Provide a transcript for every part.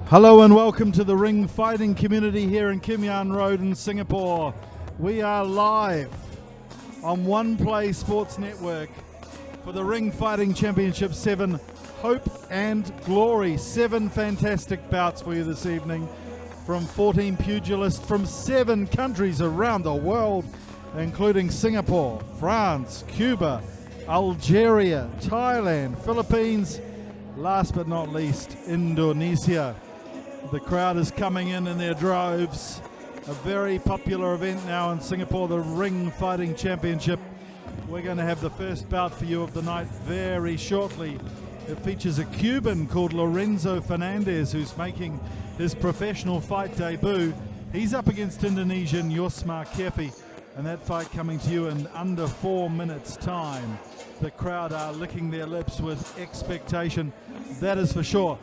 Hello and welcome to the ring fighting community here in Kim Yan Road in Singapore. We are live on One Play Sports Network for the Ring Fighting Championship 7 Hope and Glory. 7 fantastic bouts for you this evening from 14 pugilists from 7 countries around the world, including Singapore, France, Cuba, Algeria, Thailand, Philippines, last but not least, Indonesia. The crowd is coming in their droves. A very popular event now in Singapore, the Ring Fighting Championship. We're going to have the first bout for you of the night very shortly. It features a Cuban called Lorenzo Fernandez, who's making his professional fight debut. He's up against Indonesian Yosmar Kefi, and that fight coming to you in under 4 minutes' time. The crowd are licking their lips with expectation, that is for sure.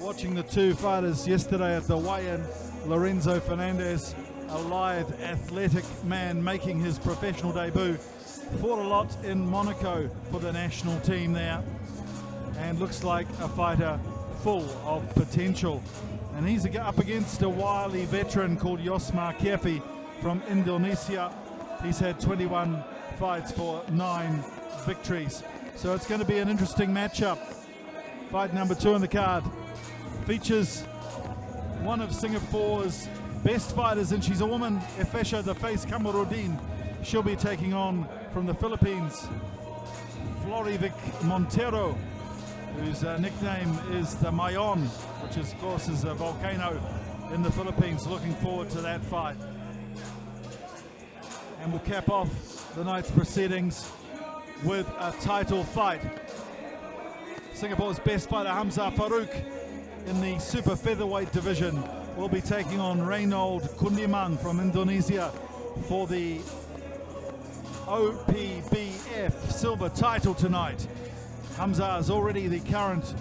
Watching the two fighters yesterday at the weigh-in, Lorenzo Fernandez, a lithe, athletic man making his professional debut, fought a lot in Monaco for the national team there, and looks like a fighter full of potential. And he's up against a wily veteran called Yosmar Kefi from Indonesia. He's had 21 fights for 9 victories. So it's going to be an interesting matchup. Fight number 2 on the card features one of Singapore's best fighters, and she's a woman, Efesha the Face Kamarudin. She'll be taking on, from the Philippines, Florivic Montero, whose nickname is the Mayon, which is, of course is a volcano in the Philippines. Looking forward to that fight. And we'll cap off the night's proceedings with a title fight. Singapore's best fighter, Hamzah Farouk, in the super featherweight division, will be taking on Reynold Kundimang from Indonesia for the OPBF silver title tonight. Hamzah is already the current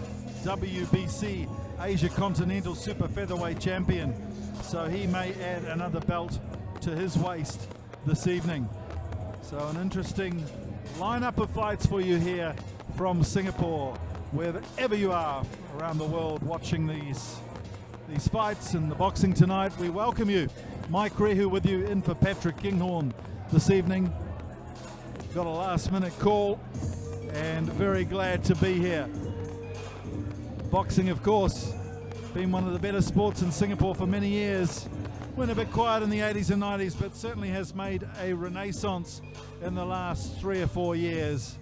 WBC Asia Continental super featherweight champion, so he may add another belt to his waist this evening. So an interesting lineup of fights for you here from Singapore. Wherever you are around the world watching these fights and the boxing tonight, we welcome you. Mike Rehu with you in for Patrick Kinghorn this evening. Got a last minute call and very glad to be here. Boxing, of course, been one of the better sports in Singapore for many years. Went a bit quiet in the 80s and 90s, but certainly has made a renaissance in the last 3 or 4 years.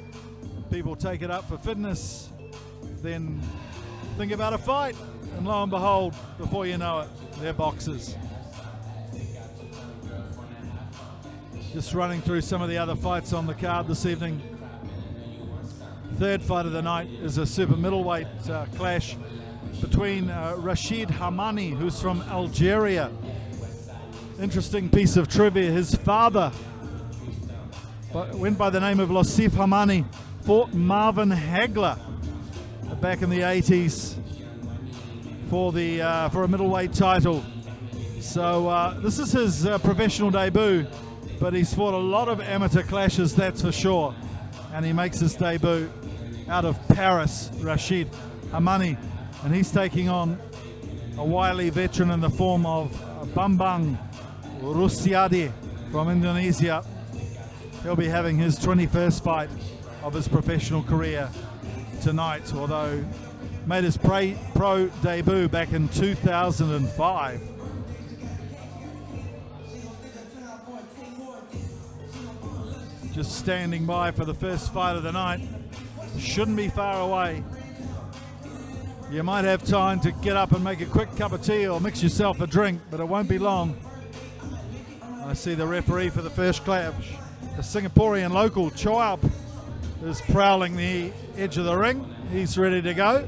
People take it up for fitness, then think about a fight, and lo and behold, before you know it, they're boxers. Just running through some of the other fights on the card this evening. Third fight of the night is a super middleweight clash between Rashid Hamani, who's from Algeria. Interesting piece of trivia, his father went by the name of Lassif Hamani, fought Marvin Hagler back in the 80s for a middleweight title. So this is his professional debut, but he's fought a lot of amateur clashes, that's for sure. And he makes his debut out of Paris, Rashid Hamani, and he's taking on a wily veteran in the form of Bambang Rusiadi from Indonesia. He'll be having his 21st fight of his professional career tonight, although made his pro debut back in 2005. Just standing by for the first fight of the night. Shouldn't be far away. You might have time to get up and make a quick cup of tea or mix yourself a drink, but it won't be long. I see the referee for the first clash, the Singaporean local Choab, is prowling the edge of the ring. He's ready to go.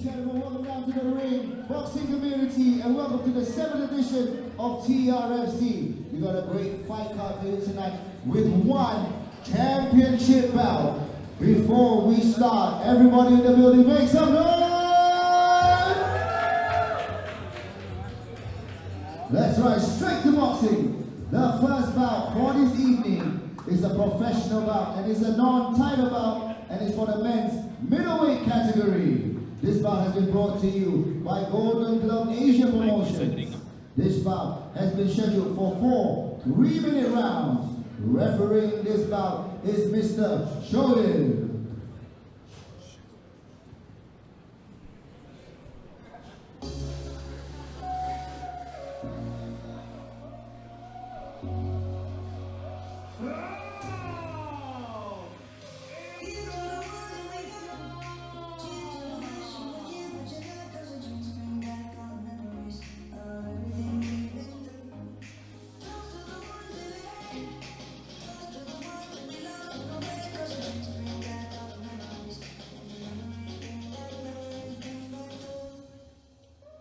gentlemen, welcome down to the ring, boxing community, and welcome to the 7th edition of TRFC. We got a great fight card for you tonight with one championship bout. Before we start, everybody in the building, make some noise! Let's right, straight to boxing. The first bout for this evening is a professional bout, and it's a non-title bout, and it's for the men's middleweight category. This bout has been brought to you by Golden Glove Asia Promotions. This bout has been scheduled for 4 3-minute rounds. Refereeing this bout is Mr. Sholin.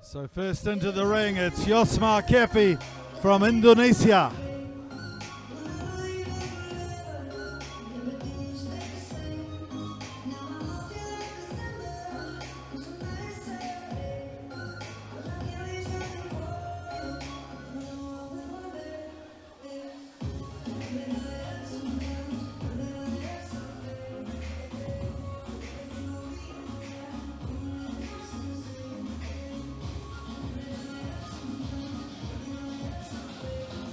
So first into the ring, it's Yosmar Kefi from Indonesia.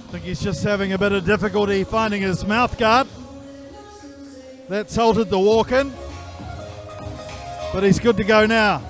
I think he's just having a bit of difficulty finding his mouth guard. That's halted the walk-in, but he's good to go now.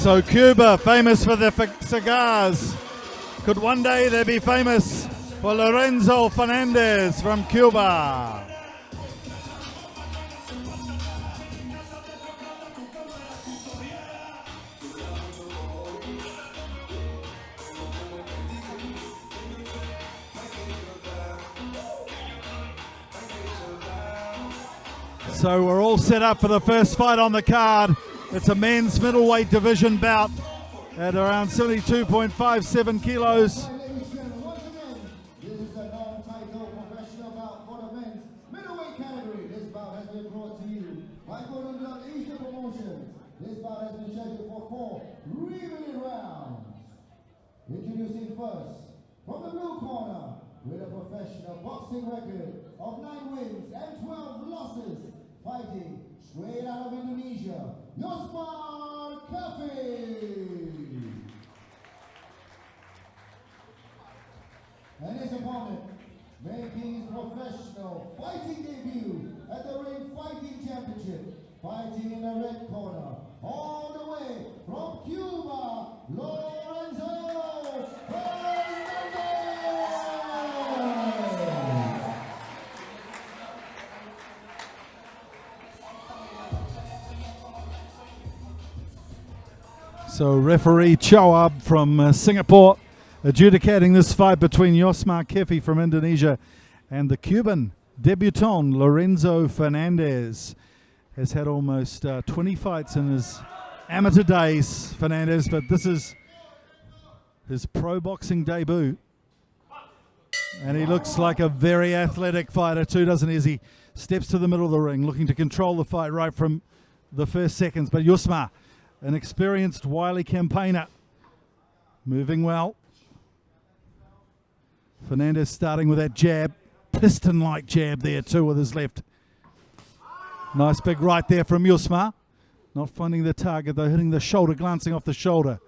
So Cuba, famous for their cigars. Could one day they be famous for Lorenzo Fernandez from Cuba? So we're all set up for the first fight on the card. It's a men's middleweight division bout at around 72.57 kilos. Ladies and gentlemen, once again, this is a non-title professional bout for the men's middleweight category. This bout has been brought to you by Golden Glove Asia Promotions. This bout has been scheduled for 4 3-minute rounds. Introducing first, from the blue corner, with a professional boxing record of 9 wins and 12 losses, fighting straight out of Indonesia, Yosmar Kefi. And his opponent, making his professional fighting debut at the Ring Fighting Championship, fighting in the red corner, all the way from Cuba, Lorenzo Fernandez. So referee Choab from Singapore adjudicating this fight between Yosmar Kefi from Indonesia and the Cuban debutant Lorenzo Fernandez. Has had almost 20 fights in his amateur days, Fernandez, but this is his pro boxing debut. And he looks like a very athletic fighter too, doesn't he, as he steps to the middle of the ring, looking to control the fight right from the first seconds. But Yosmar, an experienced, wily campaigner, moving well. Fernandez starting with that jab, piston-like jab there too with his left. Nice big right there from Yosmar. Not finding the target though, hitting the shoulder, glancing off the shoulder.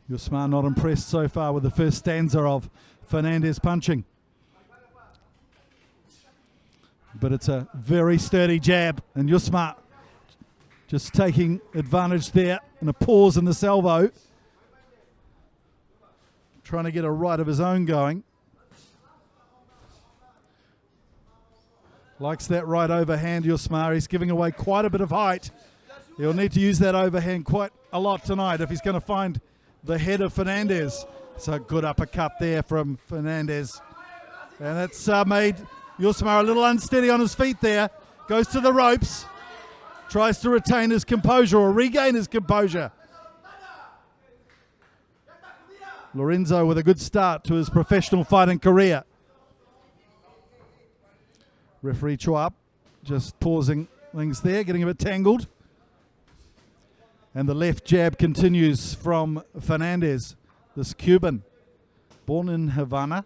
Yosmar not impressed so far with the first stanza of Fernandez punching. But it's a very sturdy jab, and Yosmar just taking advantage there and a pause in the salvo. Trying to get a right of his own going. Likes that right overhand, Yosmar. He's giving away quite a bit of height. He'll need to use that overhand quite a lot tonight if he's going to find the head of Fernandez. So good uppercut there from Fernandez. And that's made Yosmar a little unsteady on his feet there. Goes to the ropes. Tries to retain his composure or regain his composure. Lorenzo with a good start to his professional fighting career. Referee Choab just pausing things there, getting a bit tangled. And the left jab continues from Fernandez, this Cuban, born in Havana.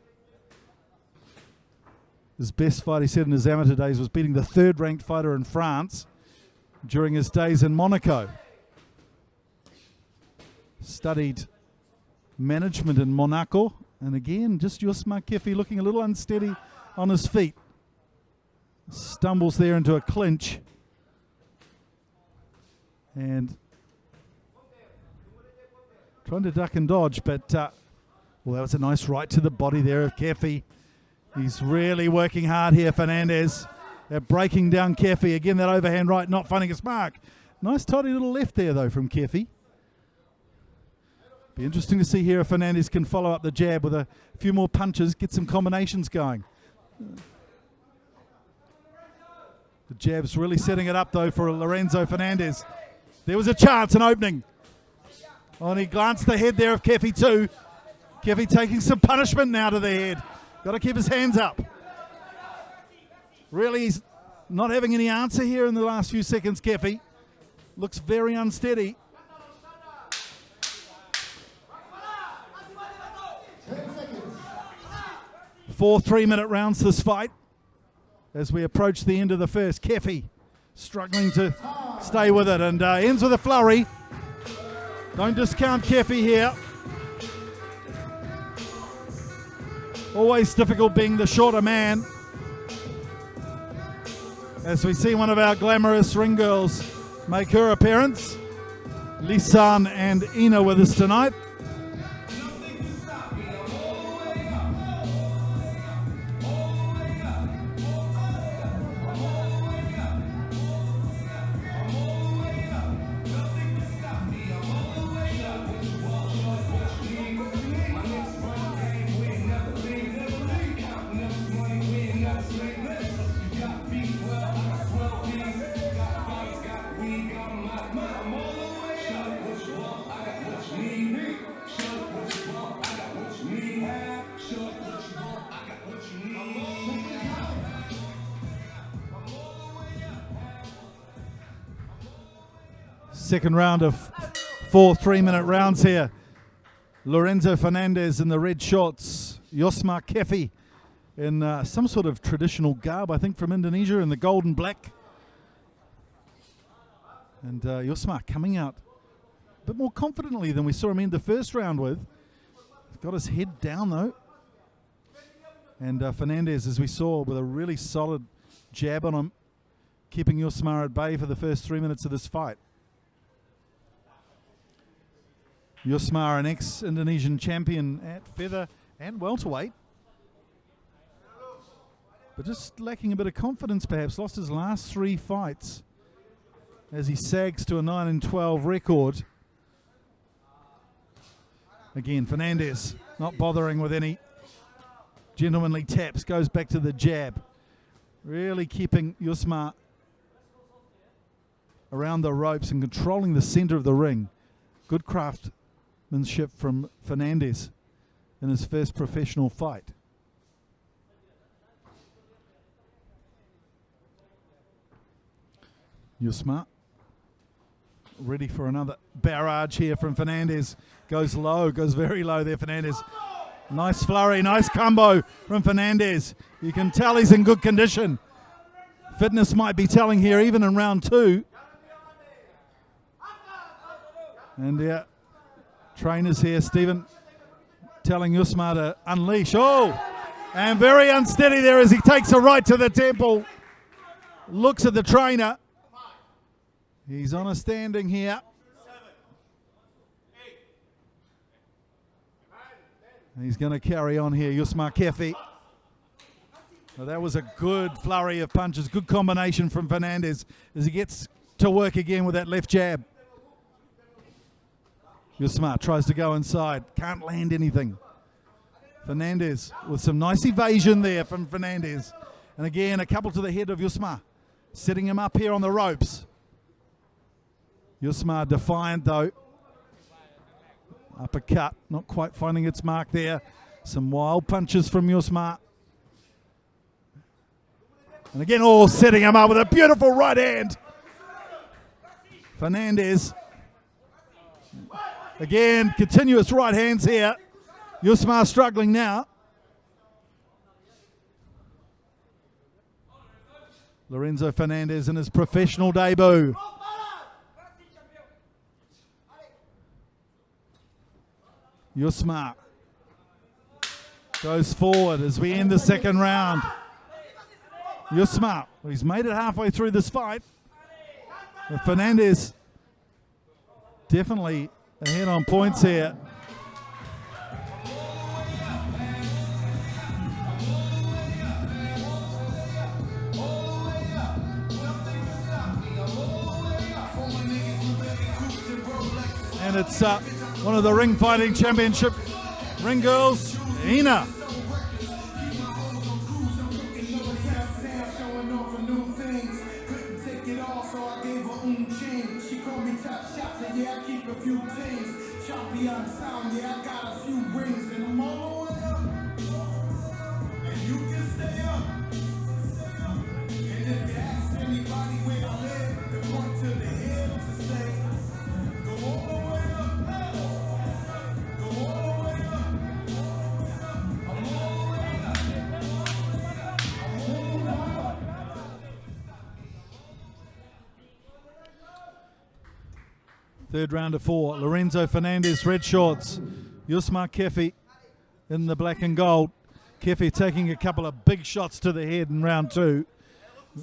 His best fight, he said, in his amateur days was beating the third-ranked fighter in France during his days in Monaco. Studied management in Monaco. And again, just Yosmar Kefi looking a little unsteady on his feet. Stumbles there into a clinch. And trying to duck and dodge, but well, that was a nice right to the body there of Kefi. He's really working hard here, Fernandez. They're breaking down Kefi. Again, that overhand right not finding its mark. Nice tidy little left there, though, from Kefi. Be interesting to see here if Fernandez can follow up the jab with a few more punches, get some combinations going. The jab's really setting it up, though, for Lorenzo Fernandez. There was a chance, an opening. Oh, and he glanced the head there of Kefi too. Kefi taking some punishment now to the head. Got to keep his hands up. Really, he's not having any answer here in the last few seconds, Kefi. Looks very unsteady. 4 3-minute rounds this fight. As we approach the end of the first, Kefi struggling to stay with it and ends with a flurry. Don't discount Kefi here. Always difficult being the shorter man. As we see one of our glamorous ring girls make her appearance. Lisan and Ina with us tonight. Second round of 4 3-minute rounds here. Lorenzo Fernandez in the red shorts. Yosmar Kefi in some sort of traditional garb, I think, from Indonesia in the gold and black. And Yosmar coming out a bit more confidently than we saw him in the first round with. Got his head down, though. And Fernandez, as we saw, with a really solid jab on him, keeping Yosmar at bay for the first 3 minutes of this fight. Yosmar, an ex-Indonesian champion at feather and welterweight. But just lacking a bit of confidence, perhaps. Lost his last 3 fights. as he sags to a 9-12 record. Again, Fernandez not bothering with any gentlemanly taps, goes back to the jab. Really keeping Usman around the ropes and controlling the center of the ring. Good craftsmanship from Fernandez in his first professional fight. Usman ready for another barrage here from Fernandez. Goes low, goes very low there, Fernandez. Nice flurry, nice combo from Fernandez. You can tell he's in good condition. Fitness might be telling here, even in round 2. And yeah, trainers here, Stephen, telling Usman to unleash. Oh, and very unsteady there as he takes a right to the temple. Looks at the trainer. He's on a standing here. He's going to carry on here, Usman Kefi. Well, that was a good flurry of punches, good combination from Fernandez as he gets to work again with that left jab. Usman tries to go inside, can't land anything. Fernandez with some nice evasion there from Fernandez. And again, a couple to the head of Usman, setting him up here on the ropes. Usman defiant though. Uppercut, not quite finding its mark there. Some wild punches from Usman. And again, setting him up with a beautiful right hand. Fernandez. Again, continuous right hands here. Usman struggling now. Lorenzo Fernandez in his professional debut. Usman goes forward as we end the second round. Usman, he's made it halfway through this fight. But Fernandez definitely ahead on points here. And it's one of the Ring Fighting Championship ring girls, Ina. Third round of 4. Lorenzo Fernandez, red shorts. Usman Kefi in the black and gold. Kefi taking a couple of big shots to the head in round 2.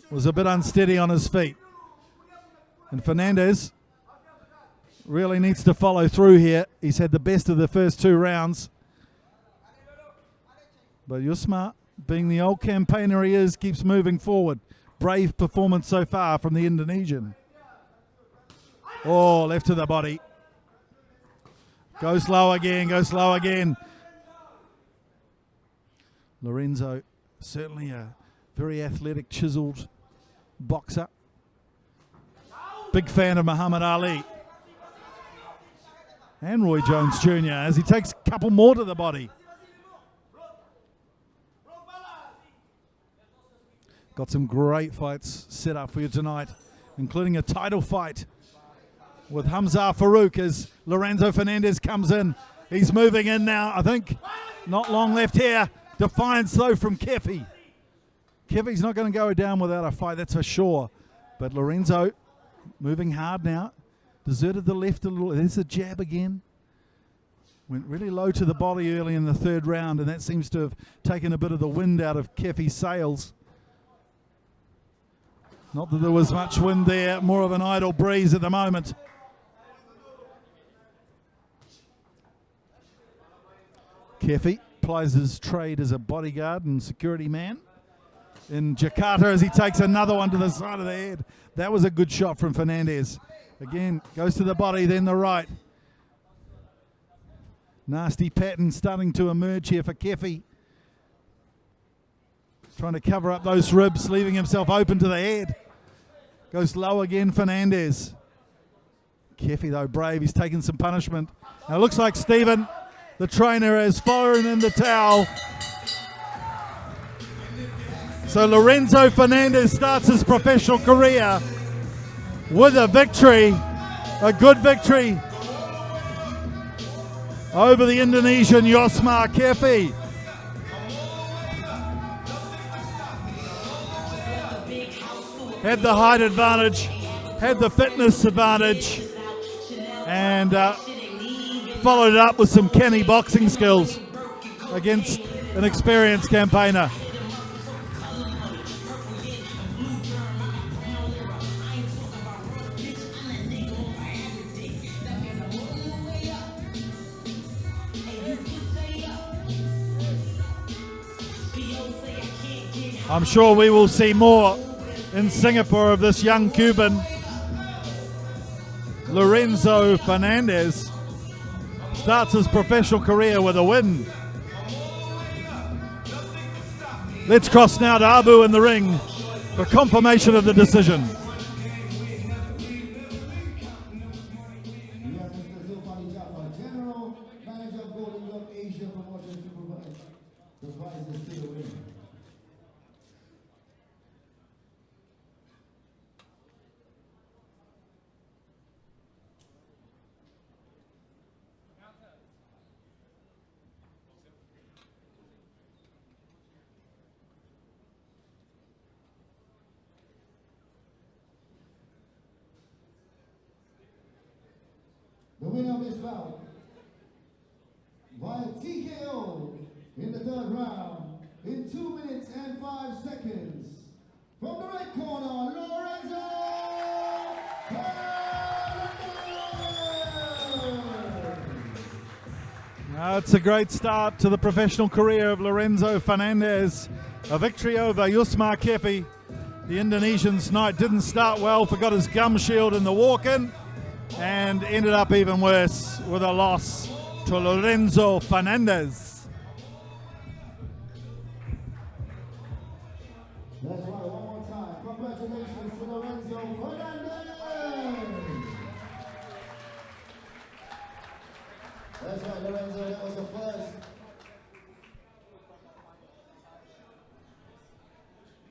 Was a bit unsteady on his feet. And Fernandez really needs to follow through here. He's had the best of the first 2 rounds. But Usman, being the old campaigner he is, keeps moving forward. Brave performance so far from the Indonesian. Oh, left to the body. Goes low again, goes low again. Lorenzo, certainly a very athletic, chiseled boxer. Big fan of Muhammad Ali. And Roy Jones Jr. as he takes a couple more to the body. Got some great fights set up for you tonight, including a title fight with Hamzah Farouk as Lorenzo Fernandez comes in. He's moving in now, I think. Not long left here. Defiance though from Kefi. Kefi's not going to go down without a fight, that's for sure. But Lorenzo moving hard now. Deserted the left a little. There's a jab again. Went really low to the body early in the third round, and that seems to have taken a bit of the wind out of Kefi's sails. Not that there was much wind there, more of an idle breeze at the moment. Kefi plies his trade as a bodyguard and security man. in Jakarta as he takes another one to the side of the head. That was a good shot from Fernandez. Again, goes to the body, then the right. Nasty pattern starting to emerge here for Kefi. Trying to cover up those ribs, leaving himself open to the head. Goes low again, Fernandez. Kefi, though, brave. He's taken some punishment. Now it looks like Stephen, the trainer, has fallen in the towel. So Lorenzo Fernandez starts his professional career with a victory, a good victory over the Indonesian Yosmar Kefi. Had the height advantage, had the fitness advantage, and followed it up with some canny boxing skills against an experienced campaigner. I'm sure we will see more in Singapore of this young Cuban, Lorenzo Fernandez. Starts his professional career with a win. Let's cross now to Abu in the ring for confirmation of the decision. The winner of this bout, via TKO in the third round, in 2 minutes and 5 seconds, from the right corner, Lorenzo Fernandez! It's a great start to the professional career of Lorenzo Fernandez. A victory over Yosmar Kefi. The Indonesian's night didn't start well, forgot his gum shield in the walk-in, and ended up even worse with a loss to Lorenzo Fernandez. That's right, one more time. Congratulations to Lorenzo Fernandez! That's right, Lorenzo, that was the first.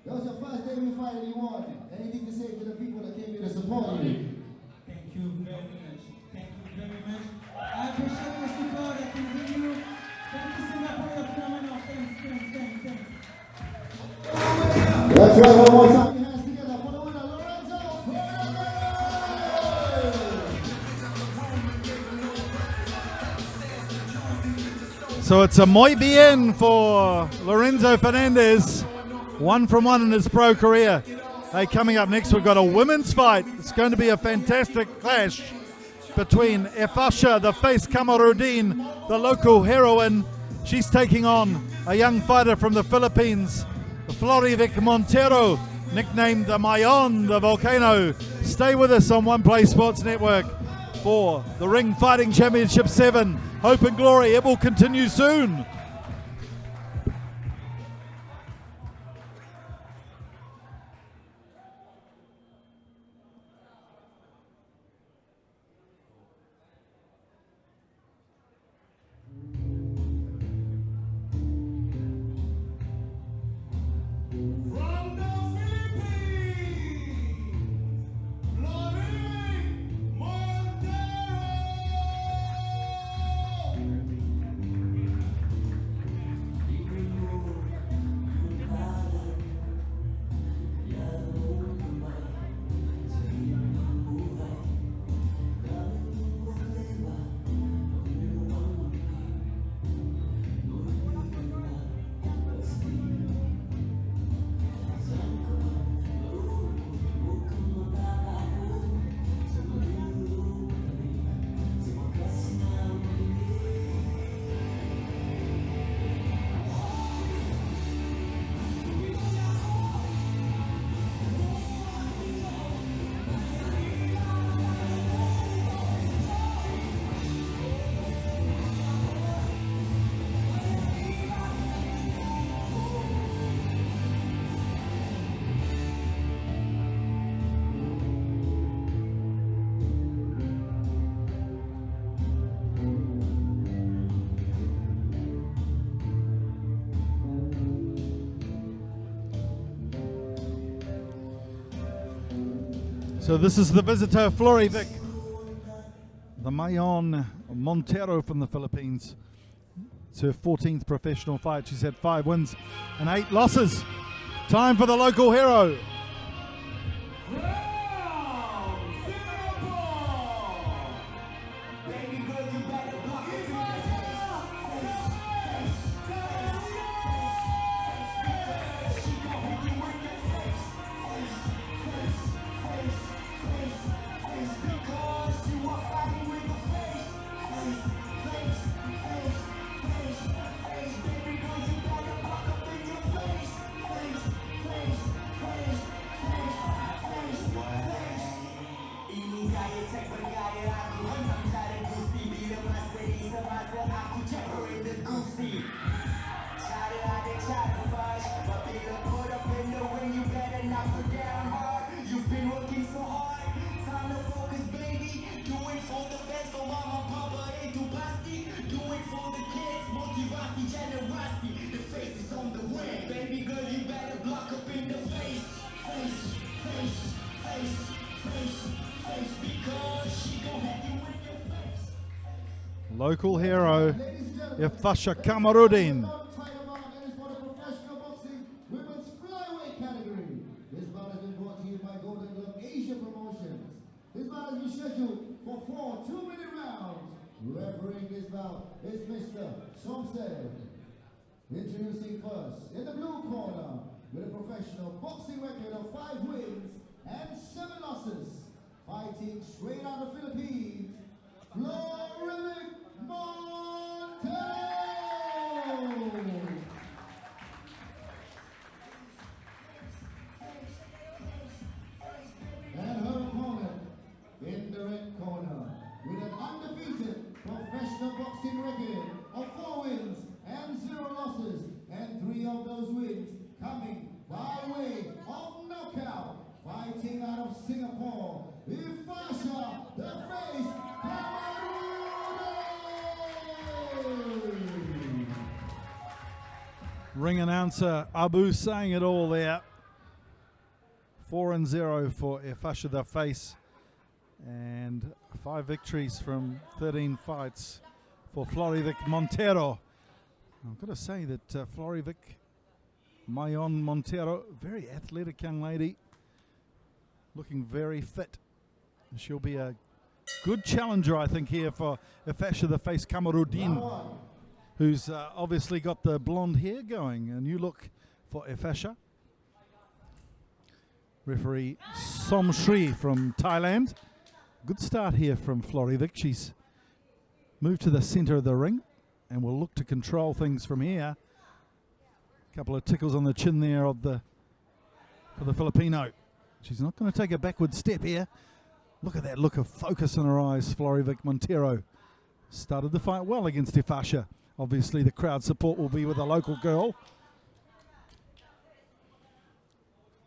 That was your first debut fight and you won. Anything to say to the people that came here to support you? Thank you very much. Thank you very much. I appreciate the support I can give you. Thank you, Singapore, for coming out. Thanks. That's right, one more time. Your hands together for the winner, Lorenzo Fernandez! So it's a muy bien for Lorenzo Fernandez. 1 from 1 in his pro career. Hey, coming up next, we've got a women's fight. It's going to be a fantastic clash between Efasha, the face Kamarudin, the local heroine. She's taking on a young fighter from the Philippines, Florivic Montero, nicknamed the Mayon, the Volcano. Stay with us on One Play Sports Network for the Ring Fighting Championship 7. Hope and glory, it will continue soon. So this is the visitor, Florivic, the Mayon Montero from the Philippines. It's her 14th professional fight. She's had 5 wins and 8 losses. Time for the local hero. Local hero, Ifasha Kamarudin. Women's flyweight category. This bout has been brought to you by Golden Glove Asia Promotions. This bout has been scheduled for 4 2-minute rounds. Refereeing this bout is Mr. Somsed. Introducing first, in the blue corner, with a professional boxing record of 5 wins and 7 losses, fighting straight out of the Philippines, Florivic Montero! And her opponent, in the red corner, with an undefeated professional boxing record of 4 wins and 0 losses, and 3 of those wins coming by way of knockout, fighting out of Singapore, Ifasha the Face Kamarudin! Ring announcer Abu saying it all there. 4-0 for Ifasha the Face, and 5 victories from 13 fights for Florivic Montero. I've got to say that Florivic Mayon Montero, very athletic young lady, looking very fit. She'll be a good challenger, I think, here for Ifasha the Face Kamarudin, who's obviously got the blonde hair going. A new look for Ifasha. Referee Somshri from Thailand. Good start here from Florivic. She's moved to the center of the ring and will look to control things from here. A couple of tickles on the chin there for the Filipino. She's not going to take a backward step here. Look at that look of focus in her eyes, Florivic Montero. Started the fight well against Ifasha. Obviously the crowd support will be with a local girl.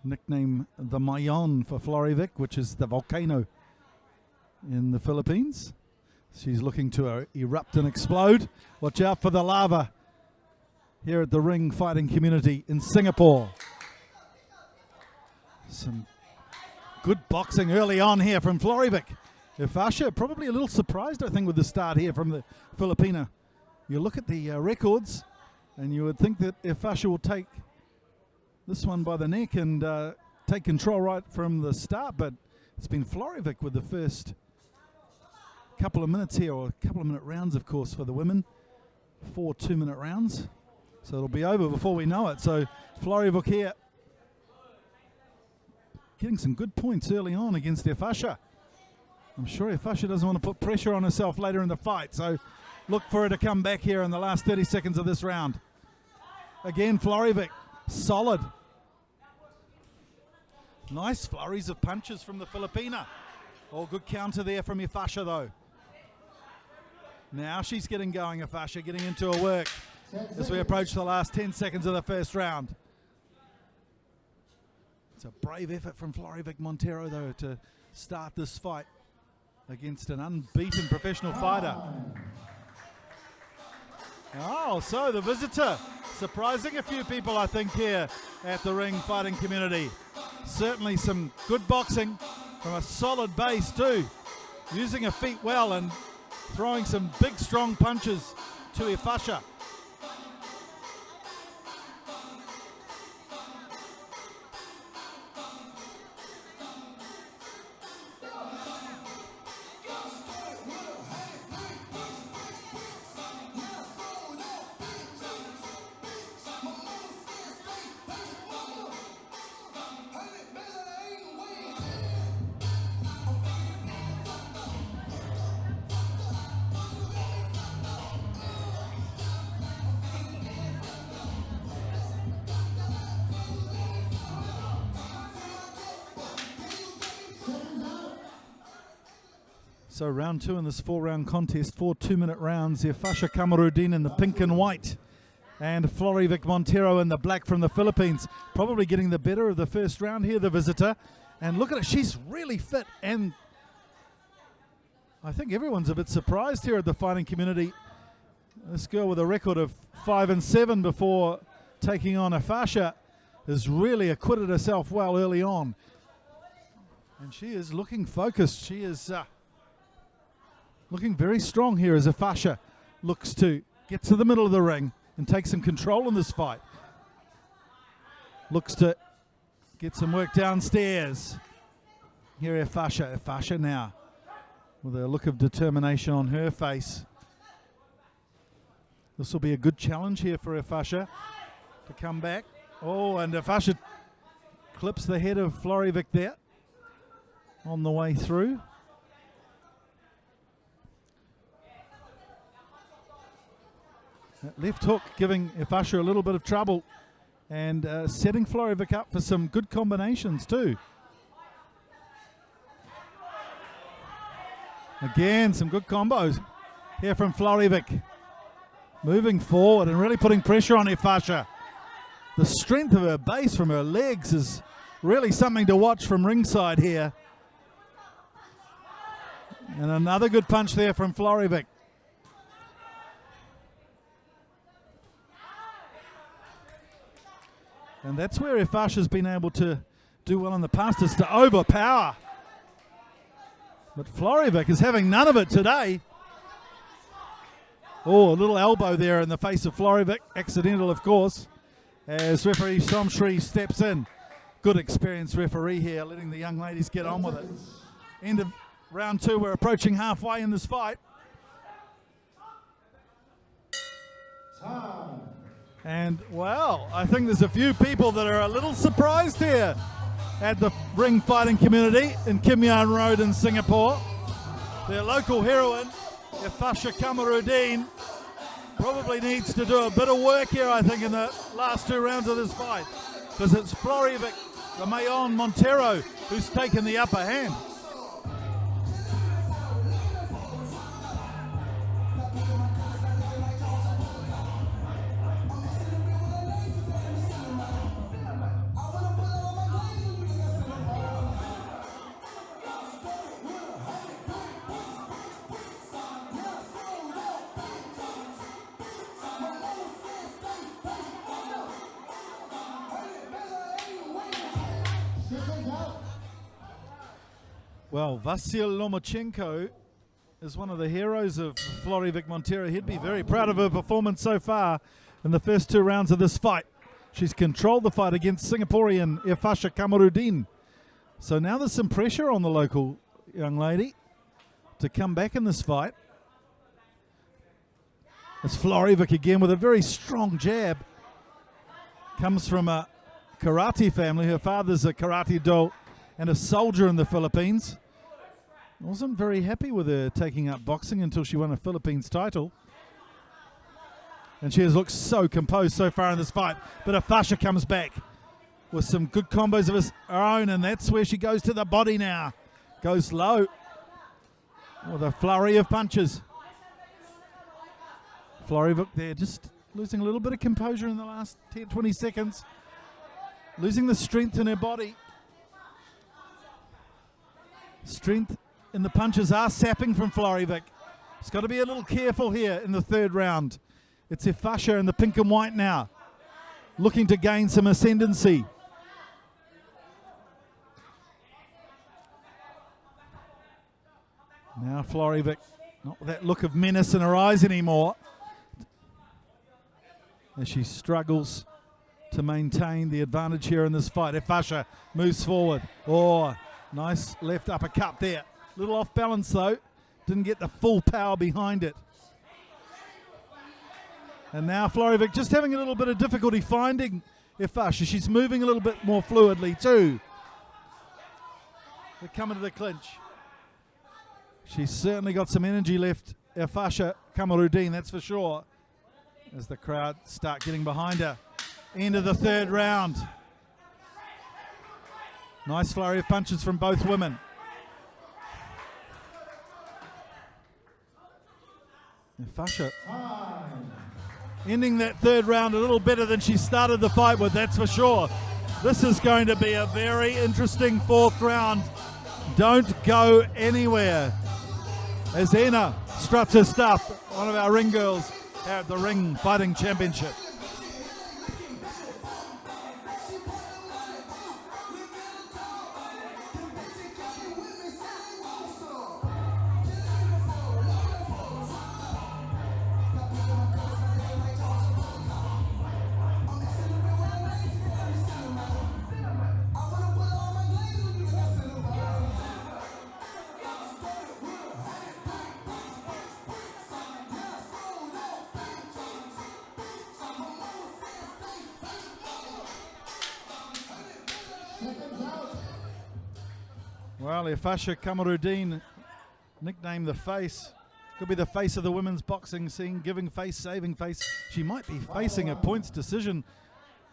Nickname the Mayon for Florivic, which is the volcano in the Philippines. She's looking to erupt and explode. Watch out for the lava here at the ring fighting community in Singapore. Some good boxing early on here from Florivic. Ifasha probably a little surprised, I think, with the start here from the Filipina. You look at the records and you would think that Ifasha will take this one by the neck and take control right from the start, but it's been Florivic with the first couple of minutes here, or a couple of minute rounds, of course, for the women. 4 2-minute rounds. So it'll be over before we know it. So Florivic here getting some good points early on against Ifasha. I'm sure Ifasha doesn't want to put pressure on herself later in the fight, so look for her to come back here in the last 30 seconds of this round. Again, Florivic, solid. Nice flurries of punches from the Filipina. All good counter there from Ifasha, though. Now she's getting going, Ifasha, getting into her work as we approach the last 10 seconds of the first round. It's a brave effort from Florivic Montero, though, to start this fight against an unbeaten professional fighter. Oh, so the visitor surprising a few people, I think, here at the ring fighting community. Certainly some good boxing from a solid base too, using her feet well and throwing some big strong punches to Ifasha. So round 2 in this 4-round contest, 4 2-minute rounds. Ifasha Kamarudin in the pink and white, and Florivic Montero in the black from the Philippines. Probably getting the better of the first round here, the visitor. And look at it, she's really fit, and I think everyone's a bit surprised here at the fighting community. This girl with a record of 5-7 before taking on Ifasha has really acquitted herself well early on. And she is looking focused. She is looking very strong here as Ifasha looks to get to the middle of the ring and take some control in this fight. Looks to get some work downstairs. Here Ifasha now with a look of determination on her face. This will be a good challenge here for Ifasha to come back. Oh, and Ifasha clips the head of Florivic there on the way through. That left hook giving Ifasha a little bit of trouble, and setting Florivic up for some good combinations too. Again, some good combos here from Florivic. Moving forward and really putting pressure on Ifasha. The strength of her base from her legs is really something to watch from ringside here. And another good punch there from Florivic. And that's where Ifasha's been able to do well in the past, is to overpower. But Florivic is having none of it today. Oh, a little elbow there in the face of Florivic. Accidental, of course, as referee Somshri steps in. Good experienced referee here, letting the young ladies get on with it. End of round 2. We're approaching halfway in this fight. And, well, I think there's a few people that are a little surprised here at the ring fighting community in Kim Yan Road in Singapore. Their local heroine, Ifasha Kamarudin, probably needs to do a bit of work here, I think, in the last 2 rounds of this fight, because it's Florivic Reynold Montero who's taken the upper hand. Well, Vasil Lomachenko is one of the heroes of Florivic Montero. He'd be very proud of her performance so far in the first 2 rounds of this fight. She's controlled the fight against Singaporean Ifasha Kamarudin. So now there's some pressure on the local young lady to come back in this fight. It's Florivic again with a very strong jab. Comes from a karate family. Her father's a karate do and a soldier in the Philippines. Wasn't very happy with her taking up boxing until she won a Philippines title. And she has looked so composed so far in this fight. But Ifasha comes back with some good combos of her own, and that's where she goes to the body now. Goes low with a flurry of punches. Florivic there just losing a little bit of composure in the last 10-20 seconds. Losing the strength in her body. Strength in the punches are sapping from Florivic. It's got to be a little careful here in the 3rd round. It's Ifasha in the pink and white now, looking to gain some ascendancy. Now Florivik, not with that look of menace in her eyes anymore, as she struggles to maintain the advantage here in this fight. Efasha moves forward. Oh, nice left uppercut there. Little off balance though. Didn't get the full power behind it. And now Florivik just having a little bit of difficulty finding Efasha. She's moving a little bit more fluidly too. They're coming to the clinch. She's certainly got some energy left, Efasha Kamarudin, that's for sure, as the crowd start getting behind her. End of the third round. Nice flurry of punches from both women. Efasha ending that third round a little better than she started the fight with, that's for sure. This is going to be a very interesting fourth round. Don't go anywhere. As Ena struts her stuff, one of our ring girls at the Ring Fighting Championship. Well, Efasha Kamarudin, nicknamed the Face, could be the face of the women's boxing scene, giving face, saving face. She might be facing a points decision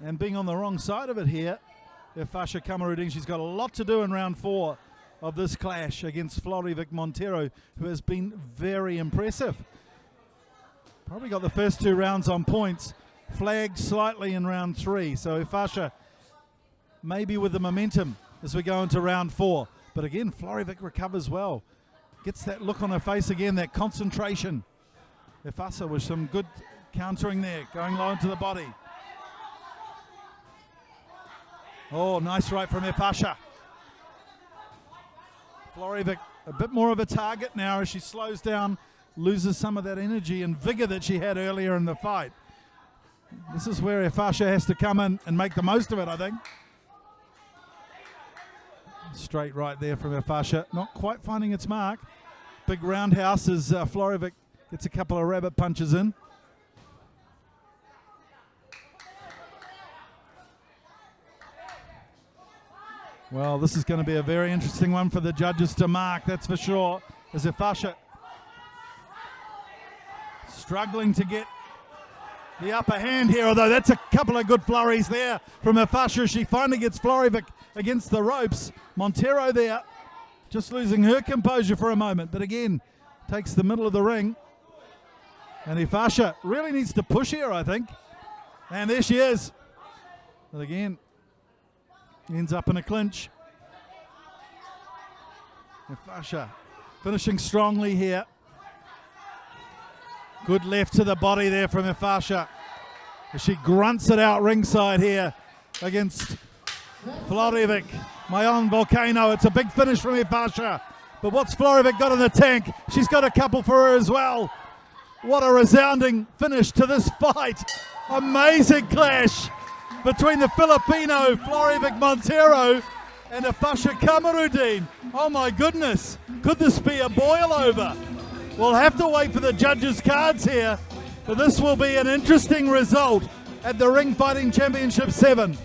and being on the wrong side of it here. Efasha Kamarudin, she's got a lot to do in round 4 of this clash against Florivik Montero, who has been very impressive. Probably got the first 2 rounds on points, flagged slightly in round 3. So Efasha maybe with the momentum as we go into round 4. But again, Florivik recovers well. Gets that look on her face again, that concentration. Efasha with some good countering there, going low into the body. Oh, nice right from Efasha. Florivik a bit more of a target now as she slows down, loses some of that energy and vigor that she had earlier in the fight. This is where Efasha has to come in and make the most of it, I think. Straight right there from Efasha, not quite finding its mark. Big roundhouse as Florivik gets a couple of rabbit punches in. Well, this is going to be a very interesting one for the judges to mark, that's for sure, as Efasha struggling to get the upper hand here, although that's a couple of good flurries there from Efasha. She finally gets Florivik against the ropes. Montero there, just losing her composure for a moment, but again, takes the middle of the ring. And Efasha really needs to push here, I think. And there she is. But again, ends up in a clinch. Efasha finishing strongly here. Good left to the body there from Efasha, as she grunts it out ringside here against Florivik. My own volcano. It's a big finish from Efasha. But what's Florivik got in the tank? She's got a couple for her as well. What a resounding finish to this fight. Amazing clash between the Filipino Florivik Montero and Efasha Kamarudin. Oh my goodness. Could this be a boil over? We'll have to wait for the judges' cards here, but this will be an interesting result at the Ring Fighting Championship 7.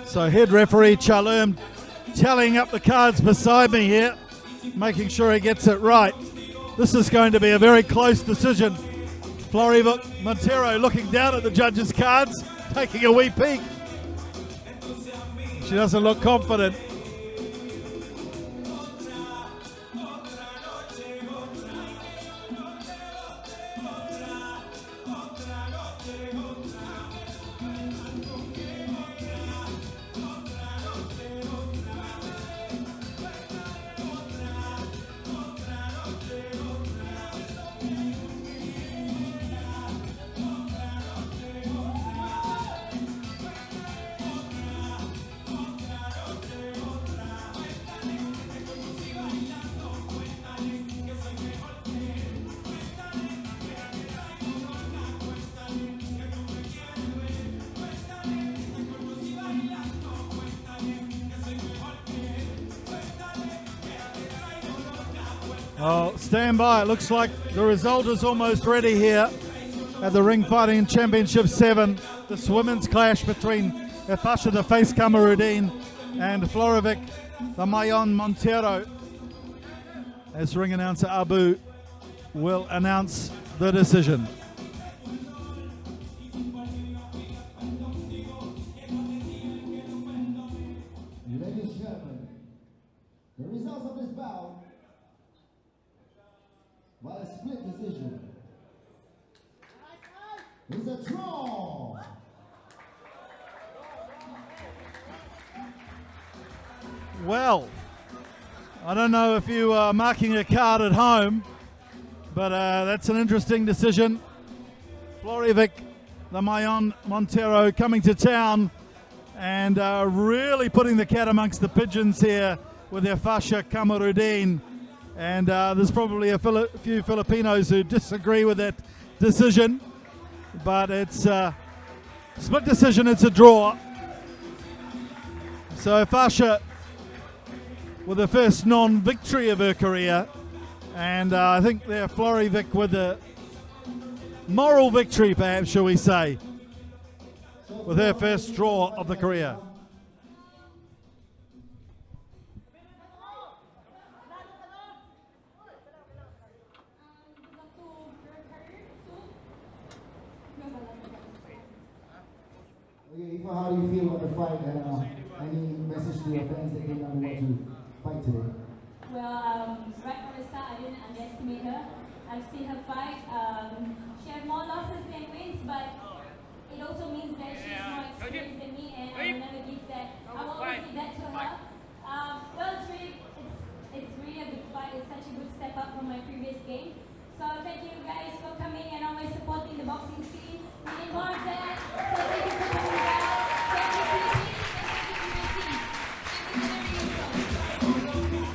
So head referee Charlem tallying up the cards beside me here. making sure he gets it right. This is going to be a very close decision. Featherweight Montero looking down at the judges' cards, taking a wee peek. She doesn't look confident. Oh, stand by. It looks like the result is almost ready here at the Ring Fighting Championship 7. This women's clash between Efasha the Face Kamarudin and Featherweight the Mayon Montero. As ring announcer Abu will announce the decision. Ladies and gentlemen, the results of this bout by a split decision is a draw. Well, I don't know if you are marking a card at home, but that's an interesting decision. Featherweight the Mayon Montero coming to town and really putting the cat amongst the pigeons here with Efasha Kamarudin. And there's probably a few Filipinos who disagree with that decision, but it's a split decision, it's a draw. So Efasha with the first non-victory of her career, and I think they're Featherweight with a moral victory, perhaps, shall we say, with her first draw of the career. Okay, Ifa, how do you feel about the fight, and any message to your fans that didn't know what to fight today? Well, right from the start, I didn't underestimate her. I've seen her fight. She has more losses than wins, but it also means that she's more experienced than me, and I will never give that. I will always give that to her. Well, it's really a big fight. It's such a good step up from my previous game. So thank you guys for coming and always supporting the boxing scene. We need more of that. So thank you for coming back. Thank you, Philippines. Thank you, team.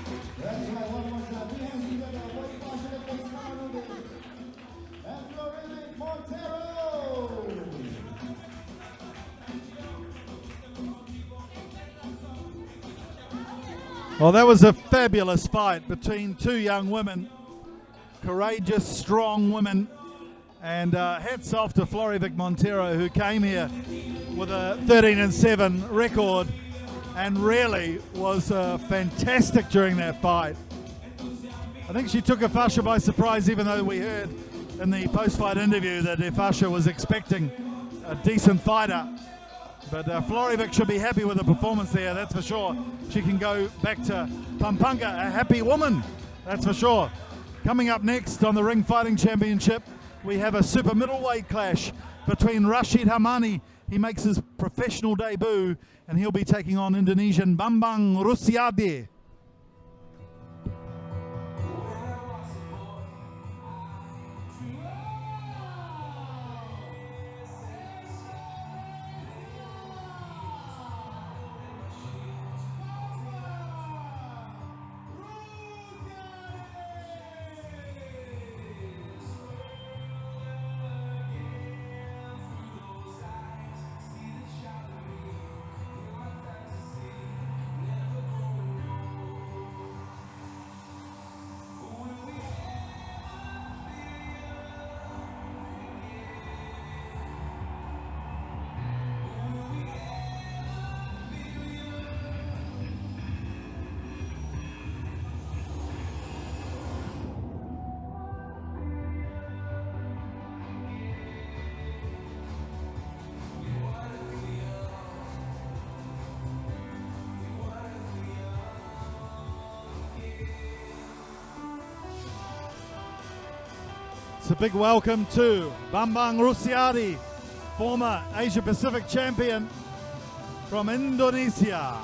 That's right, one more time. We have together one portion of this Kamarudin and Featherweight Montero. Well, that was a fabulous fight between two young women, courageous, strong women, and hats off to Featherweight Montero, who came here with a 13-7 record and really was fantastic during that fight. I think she took Efasha by surprise, even though we heard in the post-fight interview that Efasha was expecting a decent fighter. But Featherweight should be happy with the performance there, that's for sure. She can go back to Pampanga, a happy woman, that's for sure. Coming up next on the Ring Fighting Championship, we have a super middleweight clash between Rashid Hamani. He makes his professional debut, and he'll be taking on Indonesian Bambang Rusiade. It's a big welcome to Bambang Rusiadi, former Asia Pacific champion from Indonesia.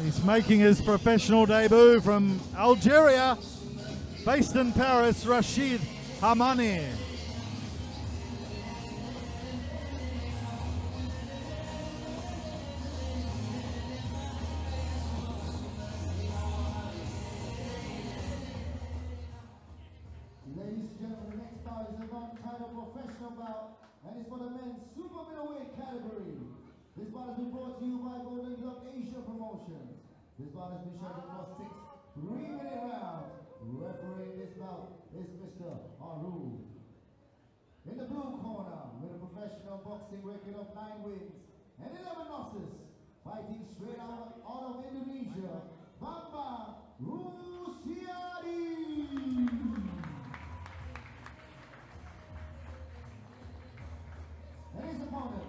He's making his professional debut from Algeria, based in Paris, Rashid Hamani. Ladies and gentlemen, the next bout is a non-title professional bout, and it's for the men's super middleweight category. This bout has been brought to you by Golden Glove Asia Promotions. This bout has been scheduled for 6 3-minute rounds. Refereeing this bout is Mr. Aru. In the blue corner, with a professional boxing record of 9 wins and 11 losses, fighting straight out of Indonesia, Bambang Rusiadi. And his opponent,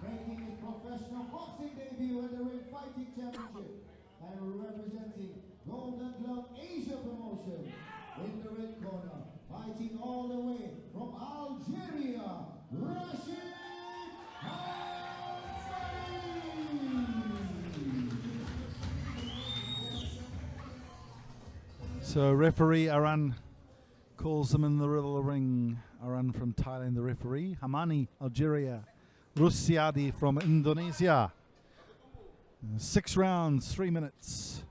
making his professional boxing debut at the Ring Fighting Championship and representing Golden Glove Asia Promotion, in the red corner, fighting all the way from Algeria, Rashid So referee Aran calls them in the middle of the ring. Aran from Thailand, the referee. Hamani, Algeria. Rusiadi from Indonesia. 6 rounds, 3 minutes.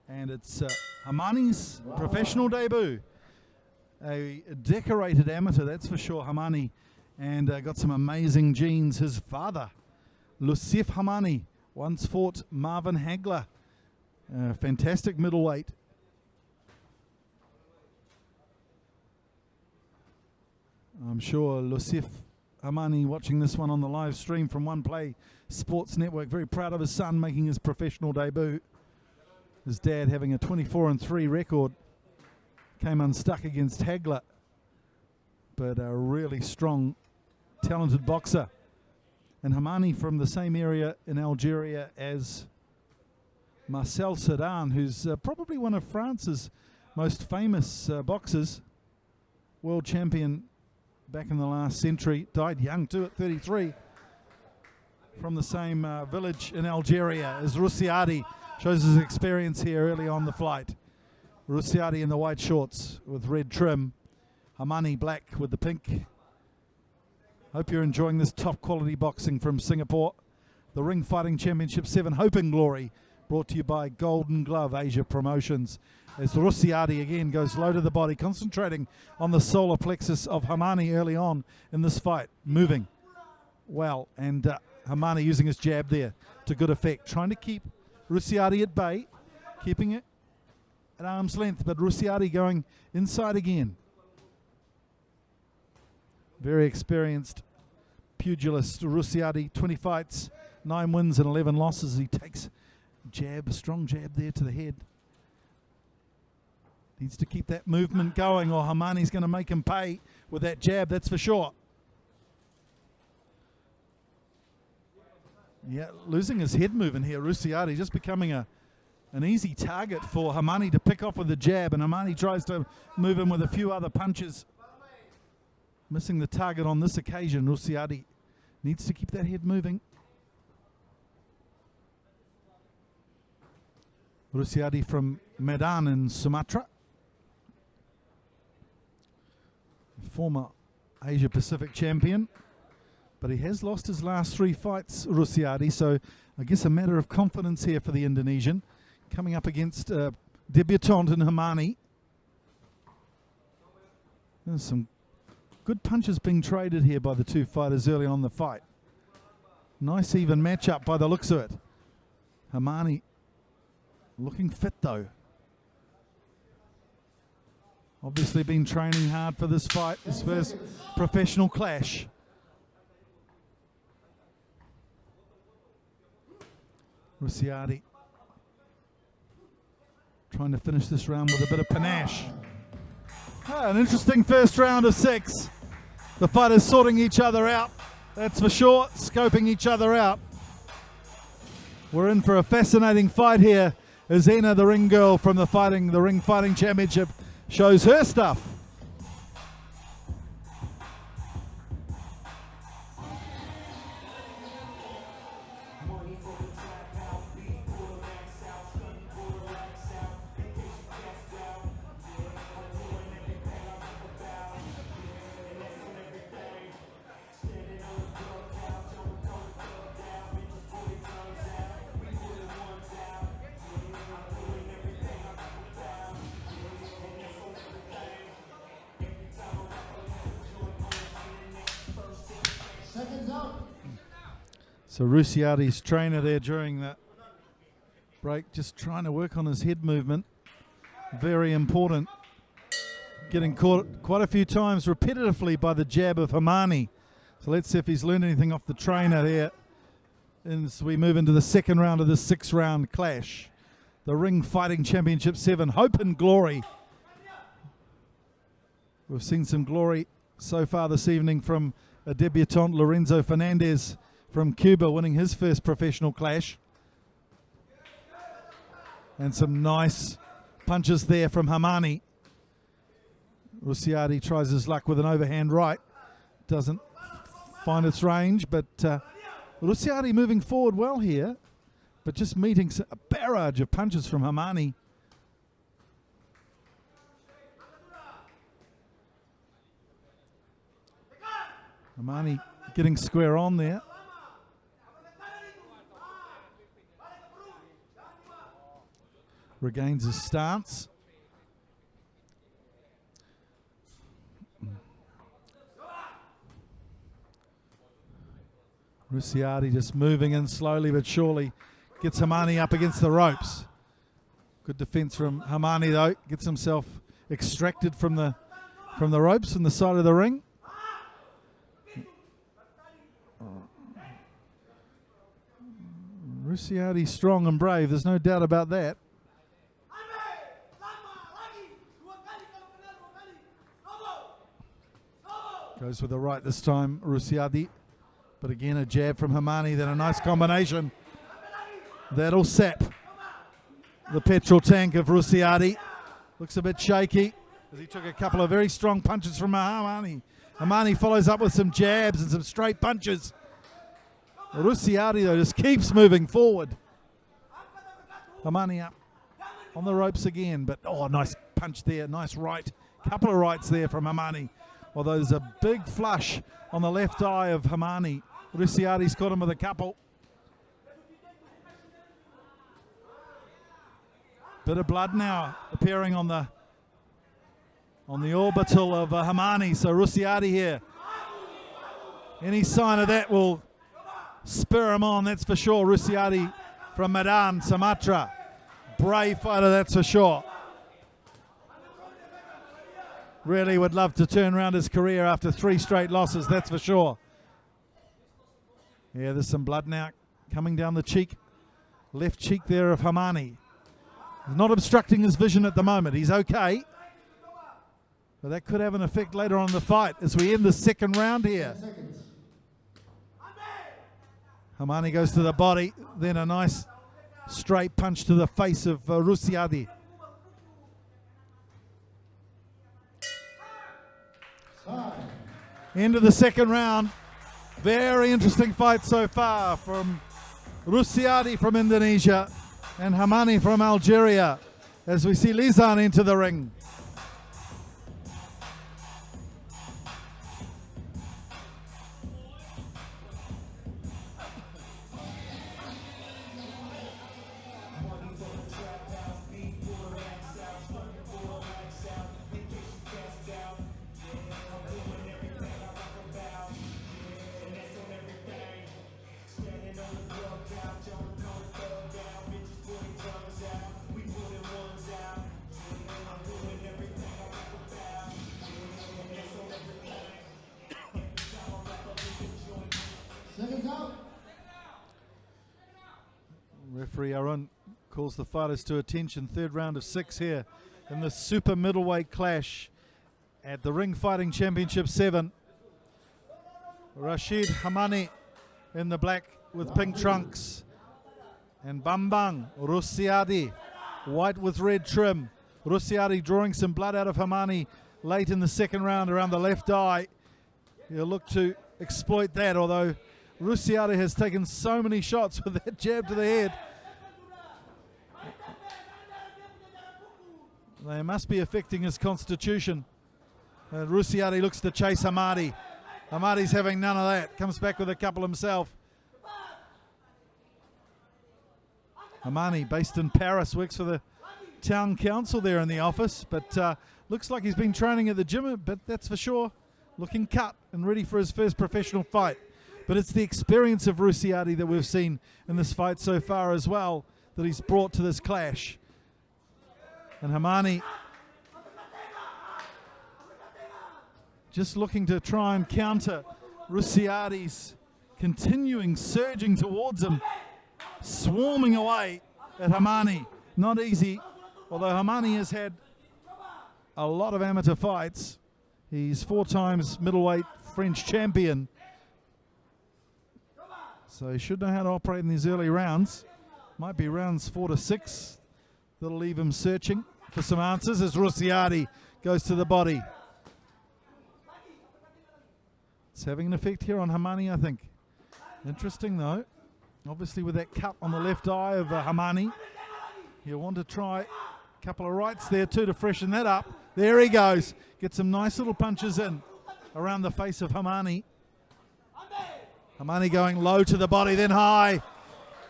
And it's Hamani's professional debut. A decorated amateur, that's for sure, Hamani. And got some amazing genes. His father, Lusif Hamani, once fought Marvin Hagler. Fantastic middleweight. I'm sure Lusif Hamani watching this one on the live stream from One Play Sports Network. Very proud of his son making his professional debut. His dad having a 24-3 record. Came unstuck against Hagler. But a really strong, talented boxer. And Hamani from the same area in Algeria as Marcel Sedan, who's probably one of France's most famous boxers. World champion back in the last century, died young too at 33, from the same village in Algeria as Rusiadi. Shows his experience here early on the flight. Rusiadi in the white shorts with red trim, Hamani black with the pink. Hope you're enjoying this top quality boxing from Singapore. The Ring Fighting Championship 7 Hope and Glory, brought to you by Golden Glove Asia Promotions. As Rusiadi again goes low to the body, concentrating on the solar plexus of Hamani early on in this fight, moving well, and Hamani using his jab there to good effect, trying to keep Rusiadi at bay, keeping it at arm's length, but Rusiadi going inside again. Very experienced pugilist Rusiadi, 20 fights, 9 wins and 11 losses. He takes jab, strong jab there to the head. Needs to keep that movement going or Hamani's going to make him pay with that jab, that's for sure. Yeah, losing his head movement here. Rusiati just becoming an easy target for Hamani to pick off with the jab, and Hamani tries to move him with a few other punches. Missing the target on this occasion. Rusiati needs to keep that head moving. Rusiati from Medan in Sumatra. Former Asia Pacific champion. But he has lost his last 3 fights, Rusiati, so I guess a matter of confidence here for the Indonesian. Coming up against debutant in Hamani. There's some good punches being traded here by the two fighters early on in the fight. Nice even matchup by the looks of it. Hamani looking fit though. Obviously been training hard for this fight, his first professional clash. Rusiati trying to finish this round with a bit of panache. An interesting first round of 6. The fighters sorting each other out, that's for sure, scoping each other out. We're in for a fascinating fight here as Ena, the ring girl from the Ring Fighting Championship, shows her stuff. So Rusiati's trainer there during that break, just trying to work on his head movement. Very important. Getting caught quite a few times repetitively by the jab of Hamani. So let's see if he's learned anything off the trainer there as we move into the second round of this 6-round clash. The Ring Fighting Championship 7, hope and glory. We've seen some glory so far this evening from a debutant, Lorenzo Fernandez from Cuba, winning his first professional clash. And some nice punches there from Hamani. Rusiati tries his luck with an overhand right. Doesn't find its range, but Rusiati moving forward well here, but just meeting a barrage of punches from Hamani. Hamani getting square on there. Regains his stance. Rusiati just moving in slowly but surely. Gets Hamani up against the ropes. Good defense from Hamani though. Gets himself extracted from the ropes on the side of the ring. Rusiati strong and brave, there's no doubt about that. Goes with the right this time, Rusiati. But again, a jab from Hamani, then a nice combination. That'll sap the petrol tank of Rusiati. Looks a bit shaky as he took a couple of very strong punches from Hamani. Hamani follows up with some jabs and some straight punches. Rusiati, though, just keeps moving forward. Hamani up on the ropes again, but oh, nice punch there, nice right. Couple of rights there from Hamani. Although there's a big flush on the left eye of Hamani. Rusiati's caught him with a couple. Bit of blood now appearing on the orbital of Hamani. So Rusiati here. Any sign of that will spur him on, that's for sure. Rusiati from Medan, Sumatra. Brave fighter, that's for sure. Really would love to turn around his career after 3 straight losses, that's for sure. Yeah, there's some blood now coming down the cheek left cheek there of Hamani. Not obstructing his vision at the moment. He's okay. But that could have an effect later on in the fight as we end the second round here. Hamani goes to the body, then a nice straight punch to the face of Rusiadi. End of the second round. Very interesting fight so far from Rusiadi from Indonesia and Hamani from Algeria as we see Lizan into the ring. Referee Arun calls the fighters to attention. Third round of 6 here in the super middleweight clash at the Ring Fighting Championship 7. Rashid Hamani in the black with pink trunks, and Bambang Rusiadi white with red trim. Rusiadi drawing some blood out of Hamani late in the second round around the left eye. He'll look to exploit that, although Rusiadi has taken so many shots with that jab to the head. They must be affecting his constitution. Rusiadi looks to chase Hamadi. Hamadi's having none of that. Comes back with a couple himself. Hamani, based in Paris, works for the town council there in the office, but looks like he's been training at the gym, but that's for sure. Looking cut and ready for his first professional fight. But it's the experience of Rusiadi that we've seen in this fight so far as well that he's brought to this clash. And Hamani just looking to try and counter Rusiadi's continuing surging towards him, swarming away at Hamani. Not easy, although Hamani has had a lot of amateur fights. He's 4 times middleweight French champion. So he should know how to operate in these early rounds. Might be rounds 4 to 6 that'll leave him searching for some answers as Rusiadi goes to the body. It's having an effect here on Hamani, I think. Interesting though. Obviously with that cut on the left eye of Hamani. He'll want to try a couple of rights there too to freshen that up. There he goes. Get some nice little punches in around the face of Hamani. Hamani going low to the body, then high.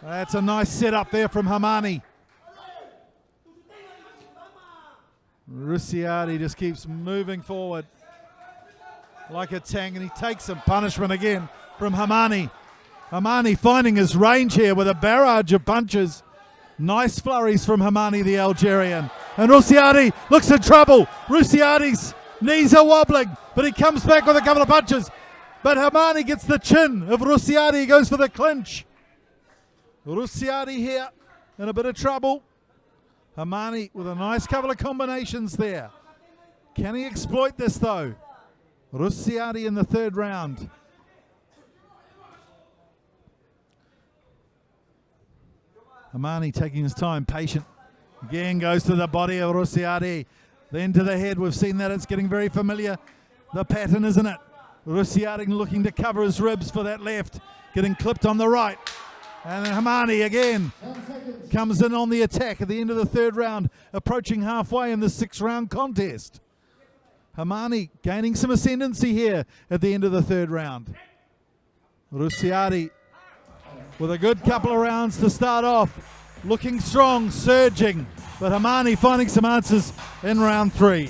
That's a nice setup there from Hamani. Rusiadi just keeps moving forward like a tank, and he takes some punishment again from Hamani. Hamani finding his range here with a barrage of punches. Nice flurries from Hamani, the Algerian. And Rusiadi looks in trouble. Rusiadi's knees are wobbling, but he comes back with a couple of punches. But Hamani gets the chin of Rusiadi. He goes for the clinch. Rusiadi here in a bit of trouble. Hamani with a nice couple of combinations there. Can he exploit this though? Rusiadi in the third round. Hamani taking his time, patient. Again goes to the body of Rusiadi. Then to the head. We've seen that. It's getting very familiar. The pattern, isn't it? Rusiadi looking to cover his ribs for that left. Getting clipped on the right. And Hamani again comes in on the attack at the end of the third round, approaching halfway in the 6-round contest. Hamani gaining some ascendancy here at the end of the third round. Rusiadi with a good couple of rounds to start off. Looking strong, surging, but Hamani finding some answers in round 3.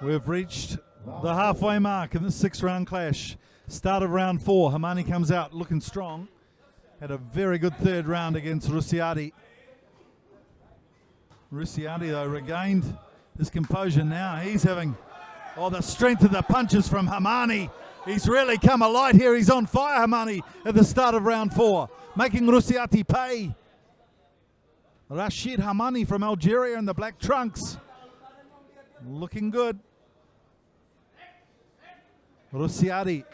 We've reached the halfway mark in this 6-round clash. Start of round 4. Hamani comes out looking strong. Had a very good third round against Rusiati. Rusiati, though, regained his composure now. He's having, the strength of the punches from Hamani. He's really come alight here. He's on fire, Hamani, at the start of round 4, making Rusiati pay. Rashid Hamani from Algeria in the black trunks. Looking good. Rusiati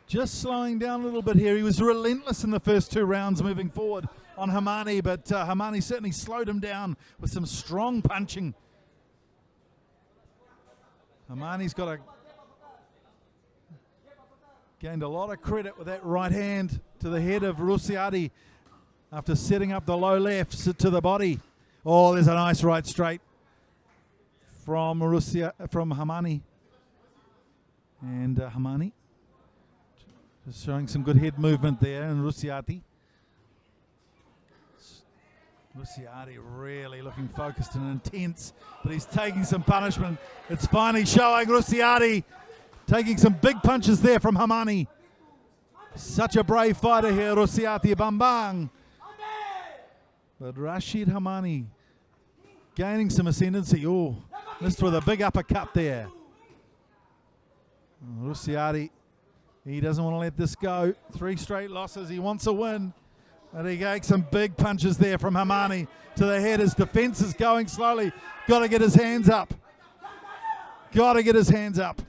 just slowing down a little bit here. He was relentless in the first 2 rounds moving forward on Hamani, but Hamani certainly slowed him down with some strong punching. Hamani's gained a lot of credit with that right hand to the head of Rusiati after setting up the low lefts to the body. Oh, there's a nice right straight from Hamani. And Hamani just showing some good head movement there, and Rusiati really looking focused and intense, but he's taking some punishment. It's finally showing. Rusiati taking some big punches there from Hamani. Such a brave fighter here, Rusiati Bambang. But Rashid Hamani gaining some ascendancy. Oh, missed with a big uppercut there. Rusiati, he doesn't want to let this go. 3 straight losses. He wants a win. And he gave some big punches there from Hamani to the head. His defense is going slowly. Got to get his hands up. Got to get his hands up.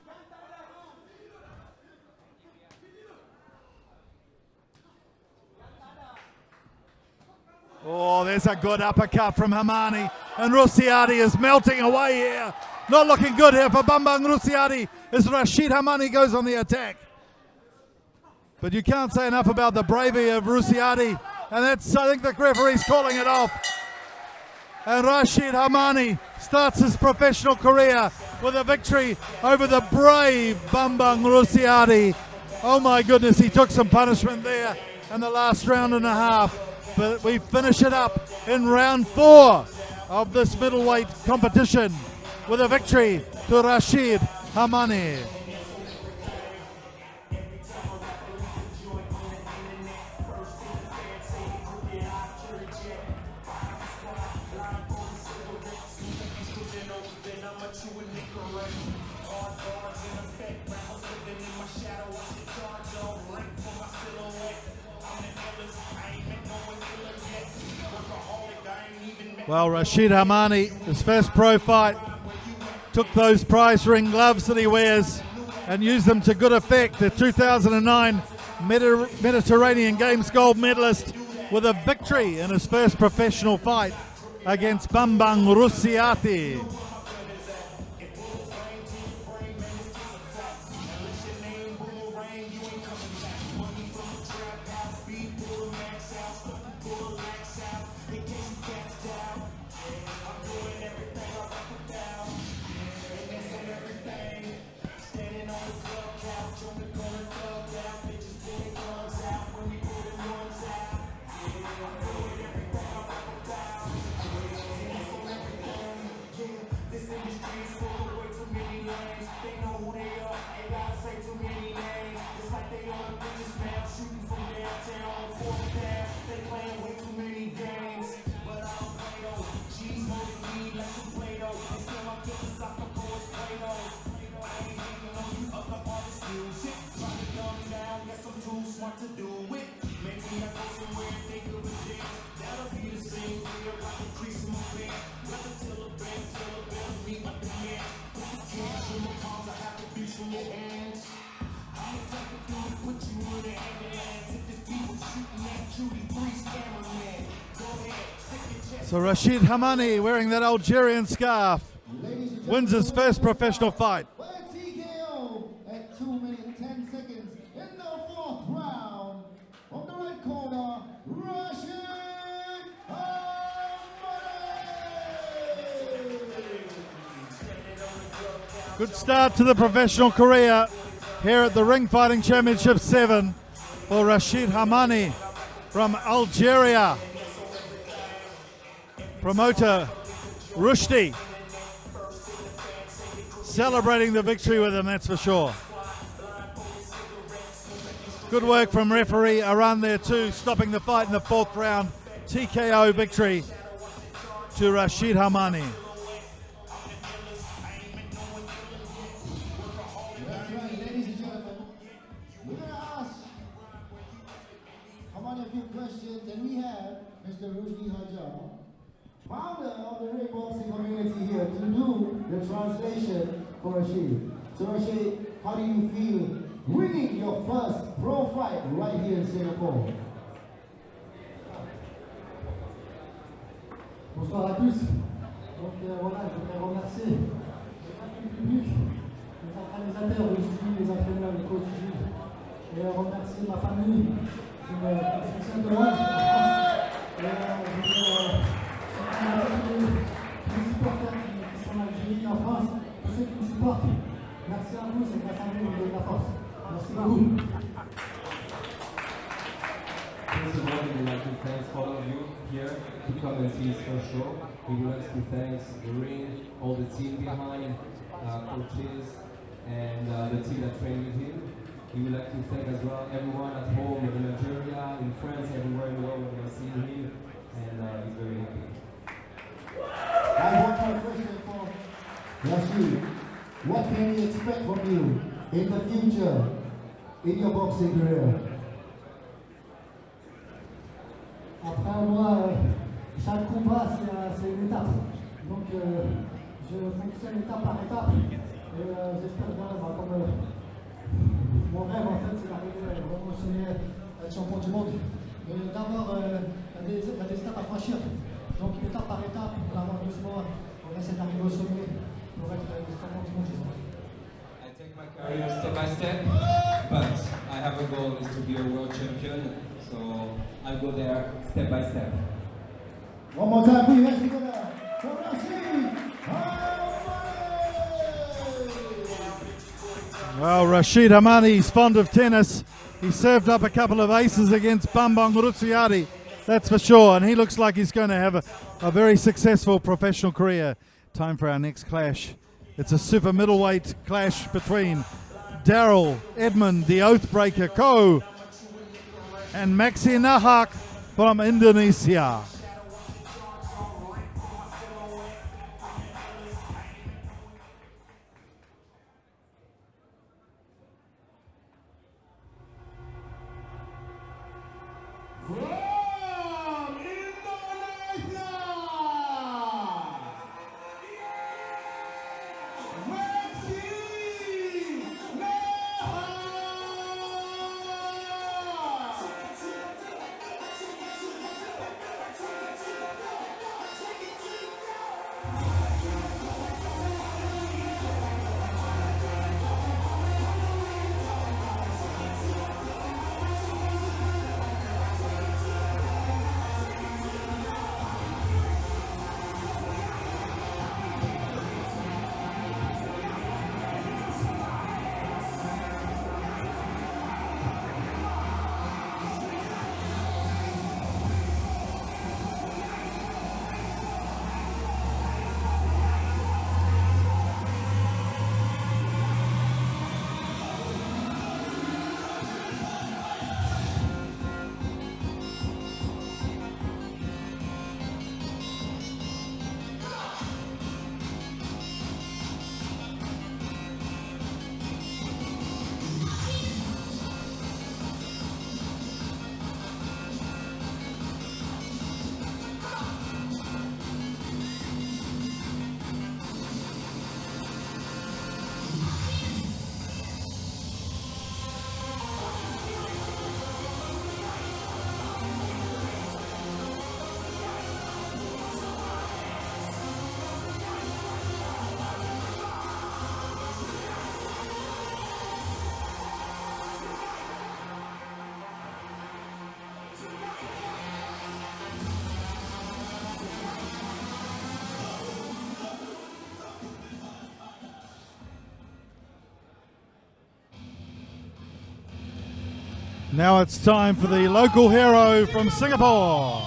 Oh, there's a good uppercut from Hamani. And Rusiati is melting away here. Not looking good here for Bambang Rusiati as Rashid Hamani goes on the attack. But you can't say enough about the bravery of Rusiati. And that's, I think the referee's calling it off. And Rashid Hamani starts his professional career with a victory over the brave Bambang Rusiati. Oh my goodness, he took some punishment there in the last round and a half. But we finish it up in round 4 of this middleweight competition with a victory to Rashid Hamani. Well, Rashid Hamani, his first pro fight, took those prize ring gloves that he wears and used them to good effect. The 2009 Mediterranean Games gold medalist with a victory in his first professional fight against Bambang Rusiati. So Rashid Hamani, wearing that Algerian scarf, wins his first professional fight. TKO at 2 minutes and 10 seconds in the 4th round. From the right corner, Rashid Hamani. Good start to the professional career here at the Ring Fighting Championship 7 for Rashid Hamani from Algeria. Promoter Rushdie celebrating the victory with him, that's for sure. Good work from referee Aran there too, stopping the fight in the 4th round. TKO victory to Rashid Hamani. That's right, ladies and gentlemen. We're going to ask Hamani a few questions, and we have Mr. Rushdi Hajar, founder of the ring boxing community here, to do the translation for Rashid. So Rashid, how do you feel winning your first pro fight right here in Singapore? Bonsoir à tous. Donc voilà, je voudrais remercier le public, les organisateurs, le jury, les entraîneurs, les coachs du jury, et remercier ma famille qui me soutient de loin. Et je voudrais remercier tous les supporters qui sont en Algérie, en France, tous ceux qui me supportent. Merci à vous, c'est grâce à vous que vous avez de la force. Merci beaucoup. First of all, we would like to thank all of you here to come and see this first show. We would like to thank the ring, all the team behind, coaches, and the team that trained with him. We would like to thank as well everyone at home in Nigeria, in France, everywhere in the world when we're seeing him, and he's very happy. I have one more question for Rashid. What can we expect from you in the future in your boxing career? Après moi, chaque combat c'est une étape. Donc je fonctionne étape par étape. Et j'espère bien, comme mon rêve en fait c'est d'arriver à promotionner, être champion du monde. Mais d'abord, il y a des étapes à franchir. Donc étape par étape, on va avoir doucement, on essaie d'arriver au sommet pour être champion du monde, j'espère. I take my career step by step, but I have a goal is to be a world champion, so I'll go there step by step. One more time, please, let's give it up for Rashid. Well, Rashid Hamani's fond of tennis. He served up a couple of aces against Bambang Rutsiari, that's for sure, and he looks like he's going to have a very successful professional career. Time for our next clash. It's a super middleweight clash between Daryl Edmund, the Oathbreaker Ko, and Maxi Nahak from Indonesia. Now it's time for the local hero from Singapore.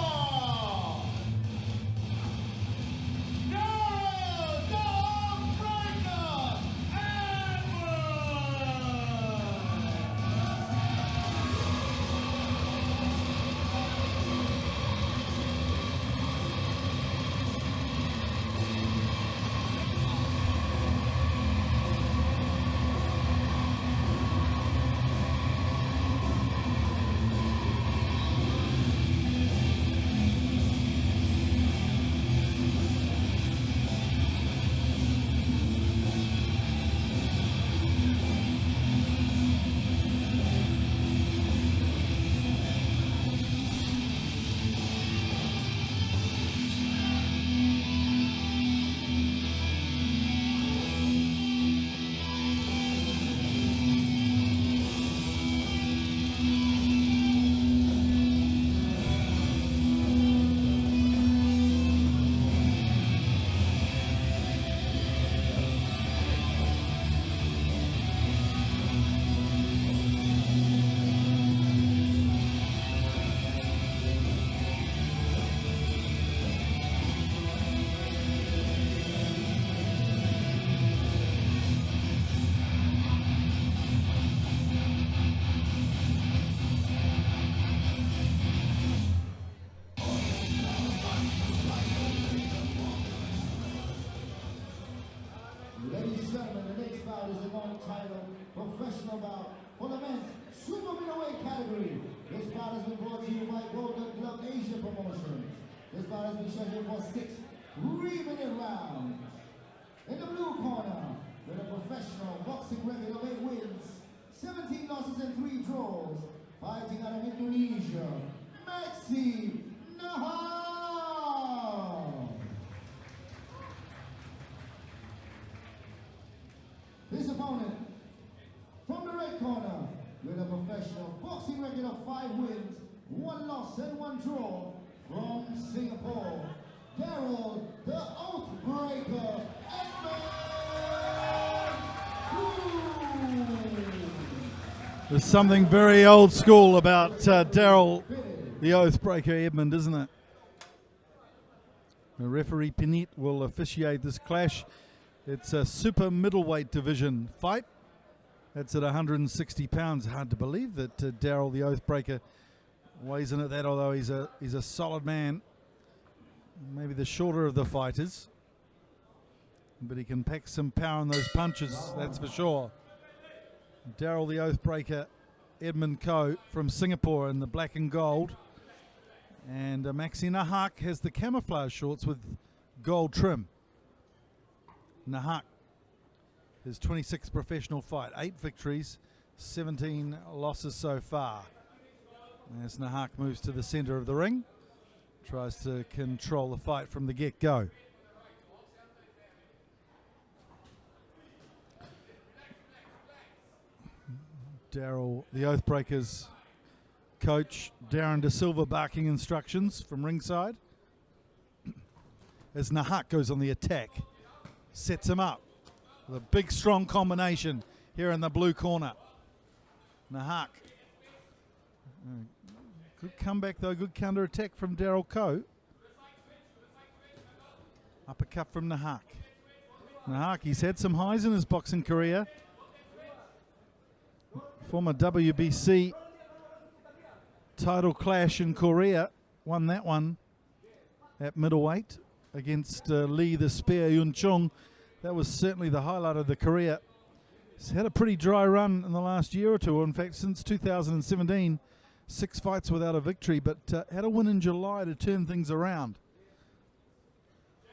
professional bout for the men's super middleweight category. This bout has been brought to you by Golden Glove Asia Promotions. This bout has been scheduled for 6 3-minute rounds. In the blue corner, with a professional boxing record of 8 wins, 17 losses and 3 draws, fighting out of Indonesia, Maxi Nahar. His opponent, from the red corner, with a professional boxing record of 5 wins, 1 loss and 1 draw, from Singapore, Daryl the Oathbreaker There's something very old school about Daryl the Oathbreaker Edmund, isn't it? The referee Pinit will officiate this clash. It's a super middleweight division fight. That's at 160 pounds. Hard to believe that Daryl the Oathbreaker weighs in at that, although he's a solid man. Maybe the shorter of the fighters, but he can pack some power in those punches, that's for sure. Daryl the Oathbreaker Edmund Ko from Singapore in the black and gold, and Maxi Nahak has the camouflage shorts with gold trim. Nahak, his 26th professional fight, 8 victories, 17 losses so far. As Nahak moves to the center of the ring, tries to control the fight from the get-go. Daryl the Oathbreaker's coach, Darren De Silva, barking instructions from ringside. As Nahak goes on the attack, sets him up with a big, strong combination here in the blue corner. Nahak. Good comeback though, good counter attack from Daryl Ko. Uppercut from Nahak. Nahak, he's had some highs in his boxing career. Former WBC title clash in Korea, won that one at middleweight against Lee the Spear Yun Chung. That was certainly the highlight of the career. He's had a pretty dry run in the last year or two. In fact, since 2017, 6 fights without a victory, but had a win in July to turn things around.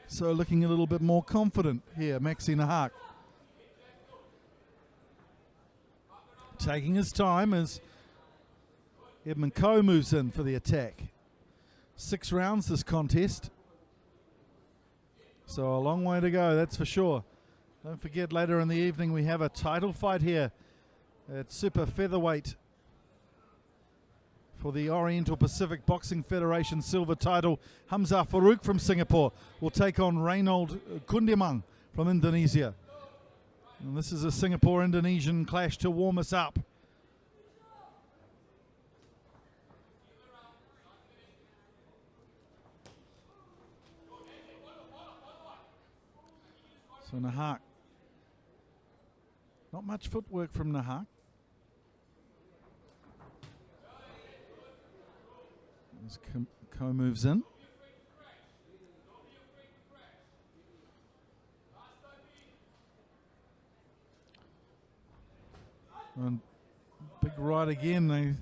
So looking a little bit more confident here, Maxi Nahak. Taking his time as Edmund Ko moves in for the attack. 6 rounds this contest. So a long way to go, that's for sure. Don't forget, later in the evening we have a title fight here at Super Featherweight for the Oriental Pacific Boxing Federation silver title. Hamzah Farouk from Singapore will take on Reynold Kundimang from Indonesia. And this is a Singapore-Indonesian clash to warm us up. So Nahak. Not much footwork from Nahak. As Ko moves in. And big right again.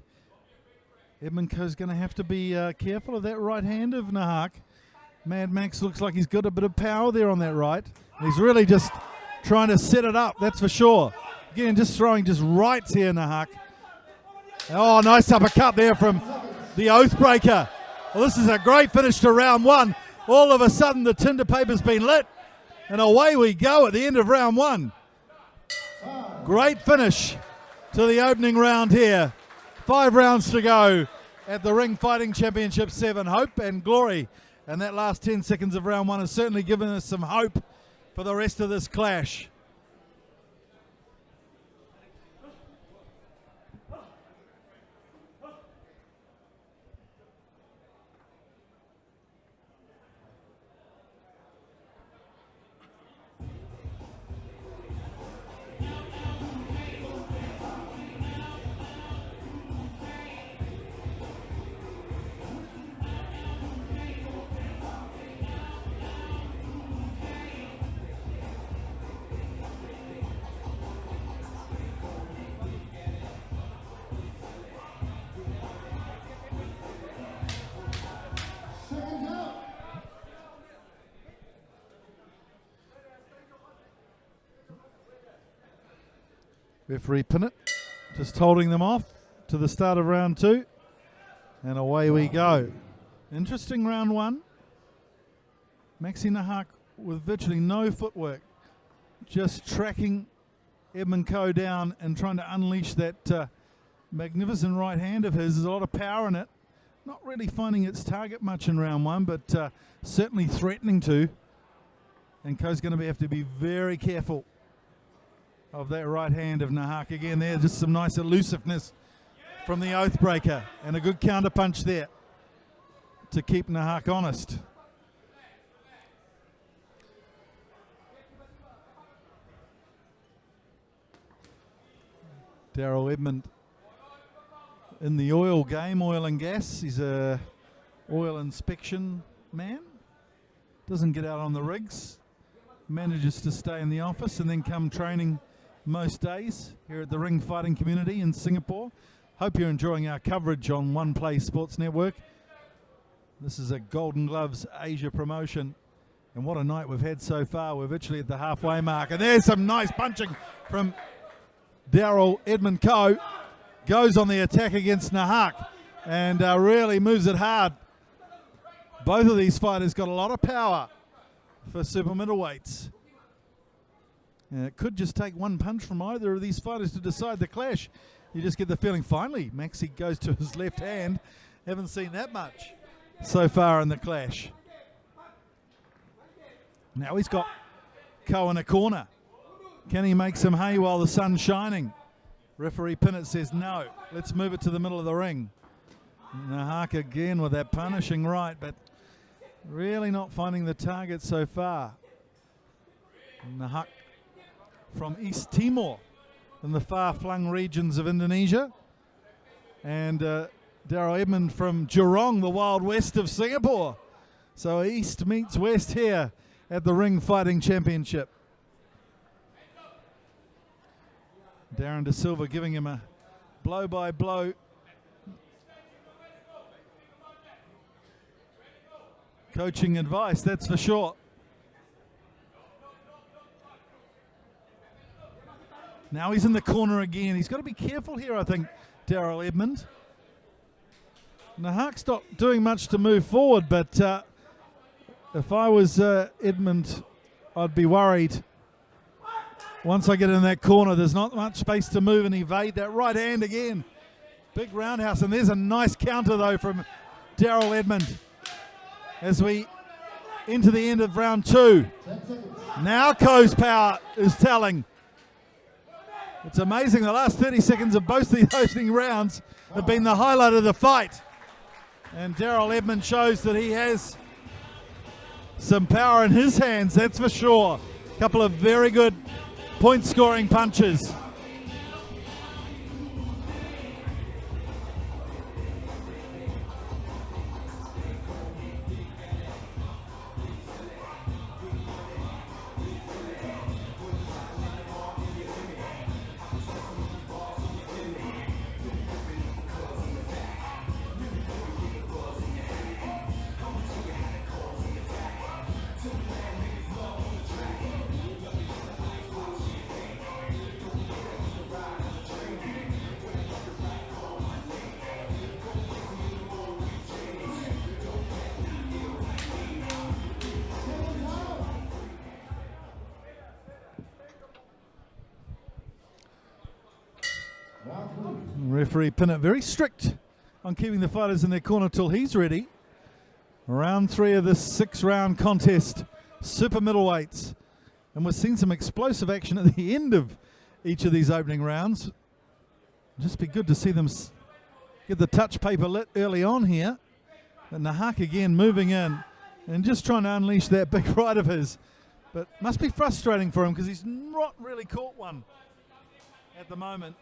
Edmund Ko's going to have to be careful of that right hand of Nahak. Mad Max looks like he's got a bit of power there on that right. He's really just trying to set it up, that's for sure. Again, just throwing just rights here, Nahak. Oh, nice uppercut there from the Oathbreaker. Well, this is a great finish to round 1. All of a sudden, the tinder paper's been lit, and away we go at the end of round 1. Great finish to the opening round here. 5 rounds to go at the Ring Fighting Championship 7. Hope and glory. And that last 10 seconds of round 1 has certainly given us some hope for the rest of this clash. Referee Pinnett just holding them off to the start of round 2. And away we go. Interesting round 1. Maxi Nahak with virtually no footwork, just tracking Edmund Coe down and trying to unleash that magnificent right hand of his. There's a lot of power in it. Not really finding its target much in round 1, but certainly threatening to. And Coe's going to have to be very careful of that right hand of Nahak. Again there, just some nice elusiveness from the Oathbreaker and a good counter punch there to keep Nahak honest. Daryl Edmund in the oil game, oil and gas. He's a oil inspection man. Doesn't get out on the rigs. Manages to stay in the office and then come training most days here at the ring fighting community in Singapore. Hope you're enjoying our coverage on One Play Sports Network. This is a Golden Gloves Asia promotion. And what a night we've had so far. We're virtually at the halfway mark. And there's some nice punching from Daryl Edmund Coe. Goes on the attack against Nahak and really moves it hard. Both of these fighters got a lot of power for super middleweights. And it could just take one punch from either of these fighters to decide the clash. You just get the feeling finally Maxi goes to his left hand. Haven't seen that much so far in the clash. Now he's got Coe in a corner. Can he make some hay while the sun's shining? Referee Pinnett says no. Let's move it to the middle of the ring. Nahak again with that punishing right, but really not finding the target so far. Nahak from East Timor in the far-flung regions of Indonesia. And Daryl Edmund from Geelong, the Wild West of Singapore. So East meets West here at the Ring Fighting Championship. Darren De Silva giving him a blow-by-blow coaching advice, that's for sure. Now he's in the corner again. He's got to be careful here, I think, Daryl Edmund. Nahak's not doing much to move forward, but if I was Edmund, I'd be worried. Once I get in that corner, there's not much space to move and evade that right hand again. Big roundhouse, and there's a nice counter, though, from Daryl Edmund. As we into the end of round 2. Now Coe's power is telling. It's amazing. The last 30 seconds of both the opening rounds have been the highlight of the fight. And Daryl Edmund shows that he has some power in his hands, that's for sure. A couple of very good point-scoring punches. Referee Pinnett very strict on keeping the fighters in their corner till he's ready. Round 3 of this 6-round contest, super middleweights. And we're seeing some explosive action at the end of each of these opening rounds. Just be good to see them get the touch paper lit early on here. And Nahak again moving in and just trying to unleash that big right of his. But must be frustrating for him because he's not really caught one at the moment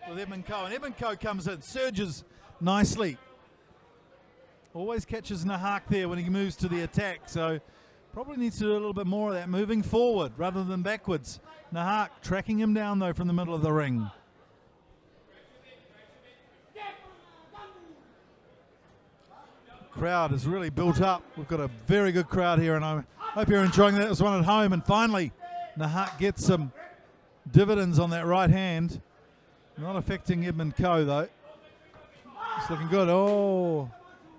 with Edmund Coe. And Edmund Coe comes in, surges nicely. Always catches Nahak there when he moves to the attack. So probably needs to do a little bit more of that, moving forward rather than backwards. Nahak tracking him down though from the middle of the ring. Crowd is really built up. We've got a very good crowd here and I hope you're enjoying that. There's one at home, and finally Nahak gets some dividends on that right hand. Not affecting Edmund Coe though. It's looking good. Oh,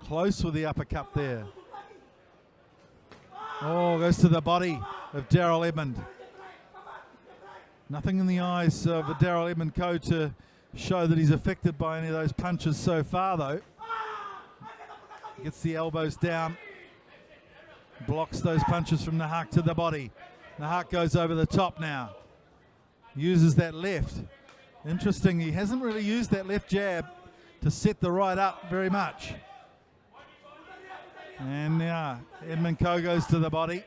close with the uppercut there. Oh, goes to the body of Daryl Edmund. Nothing in the eyes of Daryl Edmund Coe to show that he's affected by any of those punches so far though. Gets the elbows down. Blocks those punches from Nahak to the body. Nahak goes over the top now. Uses that left. Interesting, he hasn't really used that left jab to set the right up very much. And now Edmund Coe goes to the body.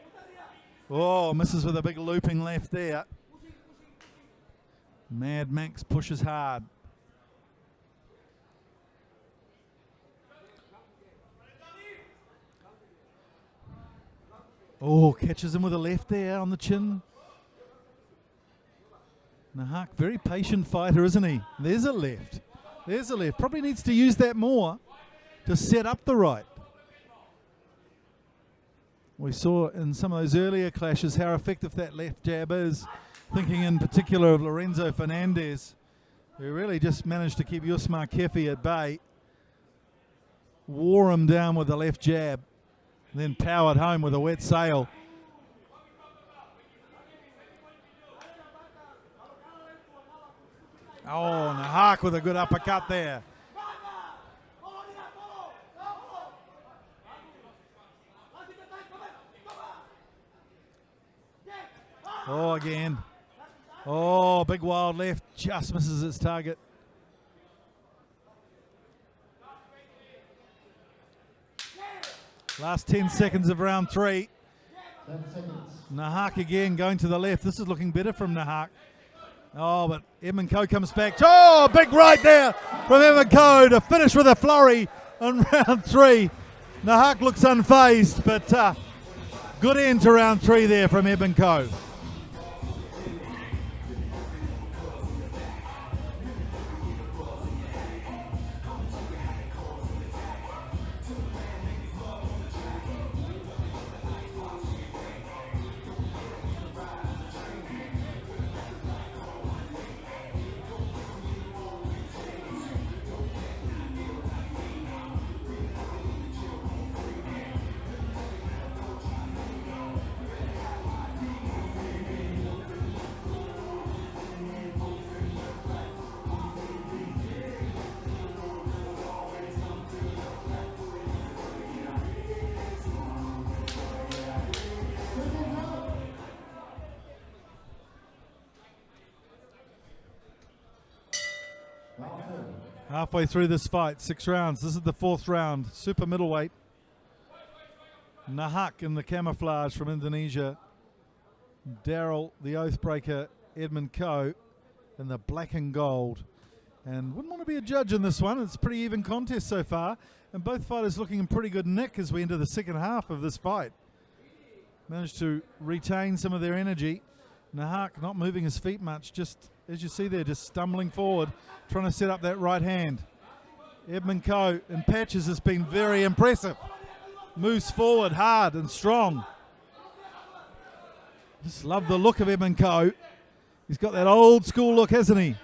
Oh, misses with a big looping left there. Mad Max pushes hard. Oh, catches him with a left there on the chin. Nahak, very patient fighter, isn't he? There's a left. There's a left. Probably needs to use that more to set up the right. We saw in some of those earlier clashes how effective that left jab is. Thinking in particular of Lorenzo Fernandez, who really just managed to keep Usman Kefi at bay. Wore him down with the left jab, then powered home with a wet sail. Oh, Nahak with a good uppercut there. Oh, again. Oh, big wild left. Just misses its target. Last 10 seconds of round 3. 10 seconds. Nahak again going to the left. This is looking better from Nahak. Oh, but Edmund Coe comes back. Oh, big right there from Edmund Coe to finish with a flurry on round 3. Nahak looks unfazed, but good end to round 3 there from Edmund Coe. Halfway through this fight, 6 rounds. This is the 4th round. Super middleweight. Nahak in the camouflage from Indonesia. Daryl, the oathbreaker, Edmund Coe in the black and gold. And wouldn't want to be a judge in this one. It's a pretty even contest so far. And both fighters looking in pretty good nick as we enter the second half of this fight. Managed to retain some of their energy. Nahak not moving his feet much, just as you see there, just stumbling forward, trying to set up that right hand. Edmund Coe in patches has been very impressive. Moves forward hard and strong. Just love the look of Edmund Coe. He's got that old school look, hasn't he?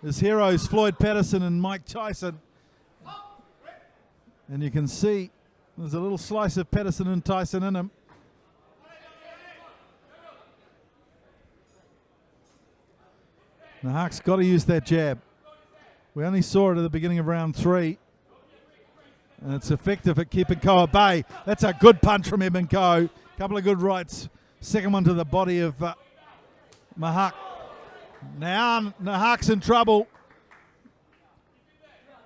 His heroes, Floyd Patterson and Mike Tyson. And you can see there's a little slice of Patterson and Tyson in him. Nahak's got to use that jab. We only saw it at the beginning of round 3. And it's effective at keeping Coe at bay. That's a good punch from Edmund Coe. Couple of good rights. Second one to the body of Nahak. Now Nahak's in trouble.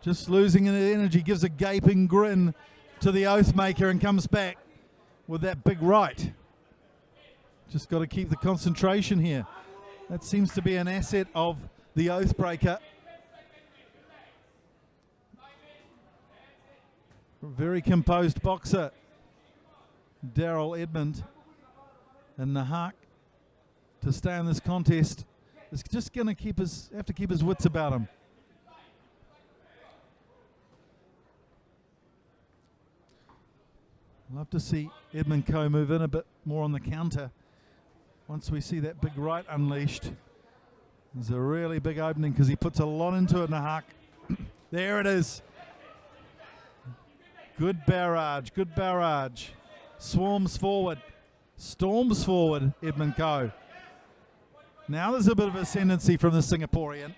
Just losing energy. Gives a gaping grin to the Oathmaker and comes back with that big right. Just got to keep the concentration here. That seems to be an asset of the Oathbreaker. Very composed boxer, Daryl Edmund. And Nahak, to stay in this contest, is just going to have to keep his wits about him. Love to see Edmund Coe move in a bit more on the counter. Once we see that big right unleashed, It's a really big opening because he puts a lot into it, Nahak. There it is. Good barrage, good barrage. Swarms forward, storms forward, Edmund Coe. Now there's a bit of ascendancy from the Singaporean.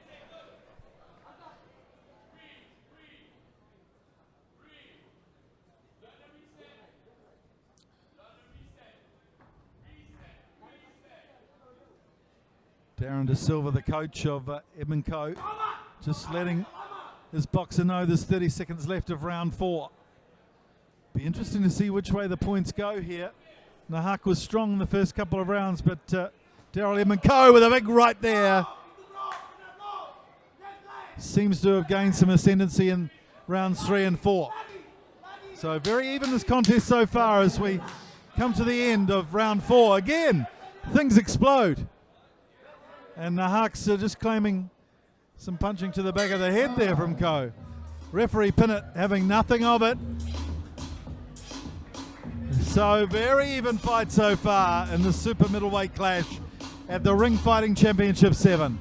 Darren De Silva, the coach of Edmund Coe, just letting his boxer know there's 30 seconds left of round 4. Be interesting to see which way the points go here. Nahak was strong in the first couple of rounds, but Daryl Edmund Coe with a big right there. Seems to have gained some ascendancy in rounds 3 and 4. So very even this contest so far as we come to the end of round 4. Again, things explode. And Nahak's just claiming some punching to the back of the head there from Coe. Referee Pinnett having nothing of it. So very even fight so far in the super middleweight clash at the Ring Fighting Championship 7.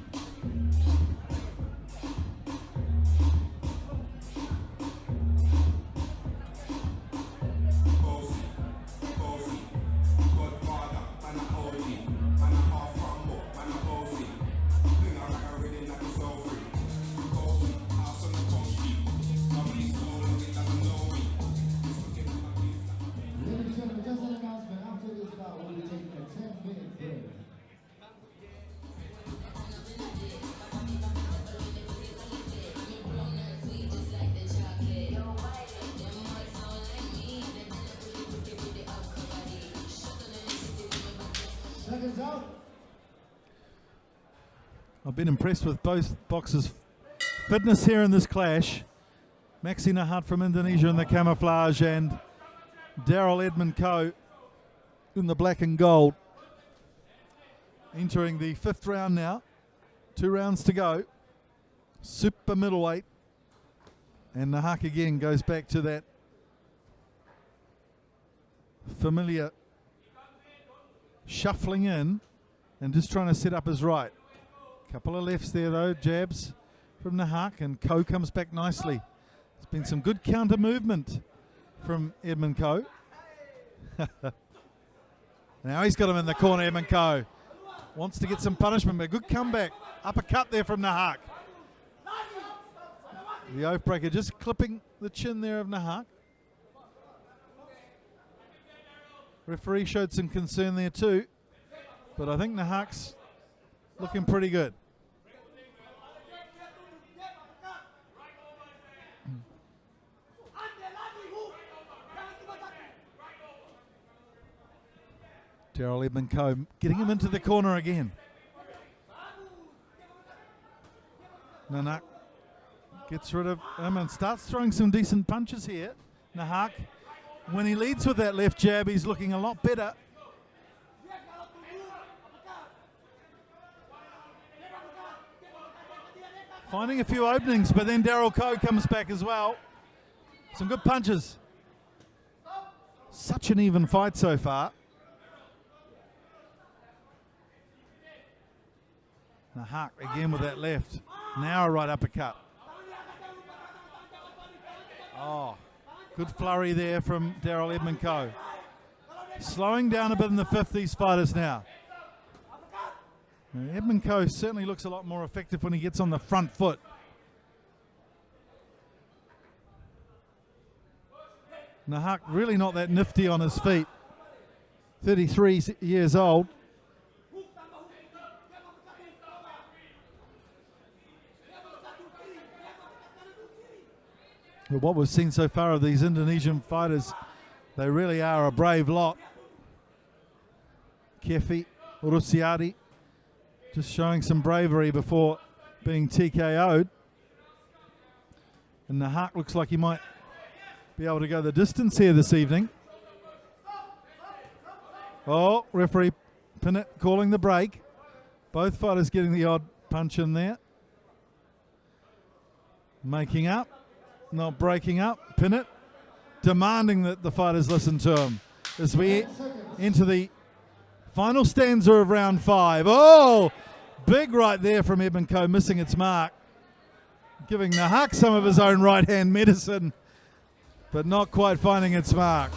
I've been impressed with both boxers' fitness here in this clash. Maxi Nahat from Indonesia in the camouflage and Daryl Edmund Coe in the black and gold. Entering the 5th round now. 2 rounds to go. Super middleweight. And Nahak again goes back to that familiar shuffling in and just trying to set up his right. Couple of lefts there though, jabs from Nahak, and Coe comes back nicely. There's been some good counter movement from Edmund Coe. Now he's got him in the corner, Edmund Coe. Wants to get some punishment, but a good comeback. Uppercut there from Nahak. The oath breaker just clipping the chin there of Nahak. Referee showed some concern there too, but I think Nahak's looking pretty good. Daryl Edmund Coe getting him into the corner again. Nahak gets rid of him and starts throwing some decent punches here. Nahak, when he leads with that left jab, he's looking a lot better. Finding a few openings, but then Daryl Coe comes back as well. Some good punches. Such an even fight so far. Nahak again with that left. Now a right uppercut. Oh, good flurry there from Daryl Edmund Coe. Slowing down a bit in the 5th, these fighters now. Edmund Coe certainly looks a lot more effective when he gets on the front foot. Nahak really not that nifty on his feet. 33 years old. But what we've seen so far of these Indonesian fighters, they really are a brave lot. Kefi, Urusiadi, just showing some bravery before being TKO'd. And Nahak looks like he might be able to go the distance here this evening. Oh, referee Pinnett calling the break. Both fighters getting the odd punch in there. Making up, not breaking up. Pinnett demanding that the fighters listen to him as we enter the final stanza of round 5. Oh, Big right there from Edmund Coe, missing its mark. Giving Nahak some of his own right-hand medicine, but not quite finding its mark.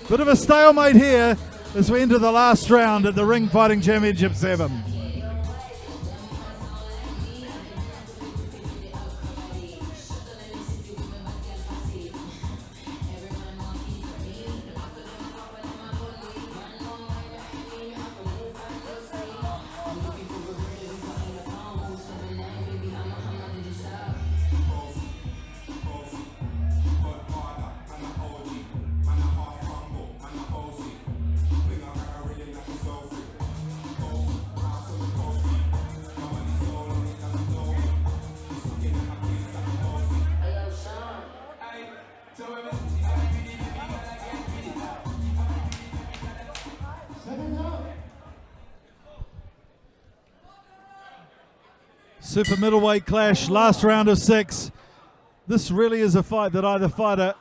Bit of a stalemate here as we enter the last round at the Ring Fighting Championship 7. Super middleweight clash, last round of 6. This really is a fight that either fighter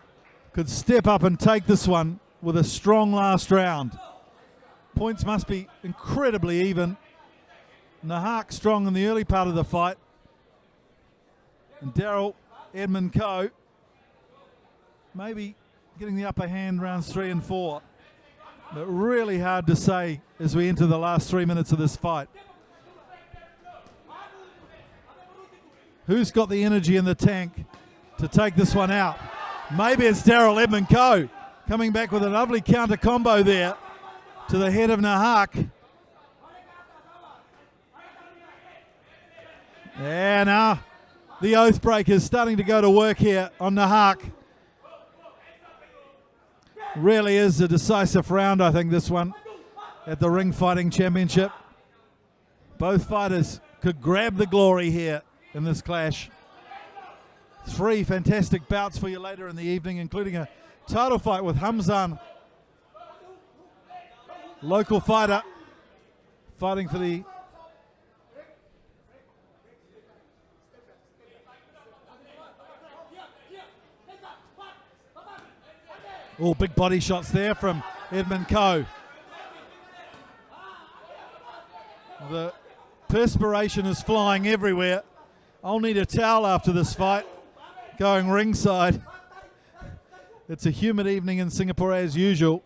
could step up and take this one with a strong last round. Points must be incredibly even. Nahak strong in the early part of the fight. And Daryl Edmund Coe maybe getting the upper hand rounds 3 and 4. But really hard to say as we enter the last 3 minutes of this fight. Who's got the energy in the tank to take this one out? Maybe it's Daryl Edmund Coe coming back with a lovely counter combo there to the head of Nahak. And now the Oathbreaker is starting to go to work here on Nahak. Really is a decisive round, I think, this one at the Ring Fighting Championship. Both fighters could grab the glory here in this clash. 3 fantastic bouts for you later in the evening, including a title fight with Hamzah, local fighter, fighting for the big body shots there from Edmund Coe. The perspiration is flying everywhere. I'll need a towel after this fight, going ringside. It's a humid evening in Singapore as usual.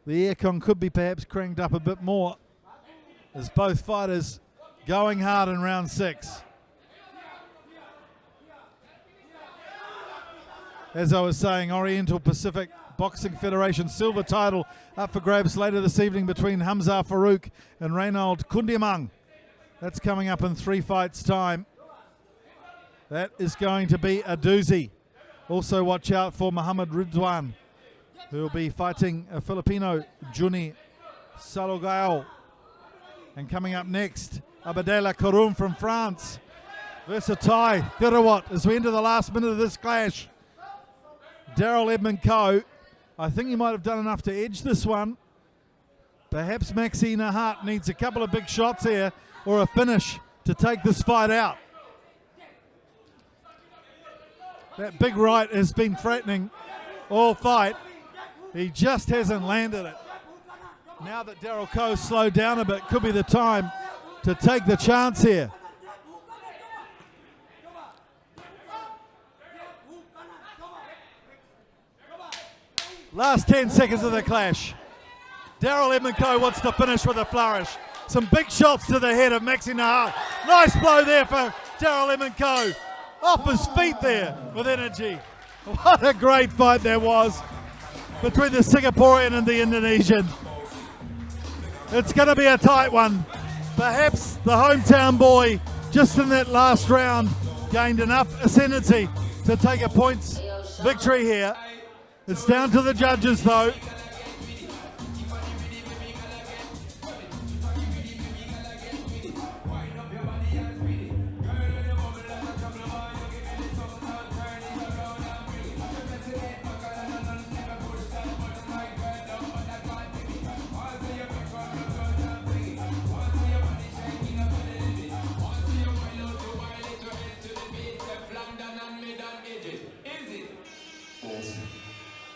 The aircon could be perhaps cranked up a bit more as both fighters going hard in round 6. As I was saying, Oriental Pacific Boxing Federation silver title up for grabs later this evening between Hamzah Farouk and Reynold Kundimang. That's coming up in 3 fights' time. That is going to be a doozy. Also watch out for Muhamad Ridhwan, who will be fighting a Filipino, Juni Salogao. And coming up next, Abdelelah Karroum from France versus Tai Thirawat as we enter the last minute of this clash. Daryl Edmund Coe, I think he might have done enough to edge this one. Perhaps Maxi Nahak needs a couple of big shots here or a finish to take this fight out. That big right has been threatening all fight. He just hasn't landed it. Now that Daryl Coe slowed down a bit, could be the time to take the chance here. Last 10 seconds of the clash. Daryl Edmund Coe wants to finish with a flourish. Some big shots to the head of Maxi Nahak. Nice blow there for Daryl Edmund Coe. Off his feet there with energy. What a great fight there was between the Singaporean and the Indonesian. It's going to be a tight one. Perhaps the hometown boy, just in that last round, gained enough ascendancy to take a points victory here. It's down to the judges though.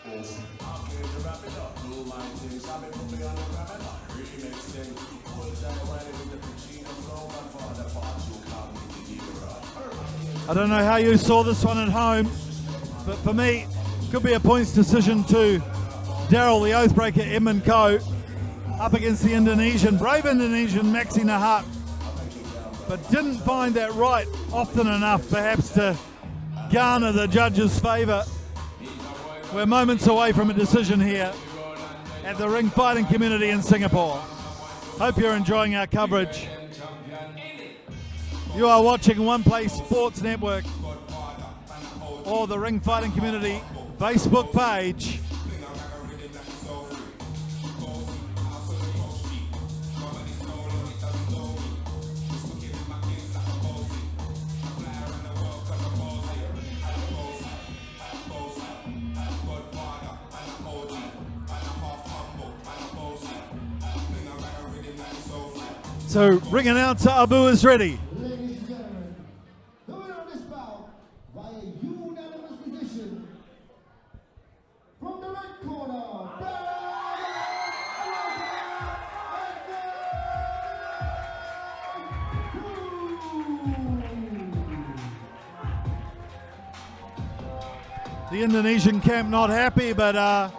Awesome. I don't know how you saw this one at home, but for me, could be a points decision to Daryl, the Oathbreaker Edmund Ko, up against the Indonesian, brave Indonesian Maxi Nahat, but didn't find that right often enough perhaps to garner the judges' favour. We're moments away from a decision here at the ring fighting community in Singapore. Hope you're enjoying our coverage. You are watching One Place Sports Network or the Ring Fighting Community Facebook page. So ring announcer Abu is ready. Ladies and gentlemen, the winner of this bout by a unanimous decision from the red corner, The Indonesian camp not happy, but I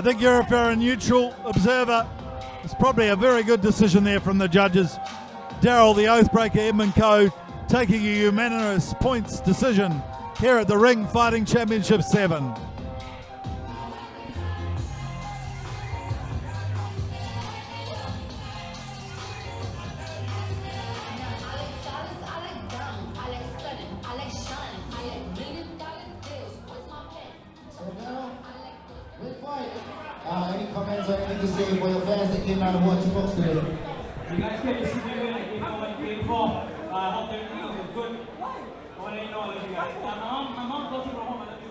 think you're if you're a neutral observer, it's probably a very good decision there from the judges. Daryl, the Oathbreaker Edmund Ko, taking a unanimous points decision here at the Ring Fighting Championship 7. any comments or anything to say for your fans that came out and watched your box today? You guys came to see me win. I came out what you came for. I hope everything is good. I want to let you know I love you guys. My mom's watching from home. I love you.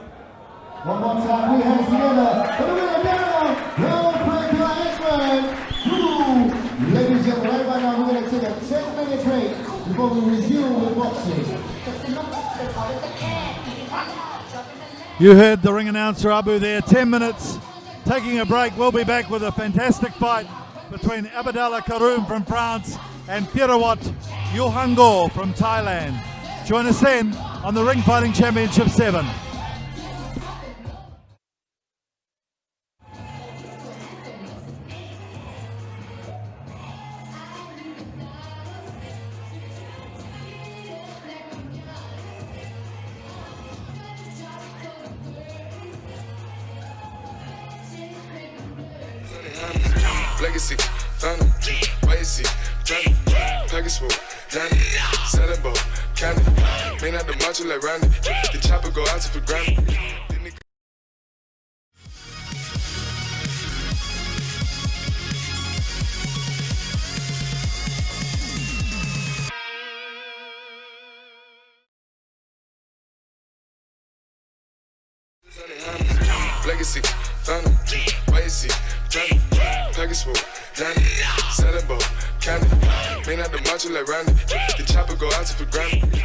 One more time, we hands together for the winner, Daryl, the Oathbreaker Edmund Ko. Ladies and gentlemen, right now we're going to take a 10-minute break before we resume with boxing. You heard the ring announcer Abu there, 10 minutes, taking a break. We'll be back with a fantastic fight between Abdelelah Karroum from France and Featherweight Yohango from Thailand. Join us then on the Ring Fighting Championship 7. Legacy, Phantom, Legacy, Johnny, Package Swoop, Danny, Saddle Boat, Candy, may not the macho like Randy, the chopper go out to for granted. Legacy, Phantom, Legacy, Johnny, Package Swoop, Danny, Saddle Boat, Candy, may not the macho like Randy, the chopper go out to for granted.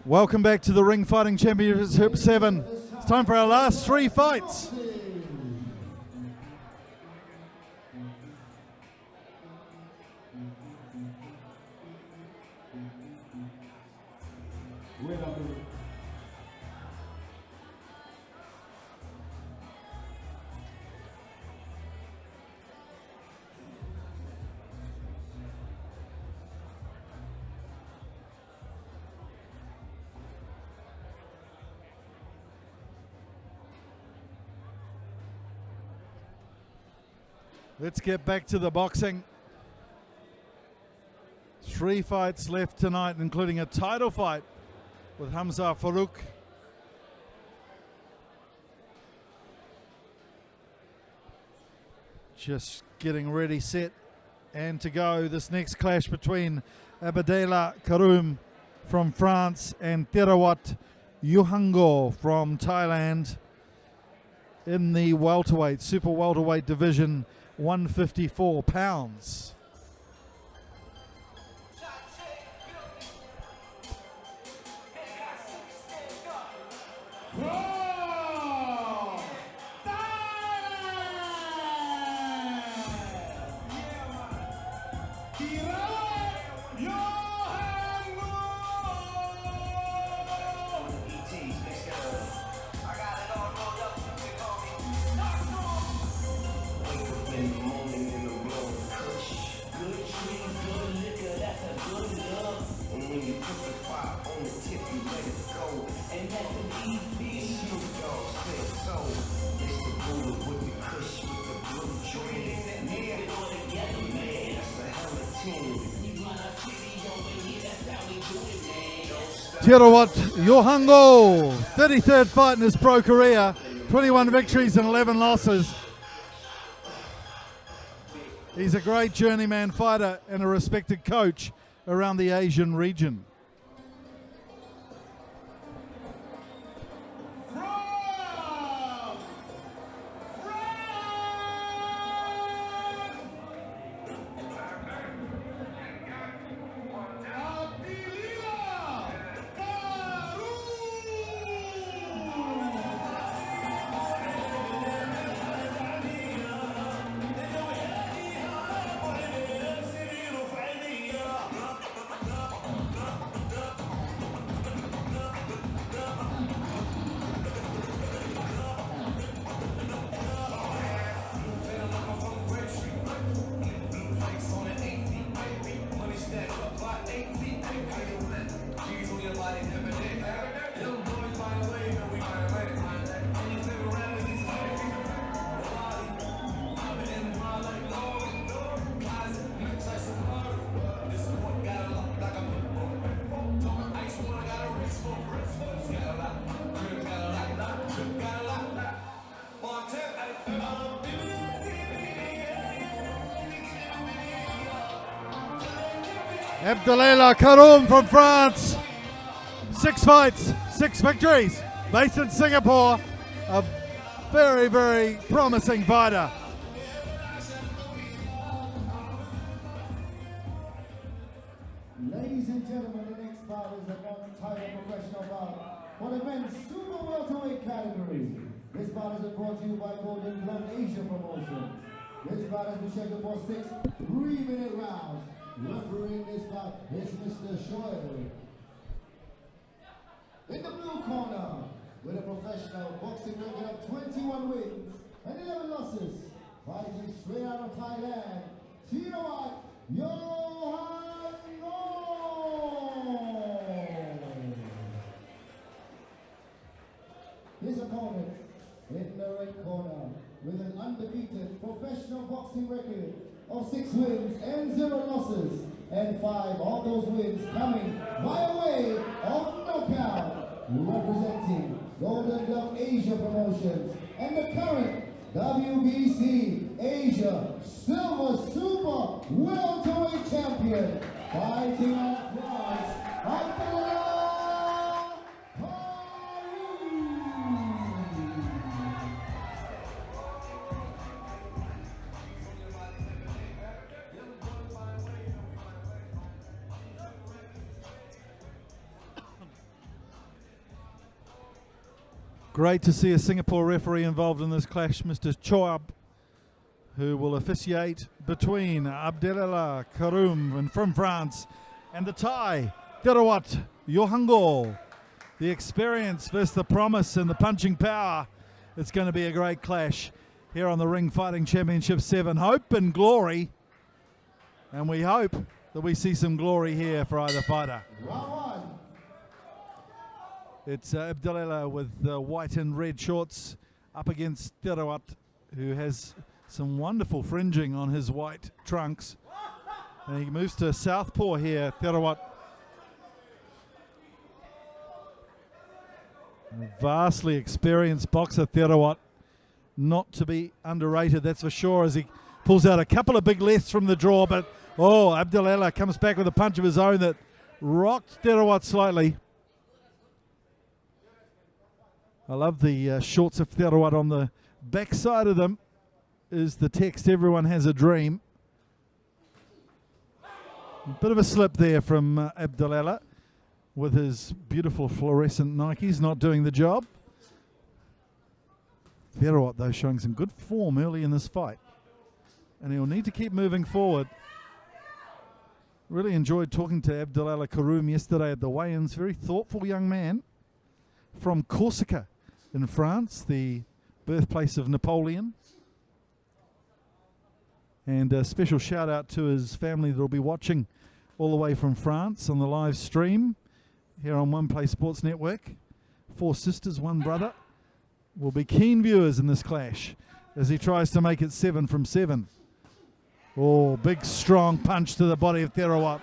Welcome back to the Ring Fighting Championship 7. It's time for our last 3 fights. Let's get back to the boxing. 3 fights left tonight, including a title fight with Hamzah Farouk. Just getting ready, set, and to go. This next clash between Abdelelah Karroum from France and Featherweight Yuhango from Thailand in the welterweight, super welterweight division, 154 pounds. Featherweight Yuhango, 33rd fight in his pro career, 21 victories and 11 losses. He's a great journeyman fighter and a respected coach around the Asian region. Abdelelah Karroum from France, 6 fights, 6 victories, based in Singapore, a very, very promising fighter. Ladies and gentlemen, the next bout is a non-title professional bout for the men's super welterweight category. This bout is brought to you by Golden Glove Asia Promotion. This bout has been scheduled for 6 3-minute rounds. Refereeing this bout is Mr. Shoyle. In the blue corner, with a professional boxing record of 21 wins and 11 losses, fighting straight out of Thailand, Featherweight Yuhango. His opponent in the red corner, with an undefeated professional boxing record of 6 wins and 0 losses, and 5 of those wins coming by way of knockout, representing Golden Glove Asia Promotions and the current WBC Asia Silver Super Welterweight Champion, fighting out France, Abdelelah Karroum. Great to see a Singapore referee involved in this clash, Mr. Choab, who will officiate between Abdelelah Karroum and from France and the Thai, Featherweight Yohango. The experience versus the promise and the punching power. It's going to be a great clash here on the Ring Fighting Championship 7. Hope and glory. And we hope that we see some glory here for either fighter. Round one. It's Abdelelah with white and red shorts up against Featherweight, who has some wonderful fringing on his white trunks. And he moves to southpaw here, Featherweight. Vastly experienced boxer, Featherweight. Not to be underrated, that's for sure, as he pulls out a couple of big lefts from the draw. But, oh, Abdelelah comes back with a punch of his own that rocked Featherweight slightly. I love the shorts of Featherweight. On the backside of them is the text, "Everyone has a dream." A bit of a slip there from Abdelelah with his beautiful fluorescent Nikes not doing the job. Featherweight, though, showing some good form early in this fight. And he'll need to keep moving forward. Really enjoyed talking to Abdelelah Karroum yesterday at the weigh-ins. Very thoughtful young man from Corsica in France, the birthplace of Napoleon. And a special shout out to his family that will be watching all the way from France on the live stream here on One Play Sports Network. 4 sisters, 1 brother will be keen viewers in this clash as he tries to make it 7 from 7. Oh, big strong punch to the body of Featherweight.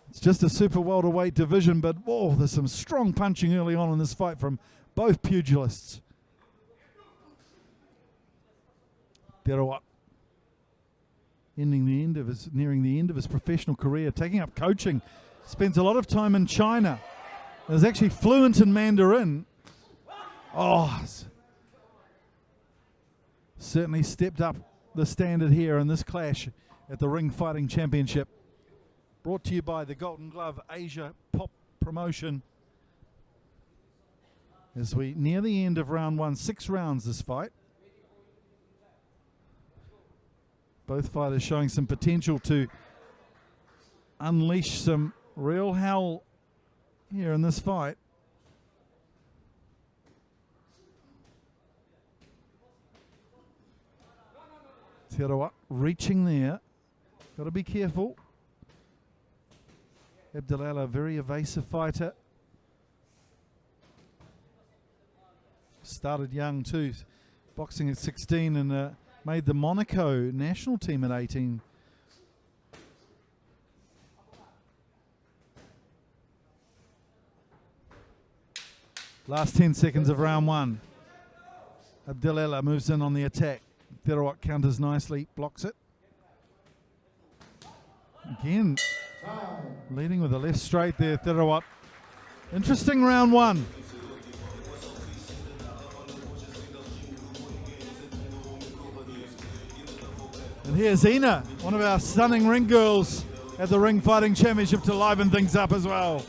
It's just a super welterweight division, but oh, there's some strong punching early on in this fight from both pugilists. Featherweight nearing the end of his professional career, taking up coaching, spends a lot of time in China. Is actually fluent in Mandarin. Oh, certainly stepped up the standard here in this clash at the Ring Fighting Championship. Brought to you by the Golden Glove Asia Pop Promotion. As we near the end of round 1, 6 rounds this fight. Both fighters showing some potential to unleash some real hell here in this fight. Featherweight reaching there. Got to be careful. Abdelelah, a very evasive fighter. Started young too, boxing at 16 and made the Monaco national team at 18. Last 10 seconds of round 1. Abdelelah moves in on the attack. Featherweight counters nicely, blocks it. Again, leading with a left straight there, Featherweight. Interesting round 1. And here's Ina, one of our stunning ring girls at the Ring Fighting Championship, to liven things up as well.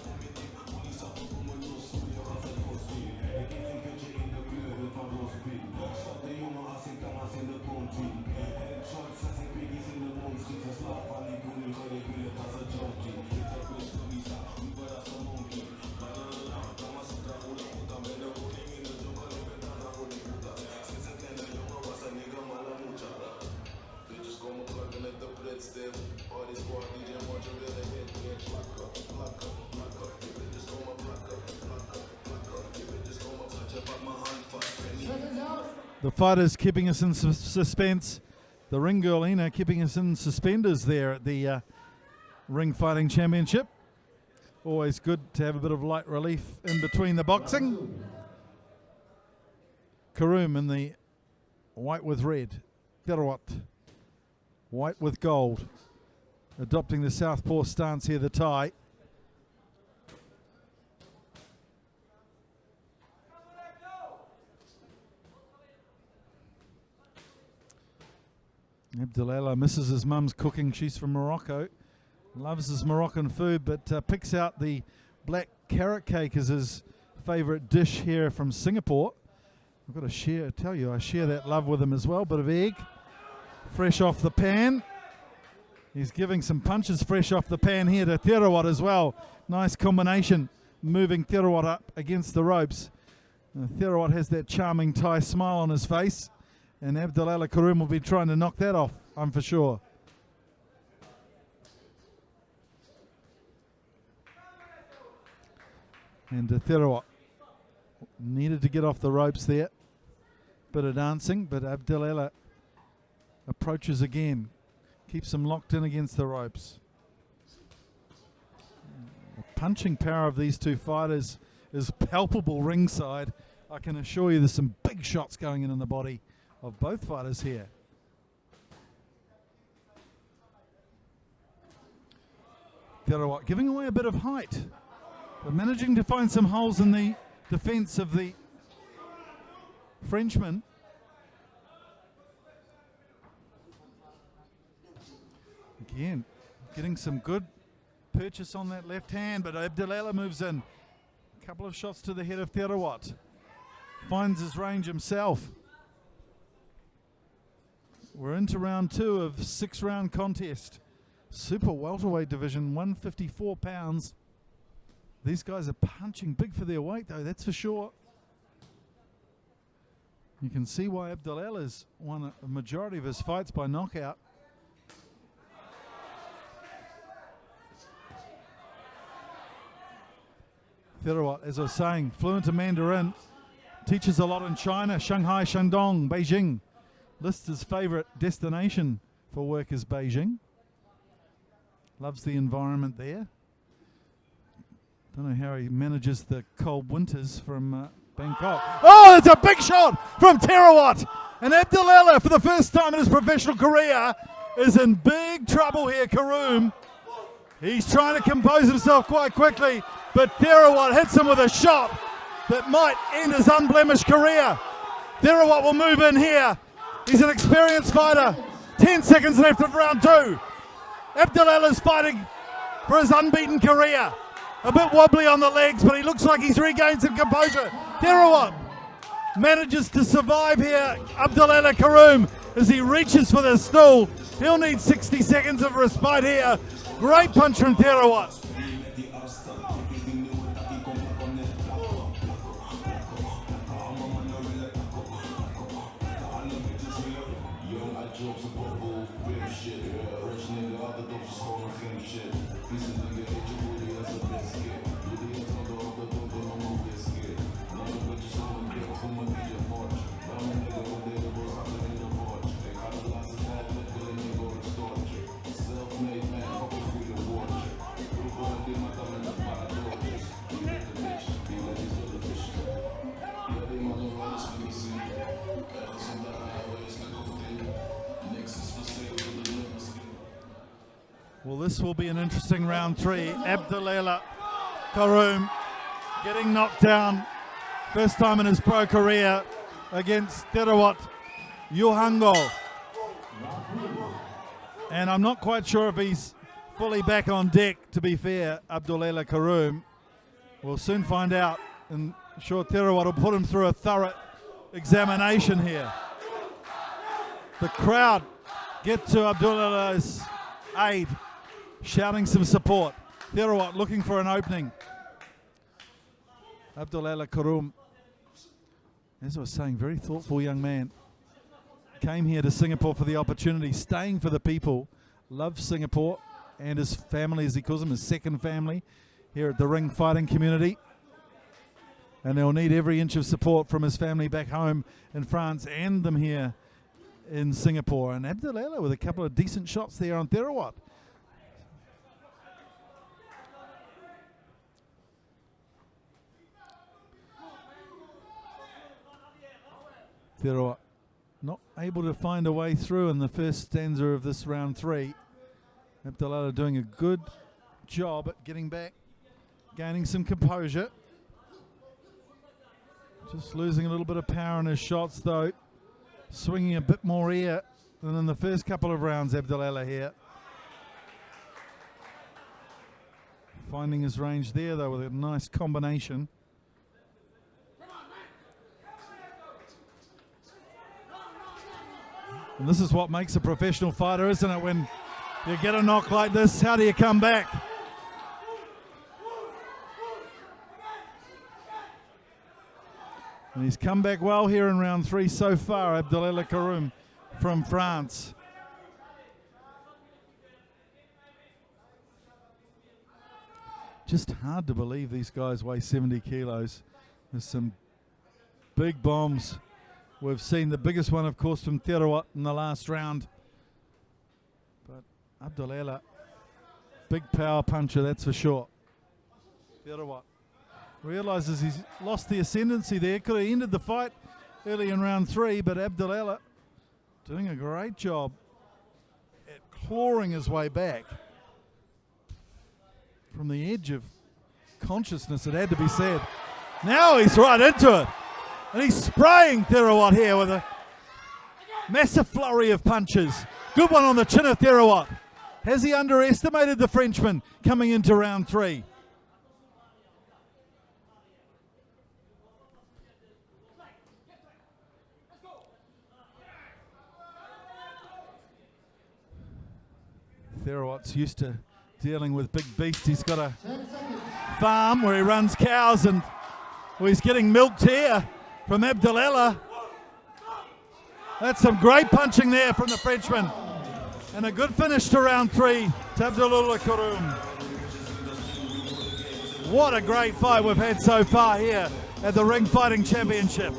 The fighters keeping us in suspense. The ring girl Ina keeping us in suspenders there at the Ring Fighting Championship. Always good to have a bit of light relief in between the boxing. Karroum in the white with red. Featherweight white with gold. Adopting the southpaw stance here, the Thai. Abdelelah misses his mum's cooking. She's from Morocco. Loves his Moroccan food, but picks out the black carrot cake as his favourite dish here from Singapore. I've got to share, I share that love with him as well. Bit of egg, fresh off the pan. He's giving some punches fresh off the pan here to Featherweight as well. Nice combination, moving Featherweight up against the ropes. Featherweight has that charming Thai smile on his face, and Abdelelah Karroum will be trying to knock that off, I'm for sure. And Featherweight needed to get off the ropes there. Bit of dancing, but Abdelelah approaches again. Keeps him locked in against the ropes. The punching power of these two fighters is palpable ringside. I can assure you there's some big shots going in the body of both fighters here. Featherweight giving away a bit of height, but managing to find some holes in the defense of the Frenchman. Again, getting some good purchase on that left hand, but Abdelelah moves in. A couple of shots to the head of Featherweight. Finds his range himself. We're into round 2 of 6-round contest. Super welterweight division, 154 pounds. These guys are punching big for their weight though, that's for sure. You can see why Abdelelah's won a majority of his fights by knockout. Featherweight, as I was saying, fluent in Mandarin, teaches a lot in China, Shanghai, Shandong, Beijing. Lists his favourite destination for work is Beijing. Loves the environment there. Don't know how he manages the cold winters from Bangkok. Oh, it's a big shot from Featherweight. And Abdelelah, for the first time in his professional career, is in big trouble here, Karroum. He's trying to compose himself quite quickly, but Featherweight hits him with a shot that might end his unblemished career. Featherweight will move in here. He's an experienced fighter. 10 seconds left of round 2. Abdelelah's fighting for his unbeaten career. A bit wobbly on the legs, but he looks like he's regained some composure. Featherweight manages to survive here. Abdelelah Karroum, as he reaches for the stool. He'll need 60 seconds of respite here. Great punch from Featherweight. Well, this will be an interesting round 3. Abdelelah Karroum getting knocked down. First time in his pro career against Featherweight Yohango. And I'm not quite sure if he's fully back on deck, to be fair, Abdelelah Karroum. We'll soon find out. And I'm sure Featherweight will put him through a thorough examination here. The crowd get to Abdelelah's aid, shouting some support. Featherweight looking for an opening. Abdelelah Karroum, as I was saying, very thoughtful young man. Came here to Singapore for the opportunity, staying for the people. Loves Singapore and his family, as he calls them, his second family here at the ring fighting community. And they'll need every inch of support from his family back home in France and them here in Singapore. And Abdelelah with a couple of decent shots there on Featherweight. Featherweight not able to find a way through in the first stanza of this round 3. Abdelelah doing a good job at getting back, gaining some composure. Just losing a little bit of power in his shots though. Swinging a bit more air than in the first couple of rounds, Abdelelah here. Finding his range there though with a nice combination. And this is what makes a professional fighter, isn't it? When you get a knock like this, how do you come back? And he's come back well here in round 3 so far, Abdelelah Karroum from France. Just hard to believe these guys weigh 70 kilos. There's some big bombs. We've seen the biggest one, of course, from Featherweight in the last round. But Abdelelah, big power puncher, that's for sure. Featherweight realises he's lost the ascendancy there. Could have ended the fight early in round 3, but Abdelelah doing a great job at clawing his way back from the edge of consciousness, it had to be said. Now he's right into it. And he's spraying Featherweight here with a massive flurry of punches. Good one on the chin of Featherweight. Has he underestimated the Frenchman coming into round 3? Featherweight's used to dealing with big beasts. He's got a farm where he runs cows, and he's getting milked here from Abdelelah. That's some great punching there from the Frenchman. And a good finish to round 3 to Abdelelah Karroum. What a great fight we've had so far here at the Ring Fighting Championship.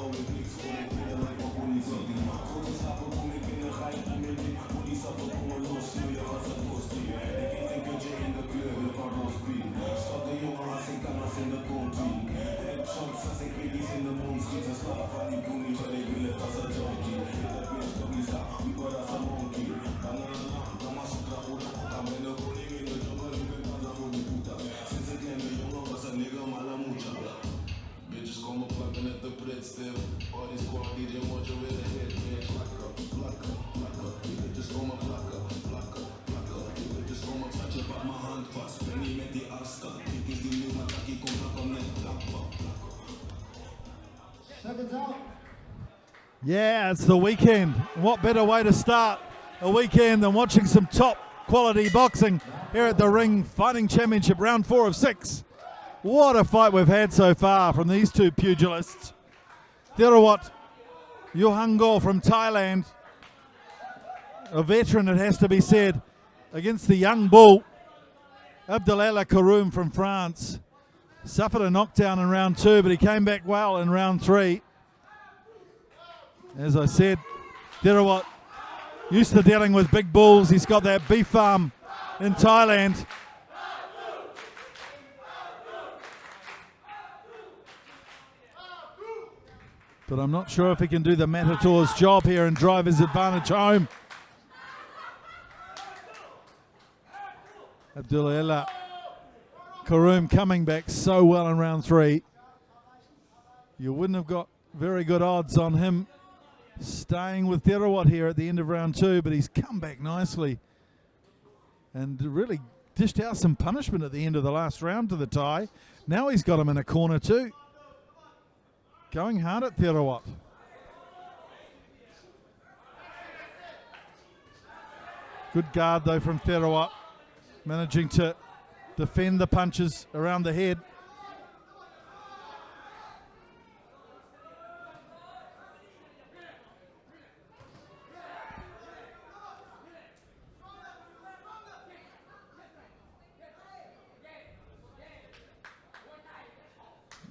Yeah, it's the weekend. What better way to start a weekend than watching some top quality boxing here at the Ring Fighting Championship, round 4 of 6. What a fight we've had so far from these two pugilists. Featherweight Yohango from Thailand, a veteran it has to be said, against the young bull Abdelelah Karroum from France. Suffered a knockdown in round 2, but he came back well in round 3. As I said, Featherweight used to dealing with big bulls. He's got that beef farm in Thailand. But I'm not sure if he can do the Matador's job here and drive his advantage home. Abdelelah Karroum coming back so well in round 3. You wouldn't have got very good odds on him staying with Featherweight here at the end of round 2, but he's come back nicely and really dished out some punishment at the end of the last round to the Thai. Now he's got him in a corner too. Going hard at Featherweight. Good guard though from Featherweight, managing to defend the punches around the head.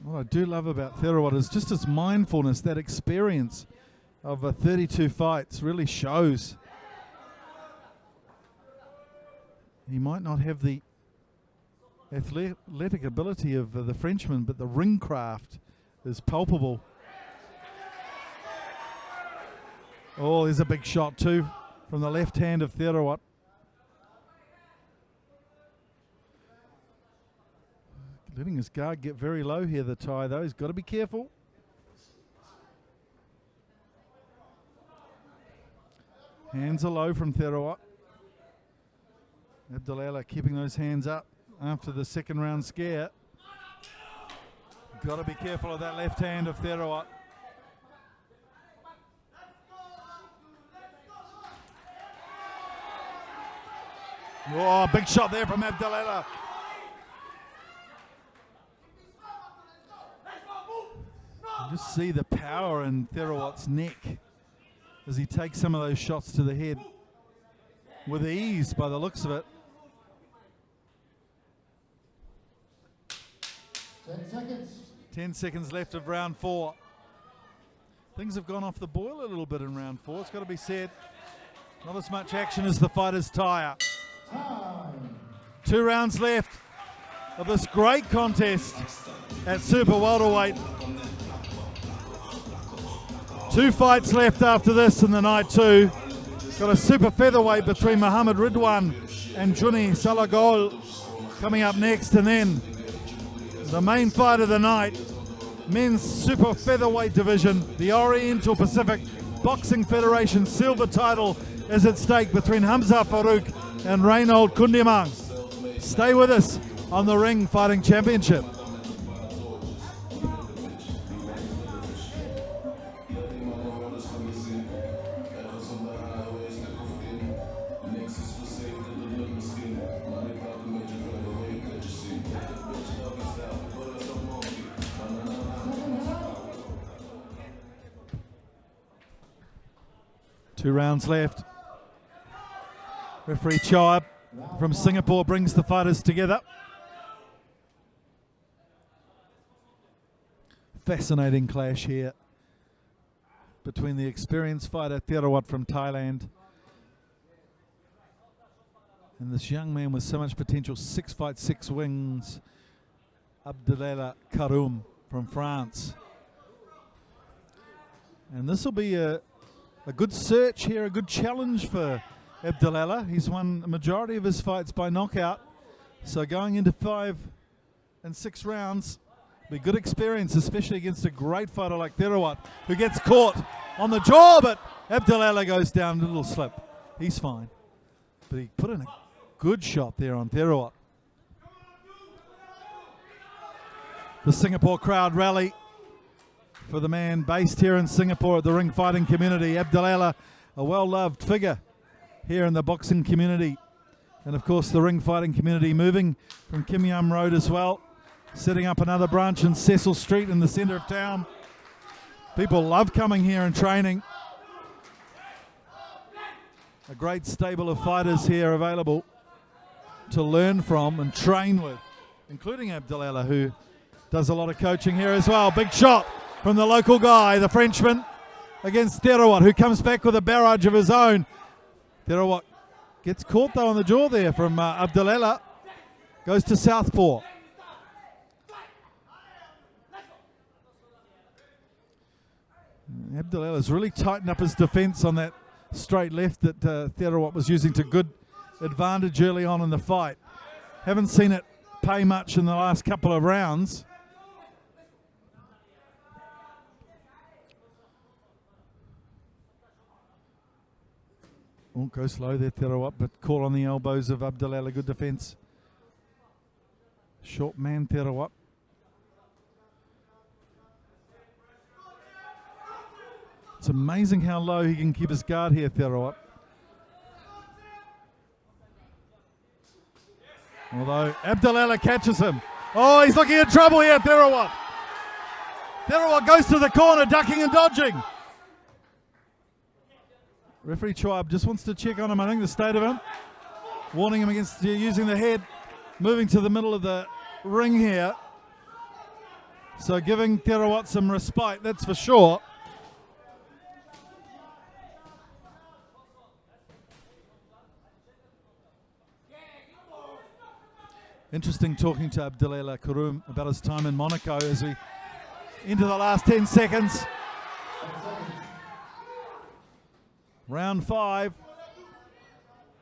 What I do love about Featherweight is just his mindfulness, that experience of 32 fights really shows. He might not have the athletic ability of the Frenchman, but the ring craft is palpable. Oh, there's a big shot too from the left hand of Featherweight. Letting his guard get very low here, the Thai, though. He's got to be careful. Hands are low from Featherweight. Abdelelah keeping those hands up after the second round scare. Got to be careful of that left hand of Featherweight. Oh, big shot there from Abdelelah. You just see the power in Featherweight's neck as he takes some of those shots to the head with ease by the looks of it. 10 seconds. 10 seconds left of round 4. Things have gone off the boil a little bit in round 4. It's got to be said. Not as much action as the fighters tire. 2 rounds left of this great contest at super welterweight. 2 fights left after this in the night too. Got a super featherweight between Muhamad Ridhwan and Juni Salagol coming up next, and then the main fight of the night, men's super featherweight division, the Oriental Pacific Boxing Federation silver title is at stake between Hamzah Farouk and Reynold Kundimang. Stay with us on the Ring Fighting Championship. Two rounds left. Referee Choab from Singapore brings the fighters together. Fascinating clash here between the experienced fighter Featherweight from Thailand and this young man with so much potential, 6 fights, 6 wins, Abdelelah Karroum from France. And this will be a good search here, a good challenge for Abdelelah. He's won a majority of his fights by knockout. So going into 5 and 6 rounds, be good experience, especially against a great fighter like Featherweight, who gets caught on the jaw, but Abdelelah goes down, a little slip. He's fine. But he put in a good shot there on Featherweight. The Singapore crowd rally for the man based here in Singapore at the ring fighting community. Abdelelah, a well-loved figure here in the boxing community. And of course the ring fighting community moving from Kim Yam Road as well, setting up another branch in Cecil Street in the centre of town. People love coming here and training. A great stable of fighters here available to learn from and train with, including Abdelelah, who does a lot of coaching here as well. Big shot from the local guy, the Frenchman, against Featherweight, who comes back with a barrage of his own. Featherweight gets caught though on the jaw there from Abdelelah. Goes to southpaw. Abdelelah's really tightened up his defence on that straight left that Featherweight was using to good advantage early on in the fight. Haven't seen it pay much in the last couple of rounds. Oh, go slow there, Featherweight, but caught on the elbows of Abdelelah. Good defence. Short man, Featherweight. It's amazing how low he can keep his guard here, Featherweight. Although Abdelelah catches him. Oh, he's looking in trouble here, Featherweight. Featherweight goes to the corner, ducking and dodging. Referee Choab just wants to check on him, I think, the state of him. Warning him against using the head, moving to the middle of the ring here. So giving Featherweight some respite, that's for sure. Interesting talking to Abdelelah Karroum about his time in Monaco as we enter the last 10 seconds. Round 5.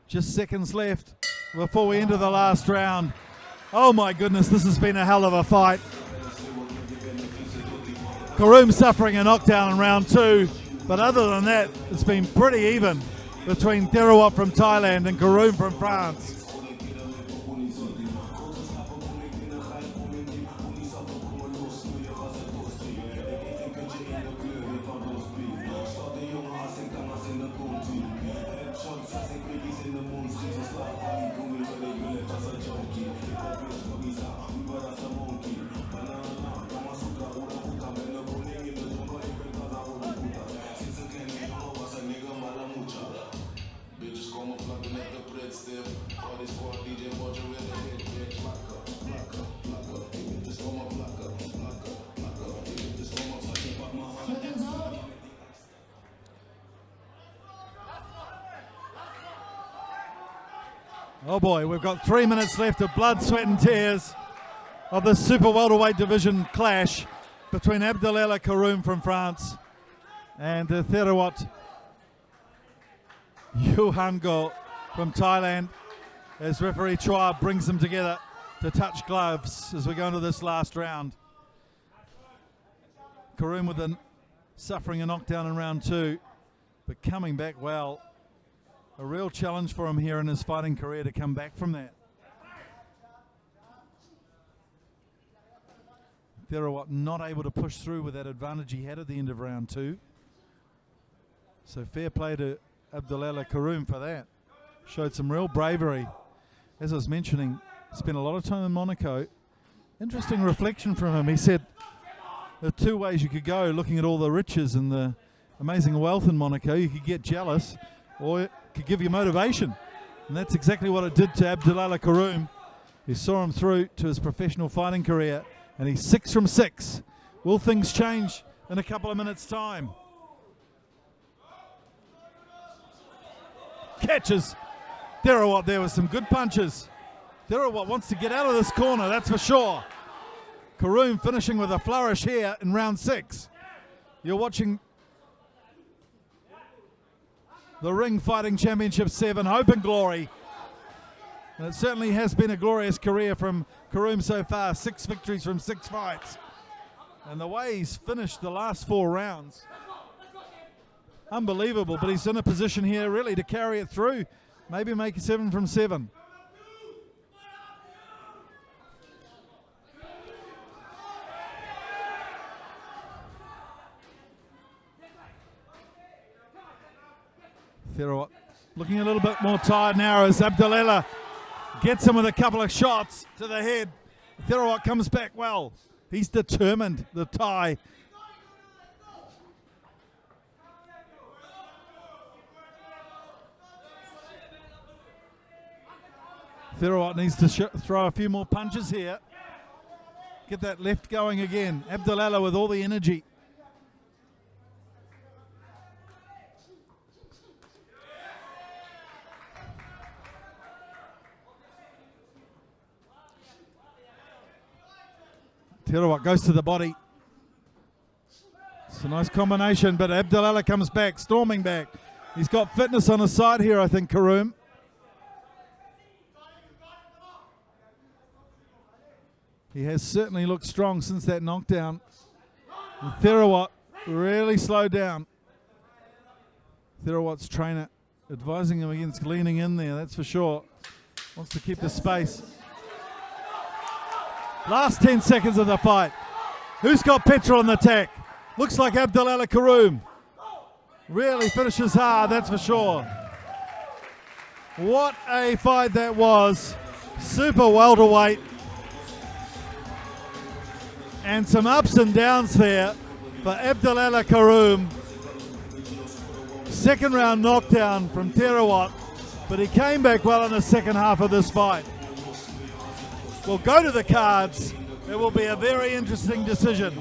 Just seconds left before we enter the last round. Oh my goodness, this has been a hell of a fight. Karroum suffering a knockdown in round 2, but other than that, it's been pretty even between Featherweight from Thailand and Karroum from France. Oh boy, we've got 3 minutes left of blood, sweat and tears of the super welterweight division clash between Abdelelah Karroum from France and the Featherweight Yuhango from Thailand, as referee Chua brings them together to touch gloves as we go into this last round. Karroum suffering a knockdown in round 2, but coming back well. A real challenge for him here in his fighting career to come back from that. Featherweight not able to push through with that advantage he had at the end of round 2. So fair play to Abdelelah Karroum for that. Showed some real bravery. As I was mentioning, spent a lot of time in Monaco. Interesting reflection from him. He said there are 2 ways you could go looking at all the riches and the amazing wealth in Monaco. You could get jealous, or it could give you motivation. And that's exactly what it did to Abdelelah Karroum. He saw him through to his professional fighting career, and he's 6 from 6. Will things change in a couple of minutes' time? Catches. Featherweight there with some good punches. Featherweight wants to get out of this corner, that's for sure. Karroum finishing with a flourish here in round 6. You're watching the Ring Fighting Championship 7, Hope and Glory. And it certainly has been a glorious career from Karroum so far. 6 victories from 6 fights. And the way he's finished the last 4 rounds, unbelievable. But he's in a position here really to carry it through. Maybe make 7 from 7. Featherweight looking a little bit more tired now as Abdelelah gets him with a couple of shots to the head. Featherweight comes back well. He's determined, the Thai. Featherweight needs to throw a few more punches here. Get that left going again. Abdelelah with all the energy. Featherweight goes to the body. It's a nice combination, but Abdelelah comes back, storming back. He's got fitness on his side here, I think, Karroum. He has certainly looked strong since that knockdown. And Featherweight really slowed down. Featherweight's trainer advising him against leaning in there, that's for sure. Wants to keep the space. Last 10 seconds of the fight. Who's got petrol in the tank? Looks like Abdelelah Karroum. Really finishes hard, that's for sure. What a fight that was. Super welterweight. And some ups and downs there for Abdelelah Karroum. Second round knockdown from Featherweight, but he came back well in the second half of this fight. We'll go to the cards. It will be a very interesting decision.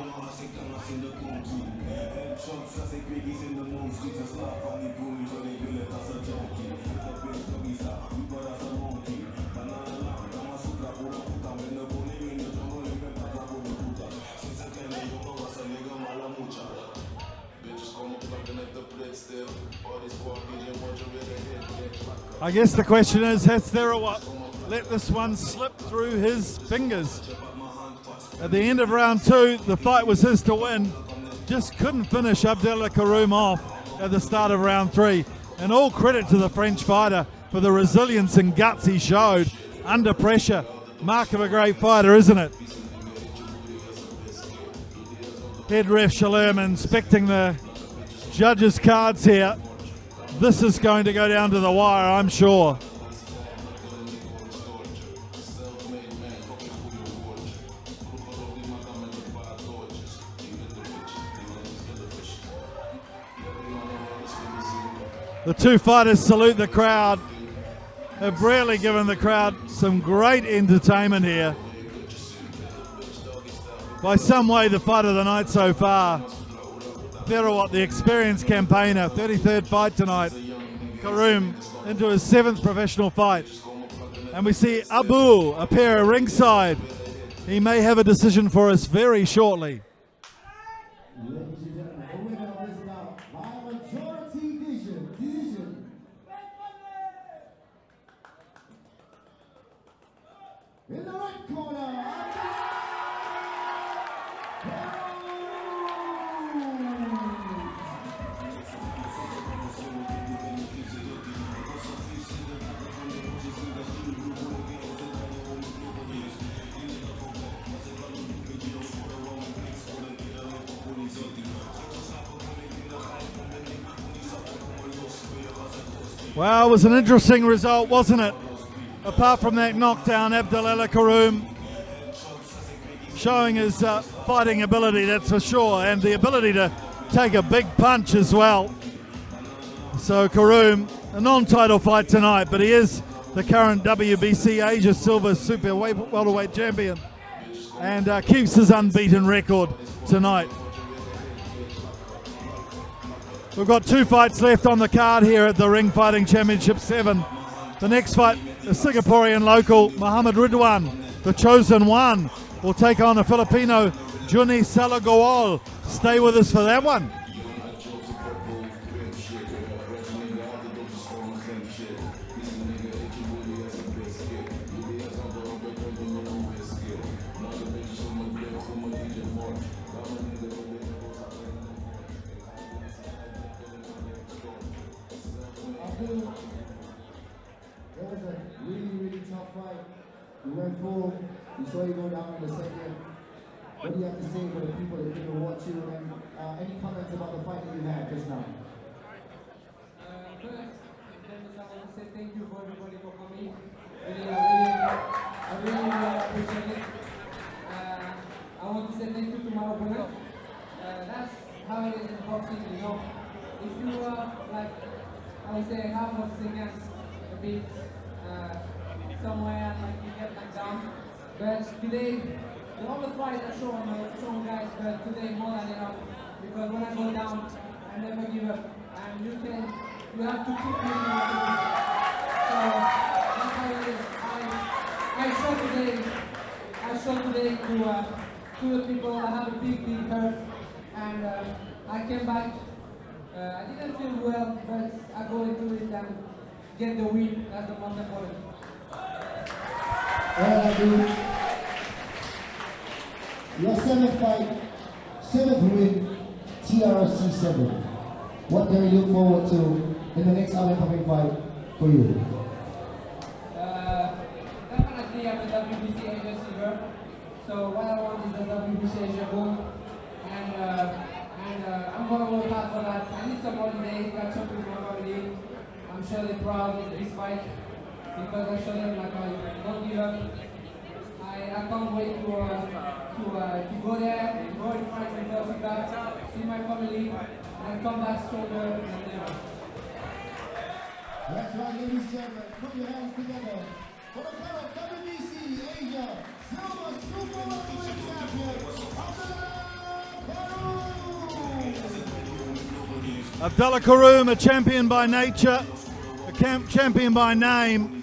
I guess the question is, has Featherweight let this one slip through his fingers? At the end of round 2, the fight was his to win. Just couldn't finish Abdelelah Karroum off at the start of round 3. And all credit to the French fighter for the resilience and guts he showed under pressure. Mark of a great fighter, isn't it? Head ref Shalom inspecting the judges' cards here. This is going to go down to the wire, I'm sure. The two fighters salute the crowd. Have really given the crowd some great entertainment here. By some way, the fight of the night so far. Featherweight, the experienced campaigner, 33rd fight tonight. Karroum into his 7th professional fight. And we see Abu appear ringside. He may have a decision for us very shortly. Ladies and gentlemen, the winner of this bout by majority decision. In the red corner, Well, it was an interesting result, wasn't it? Apart from that knockdown, Abdelelah Karroum showing his fighting ability, that's for sure, and the ability to take a big punch as well. So Karroum, a non-title fight tonight, but he is the current WBC Asia Silver Super Welterweight champion and keeps his unbeaten record tonight. We've got 2 fights left on the card here at the Ring Fighting Championship 7. The next fight, the Singaporean local Muhamad Ridhwan, the chosen one, will take on a Filipino, Juni Salagawal. Stay with us for that one. That was a really tough fight. You went full. You saw you go down in the second. What do you have to say for the people that came to watch you? And any comments about the fight that you had just now? First, I want to say thank you for everybody for coming. I really appreciate it. I want to say thank you to my opponent. That's how it is in boxing, you know. If you like, I would say half of seconds a bit somewhere, like you get knocked down. But today, all the fights are shown guys, but today more than enough. Because when I go down, I never give up. And you have to keep moving on to this. So that's how it is. I showed today to the people I have a big hurt, and I came back. I didn't feel well, but I go into it and get the win. That's the most important. Your 7th fight, 7th win, TRC 7. What can we look forward to in the next upcoming fight for you? Definitely I'm the WBC Asia Silver. So what I want is the WBC Asia Gold, and I'm going to work hard for that. I need some holiday, catch up with my family. I'm sure they're proud of this fight because I showed them like I don't give up. I can't wait to go there, go in front of Africa, see my family, and come back stronger than ever. That's right, ladies and gentlemen. Put your hands together for the current WBC Asia Silver Super Welterweight Champion, Abdelelah Karroum, a champion by nature, a champion by name,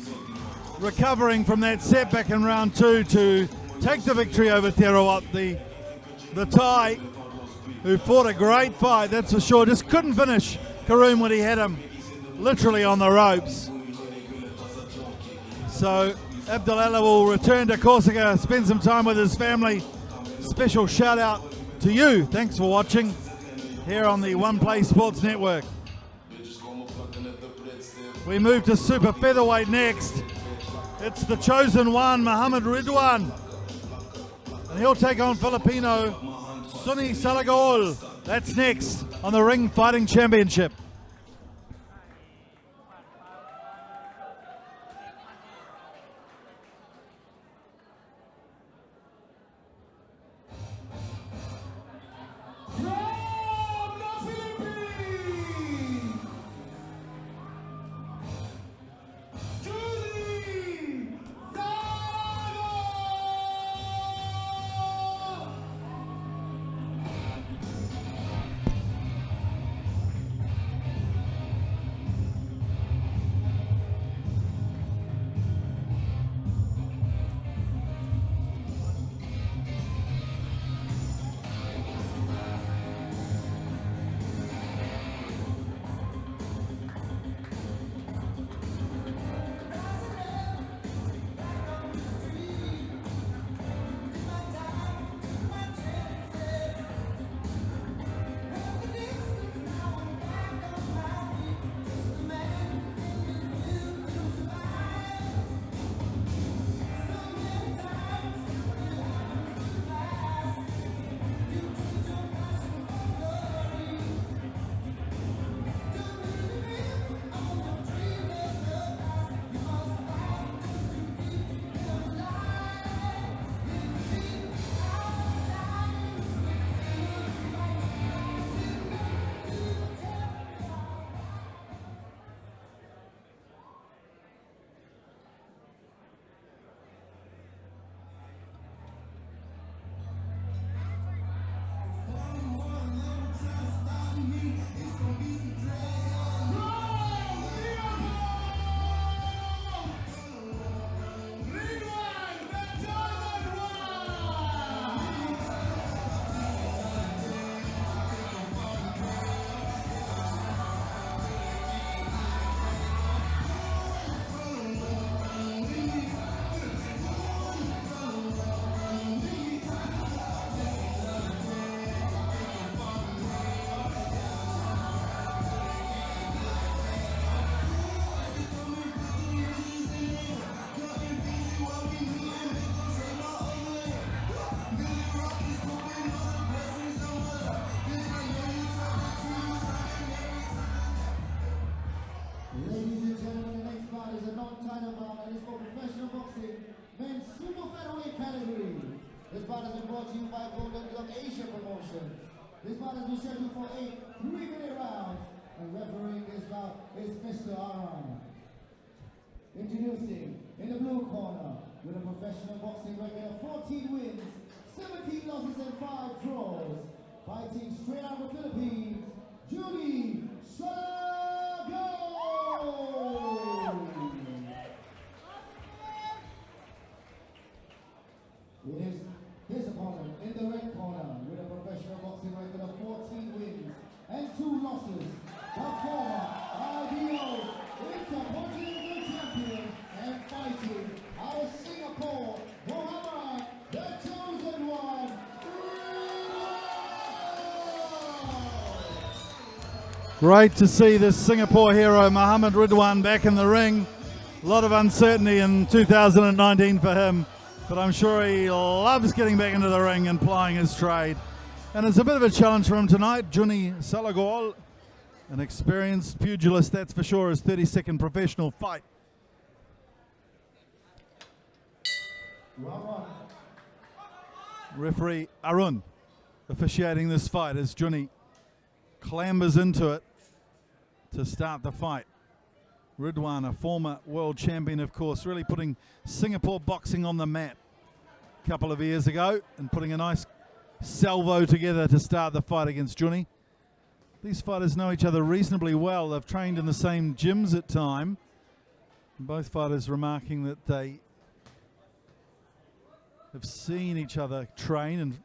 recovering from that setback in round 2 to take the victory over Featherweight, the Thai, who fought a great fight, that's for sure. Just couldn't finish Karroum when he had him literally on the ropes. So Abdelelah will return to Corsica, spend some time with his family. Special shout out to you. Thanks for watching here on the One Play Sports Network. We move to Super Featherweight next. It's the chosen one, Muhamad Ridhwan. And he'll take on Filipino Juni Salagawal. That's next on the Ring Fighting Championship. This bout has been brought to you by Golden Glove Asia Promotions. This bout has been scheduled for 8 3-minute rounds, and refereeing this bout is Mr. Aram. Introducing, in the blue corner, with a professional boxing record of 14 wins, 17 losses and 5 draws, fighting straight out of the Philippines, Judy Salago! It is his opponent in the red corner with a professional boxing record of 14 wins and 2 losses, the former IBO Intercontinental Champion and fighting out of Singapore, Muhamad, the chosen one, Ridhwan! Great to see this Singapore hero, Muhamad Ridhwan, back in the ring. A lot of uncertainty in 2019 for him, but I'm sure he loves getting back into the ring and plying his trade. And it's a bit of a challenge for him tonight. Juni Salagol, an experienced pugilist, that's for sure, his 32nd professional fight. Referee Arun officiating this fight as Juni clambers into it to start the fight. Ridhwan, a former world champion, of course, really putting Singapore boxing on the map a couple of years ago and putting a nice salvo together to start the fight against Juni. These fighters know each other reasonably well. They've trained in the same gyms at time. Both fighters remarking that they have seen each other train, and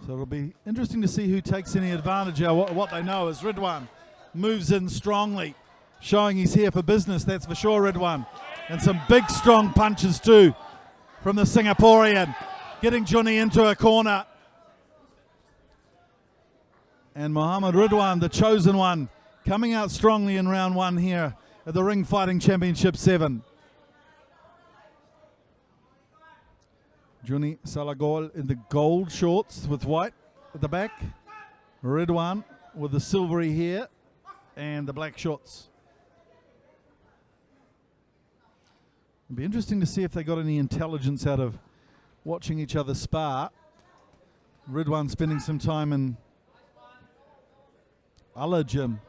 so it'll be interesting to see who takes any advantage of what they know as Ridhwan moves in strongly, showing he's here for business, that's for sure, Ridhwan. And some big strong punches too from the Singaporean, getting Juni into a corner. And Muhamad Ridhwan, the chosen one, coming out strongly in round 1 here at the Ring Fighting Championship 7. Juni Salagol in the gold shorts with white at the back. Ridhwan with the silvery hair and the black shorts. It'll be interesting to see if they got any intelligence out of watching each other spar. Ridhwan spending some time in Allah Gym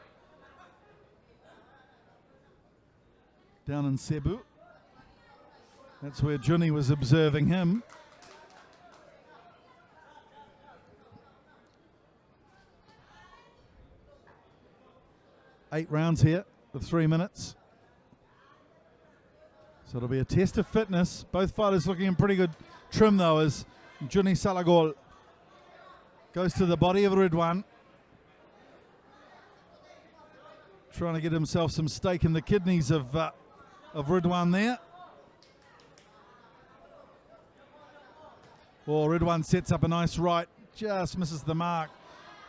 down in Cebu. That's where Juni was observing him. Eight rounds here of 3 minutes. So it'll be a test of fitness. Both fighters looking in pretty good trim though, as Juni Salagol goes to the body of Ridhwan, trying to get himself some steak in the kidneys of Ridhwan there. Well, Ridhwan sets up a nice right, just misses the mark.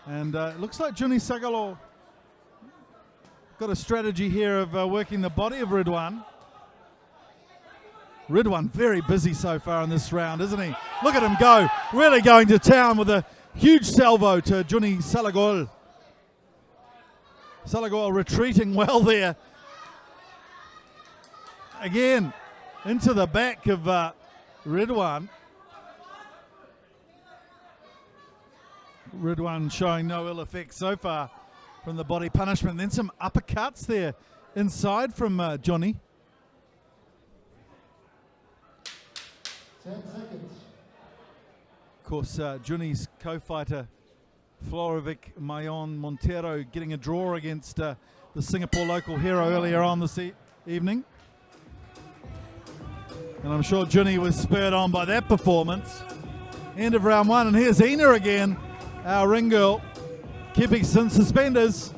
And it looks like Juni Salagol got a strategy here of working the body of Ridhwan. Ridhwan very busy so far in this round, isn't he? Look at him go, really going to town with a huge salvo to Juni Salagol. Salagol retreating well there. Again, into the back of Ridhwan. Ridhwan showing no ill effects so far from the body punishment. Then some uppercuts there inside from Juni. 10 seconds. Of course, Juni's co-fighter Florovic Mayon Montero getting a draw against the Singapore local hero earlier on this evening. And I'm sure Juni was spurred on by that performance. End of round 1, and here's Ina again, our ring girl, keeping some suspenders.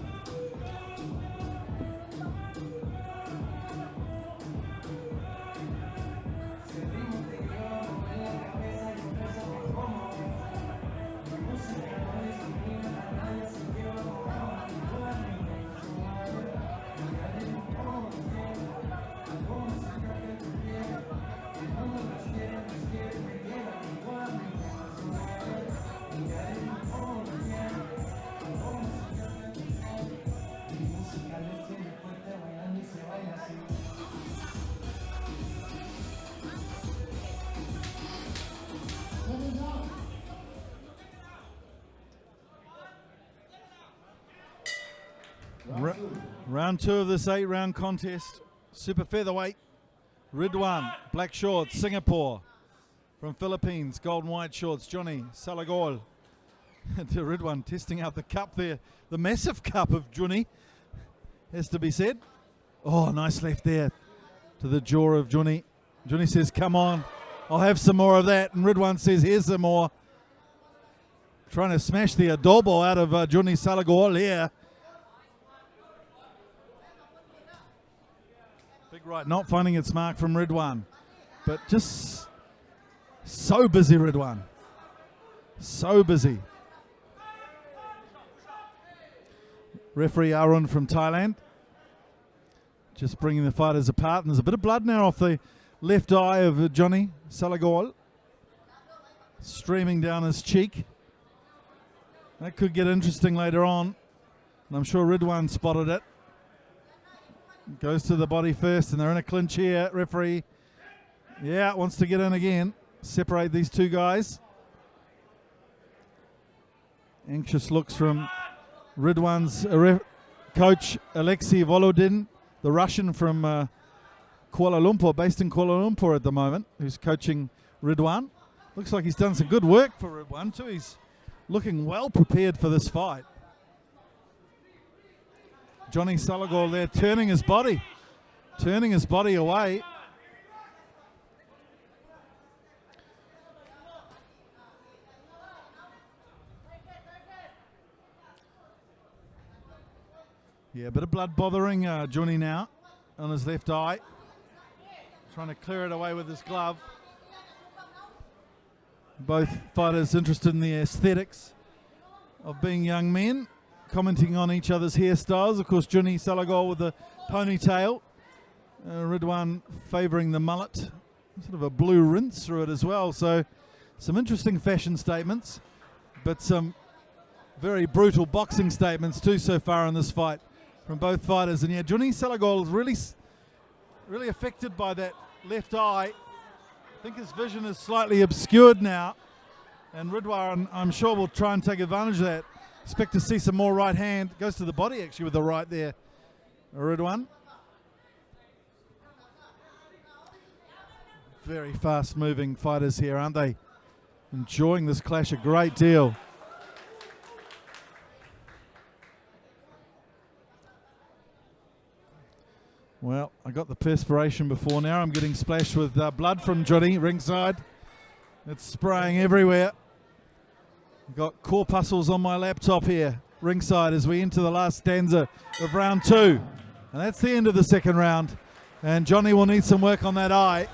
Round 2 of this 8-round contest. Super featherweight. Ridhwan, black shorts, Singapore. From Philippines, gold and white shorts, Johnny Salagol. To Ridhwan testing out the cup there. The massive cup of Johnny, has to be said. Oh, nice left there to the jaw of Johnny. Johnny says, come on, I'll have some more of that. And Ridhwan says, here's some more. Trying to smash the adobo out of Johnny Salagol here. Big right, not finding its mark from Ridhwan. But just so busy, Ridhwan. So busy. Referee Arun from Thailand. Just bringing the fighters apart. And there's a bit of blood now off the left eye of Johnny Salagol. Streaming down his cheek. That could get interesting later on. And I'm sure Ridhwan spotted it. Goes to the body first, and they're in a clinch here. Referee, yeah, wants to get in again. Separate these two guys. Anxious looks from Ridhwan's coach, Alexei Volodin, the Russian from Kuala Lumpur, based in Kuala Lumpur at the moment, who's coaching Ridhwan. Looks like he's done some good work for Ridhwan too. He's looking well prepared for this fight. Johnny Salagol there turning his body away. Yeah, a bit of blood bothering Johnny now on his left eye. Trying to clear it away with his glove. Both fighters interested in the aesthetics of being young men, commenting on each other's hairstyles. Of course, Johnny Salagol with the ponytail. Ridhwan favouring the mullet. Sort of a blue rinse through it as well. So some interesting fashion statements, but some very brutal boxing statements too so far in this fight from both fighters. And yeah, Johnny Salagol is really affected by that left eye. I think his vision is slightly obscured now. And Ridhwan, I'm sure, will try and take advantage of that. Expect to see some more right hand. Goes to the body actually with the right there, Ridhwan. Very fast moving fighters here, aren't they? Enjoying this clash a great deal. Well, I got the perspiration before now. I'm getting splashed with blood from Johnny ringside. It's spraying everywhere. Got corpuscles on my laptop here ringside as we enter the last stanza of round 2. And that's the end of the second round. And Johnny will need some work on that eye.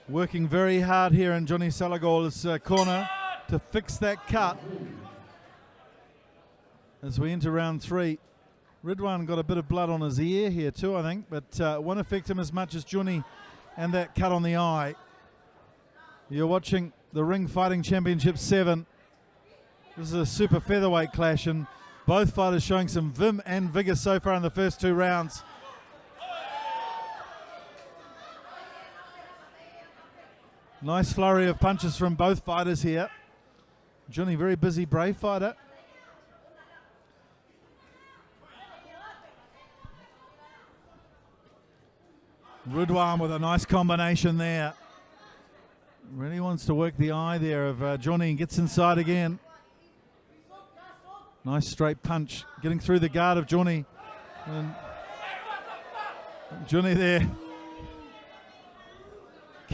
Working very hard here in Johnny Salagol's corner to fix that cut. As we enter round 3, Ridhwan got a bit of blood on his ear here too, I think, but won't affect him as much as Johnny and that cut on the eye. You're watching the Ring Fighting Championship 7. This is a super featherweight clash, and both fighters showing some vim and vigor so far in the first 2 rounds. Nice flurry of punches from both fighters here. Johnny, very busy, brave fighter. Ridhwan with a nice combination there. Really wants to work the eye there of Johnny, and gets inside again. Nice straight punch, getting through the guard of Johnny. And Johnny there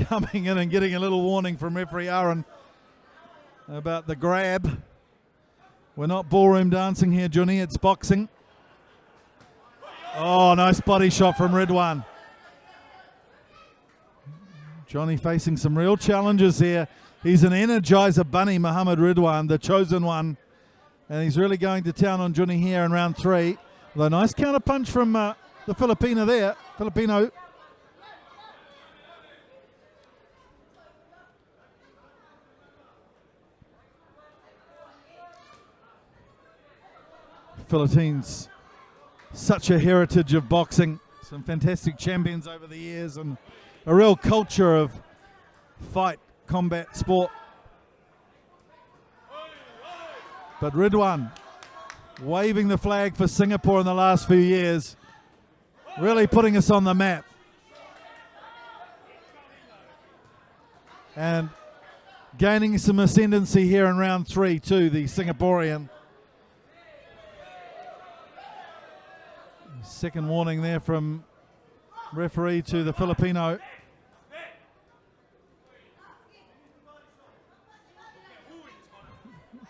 coming in and getting a little warning from referee Aaron. about the grab. We're not ballroom dancing here, Johnny, it's boxing. Oh, nice body shot from Ridhwan. Johnny facing some real challenges here. He's an energizer bunny, Muhamad Ridhwan, the chosen one. And he's really going to town on Johnny here in round 3. With a nice counter punch from the Filipino there. Filipino. Philippines, such a heritage of boxing. Some fantastic champions over the years and a real culture of fight, combat, sport. But Ridhwan waving the flag for Singapore in the last few years, really putting us on the map. And gaining some ascendancy here in round 3 too, the Singaporean. Second warning there from referee to the Filipino.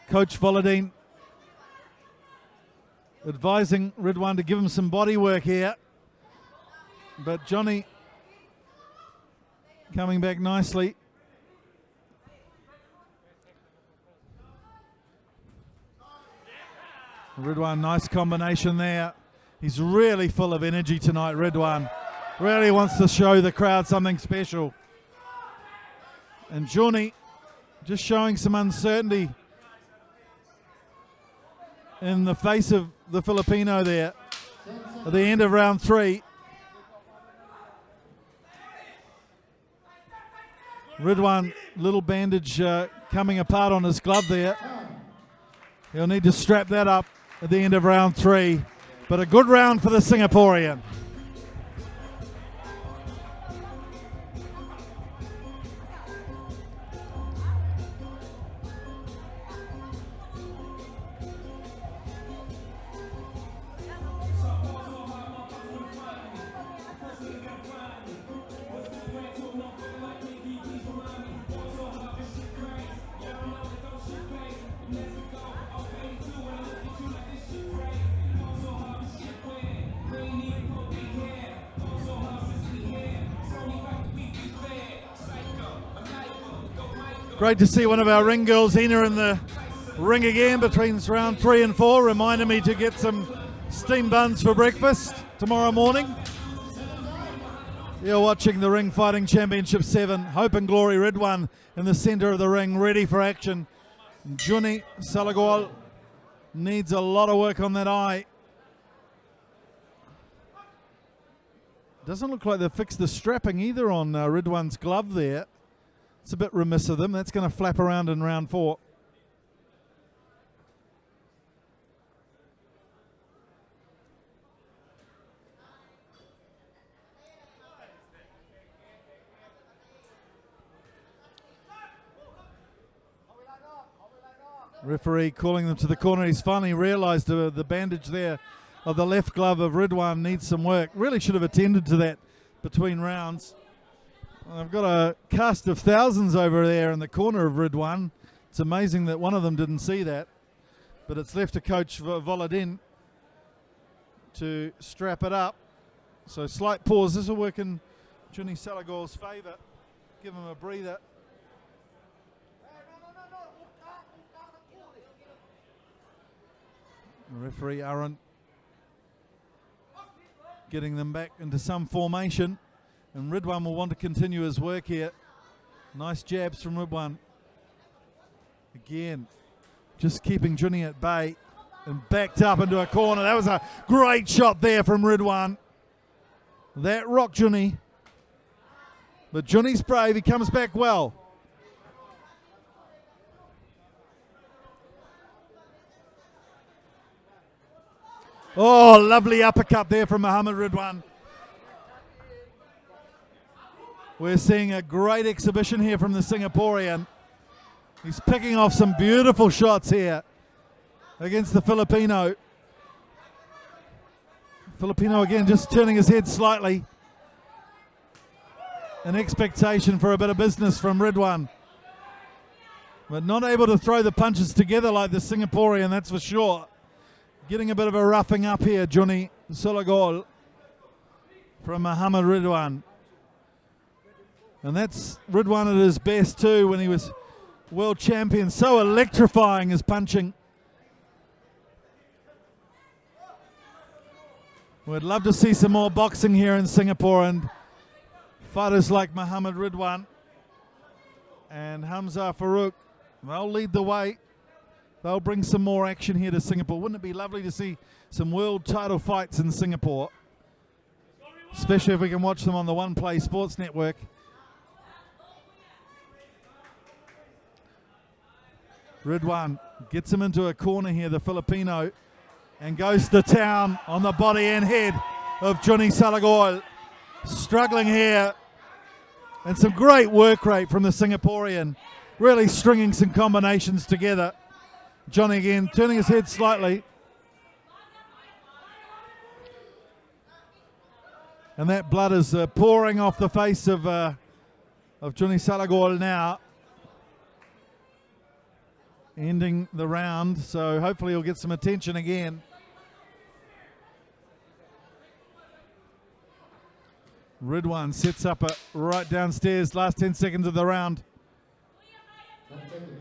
Coach Volodine advising Ridhwan to give him some body work here. But Johnny coming back nicely. Ridhwan, nice combination there. He's really full of energy tonight, Ridhwan. Really wants to show the crowd something special. And Johnny just showing some uncertainty in the face of the Filipino there at the end of round 3. Ridhwan, little bandage coming apart on his glove there. He'll need to strap that up at the end of round 3. But a good round for the Singaporean. Great to see one of our ring girls, Ina, in the ring again between round 3 and 4. Reminded me to get some steamed buns for breakfast tomorrow morning. You're watching the Ring Fighting Championship 7. Hope and Glory Ridhwan in the centre of the ring, ready for action. Johnny Salagwal needs a lot of work on that eye. Doesn't look like they've fixed the strapping either on Ridhwan's glove there. It's a bit remiss of them. That's going to flap around in round 4. Referee calling them to the corner. He's finally realised the bandage there of the left glove of Ridhwan needs some work. Really should have attended to that between rounds. I've got a cast of thousands over there in the corner of Ridhwan. It's amazing that one of them didn't see that. But it's left to Coach Volodine to strap it up. So slight pause. This will work in Johnny Salagwal's favour. Give him a breather. Referee Aaron getting them back into some formation. And Ridhwan will want to continue his work here. Nice jabs from Ridhwan. Again, just keeping Johnny at bay and backed up into a corner. That was a great shot there from Ridhwan. That rocked Johnny. But Johnny's brave. He comes back well. Oh, lovely uppercut there from Muhamad Ridhwan. We're seeing a great exhibition here from the Singaporean. He's picking off some beautiful shots here against the Filipino. Filipino again just turning his head slightly. An expectation for a bit of business from Ridhwan. but not able to throw the punches together like the Singaporean, that's for sure. Getting a bit of a roughing up here, Johnny Salagol from Muhamad Ridhwan. And that's Ridhwan at his best too when he was world champion. So electrifying his punching. We'd love to see some more boxing here in Singapore, and fighters like Muhamad Ridhwan and Hamzah Farouk, they'll lead the way. They'll bring some more action here to Singapore. Wouldn't it be lovely to see some world title fights in Singapore? Especially if we can watch them on the One Play Sports Network. Ridhwan gets him into a corner here, the Filipino, and goes to town on the body and head of Johnny Salagol. Struggling here, and some great work rate from the Singaporean, really stringing some combinations together. Johnny again turning his head slightly, and that blood is pouring off the face of Johnny Salagol now, ending the round. So hopefully he'll get some attention again. Ridhwan sets up right downstairs, last 10 seconds of the round.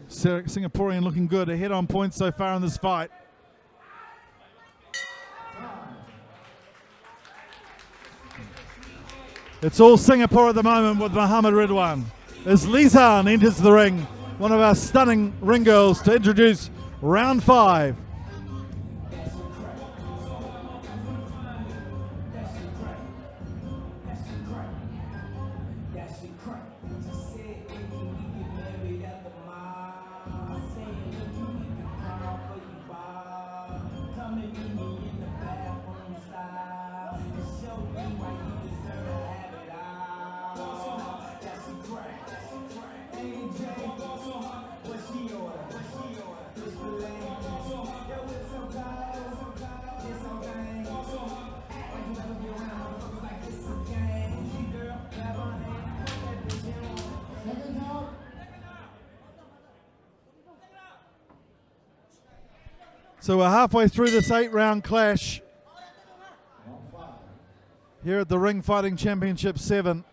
Singaporean looking good, ahead on points so far in this fight. It's all Singapore at the moment with Muhamad Ridhwan. As Lizan enters the ring, one of our stunning ring girls, to introduce round 5. So we're halfway through this 8-round clash here at the Ring Fighting Championship 7.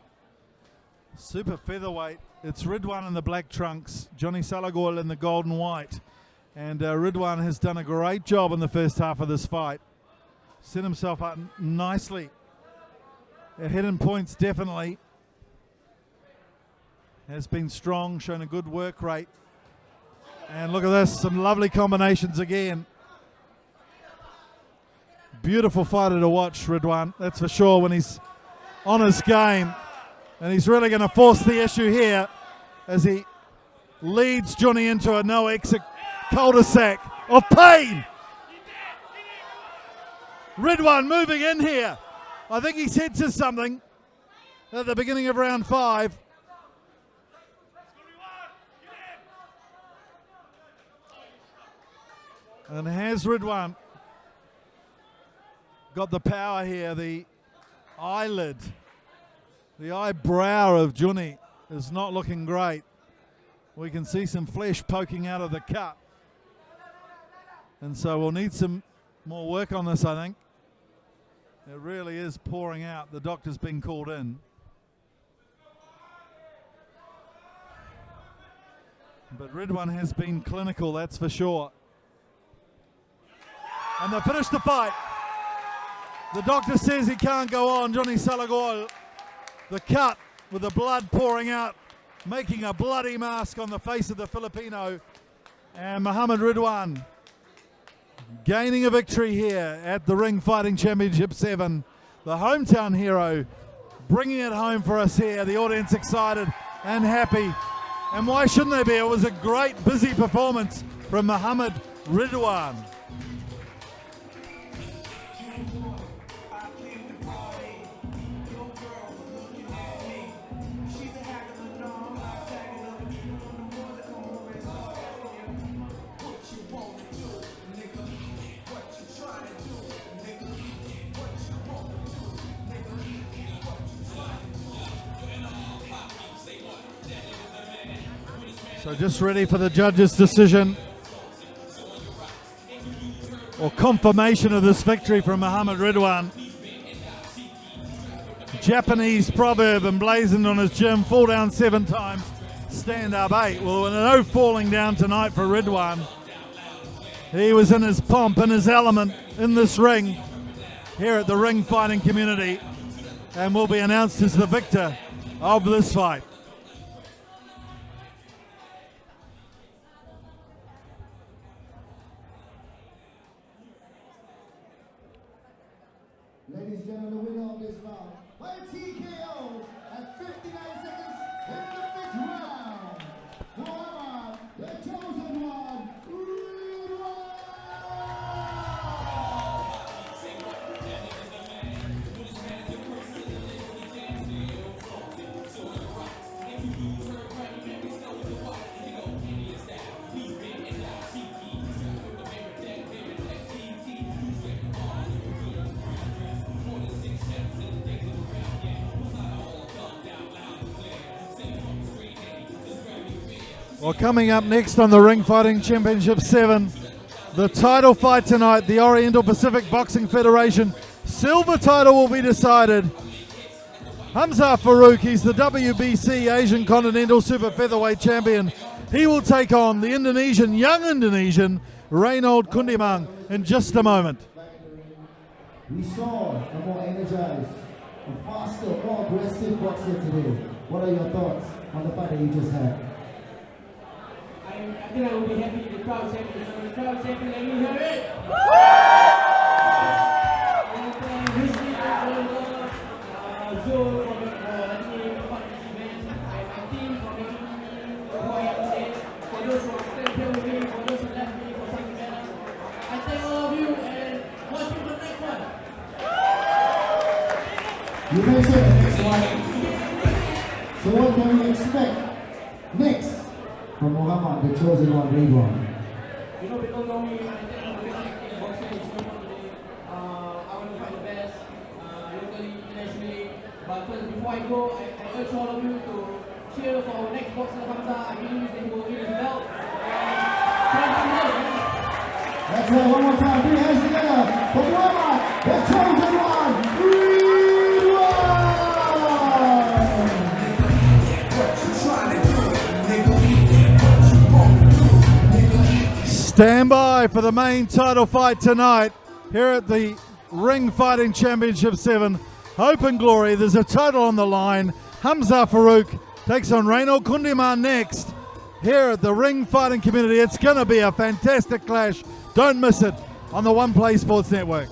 Super featherweight. It's Ridhwan in the black trunks, Johnny Salagol in the gold and white. And Ridhwan has done a great job in the first half of this fight. Set himself up nicely. Ahead in points, definitely. Has been strong, shown a good work rate. And look at this, some lovely combinations again. Beautiful fighter to watch, Ridhwan, that's for sure, when he's on his game. And he's really going to force the issue here as he leads Johnny into a no-exit cul-de-sac of pain. Ridhwan moving in here. I think he senses something at the beginning of round 5. And has Ridhwan got the power here? The eyelid, the eyebrow of Johnny is not looking great. We can see some flesh poking out of the cut. And so we'll need some more work on this, I think. It really is pouring out. The doctor's been called in. But Ridhwan has been clinical, that's for sure. And they finish the fight. The doctor says he can't go on. Johnny Salagol, the cut with the blood pouring out, making a bloody mask on the face of the Filipino. And Muhamad Ridhwan gaining a victory here at the Ring Fighting Championship 7. The hometown hero bringing it home for us here. The audience excited and happy. And why shouldn't they be? It was a great, busy performance from Muhamad Ridhwan. So just ready for the judge's decision or confirmation of this victory from Muhamad Ridhwan. Japanese proverb emblazoned on his gym: fall down 7 times, stand up 8. Well, no falling down tonight for Ridhwan. He was in his pomp, in his element, in this ring, here at the ring fighting community, and will be announced as the victor of this fight. Ladies and gentlemen, the winner of this round by TKO at 59 seconds in the 5th round, Muhamad, the chosen one, Ridhwan! Well, coming up next on the Ring Fighting Championship 7, the title fight tonight, the Oriental Pacific Boxing Federation silver title will be decided. Hamzah Farouk, he's the WBC Asian Continental Super Featherweight Champion. He will take on the young Indonesian, Reynold Kundimang, in just a moment. We saw a more energized, a faster, more aggressive boxer today. What are your thoughts on the fight that you just had? I think I will be happy with the crowd champion. So the crowd champion, let me hear it! And usually I will Zul for letting me part this event. My team for making me who I am today. For those who are still here with me, for those who left me for something better. I thank all of you and watch you for the next one. You mentioned the next one. So what can we expect next from Muhamad, the chosen one, Ridhwan? You know, people know me, I think I'm the best in boxing in Singapore today. I want to fight the best, locally, internationally. But first, before I go, I urge all of you to cheer for our next boxer, Hamzah. I believe that he will win his belt. That's right, one more time, 3 hands together for Muhamad, the chosen one, Ridhwan! Stand by for the main title fight tonight here at the Ring Fighting Championship 7. Hope and glory, there's a title on the line. Hamzah Farouk takes on Reynold Kundimang next here at the Ring Fighting Community. It's going to be a fantastic clash. Don't miss it on the One Play Sports Network.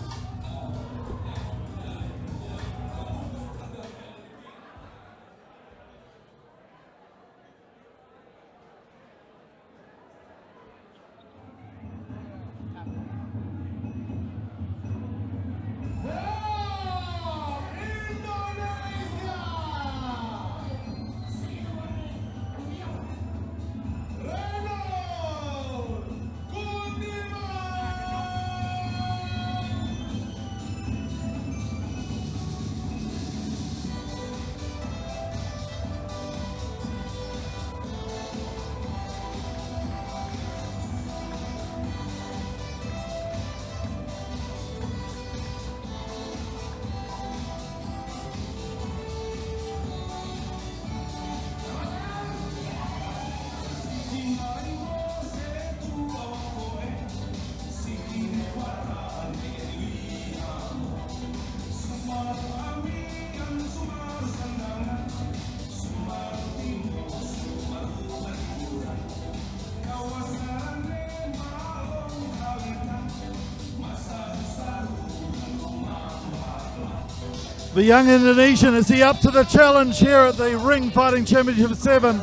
The young Indonesian, is he up to the challenge here at the Ring Fighting Championship 7?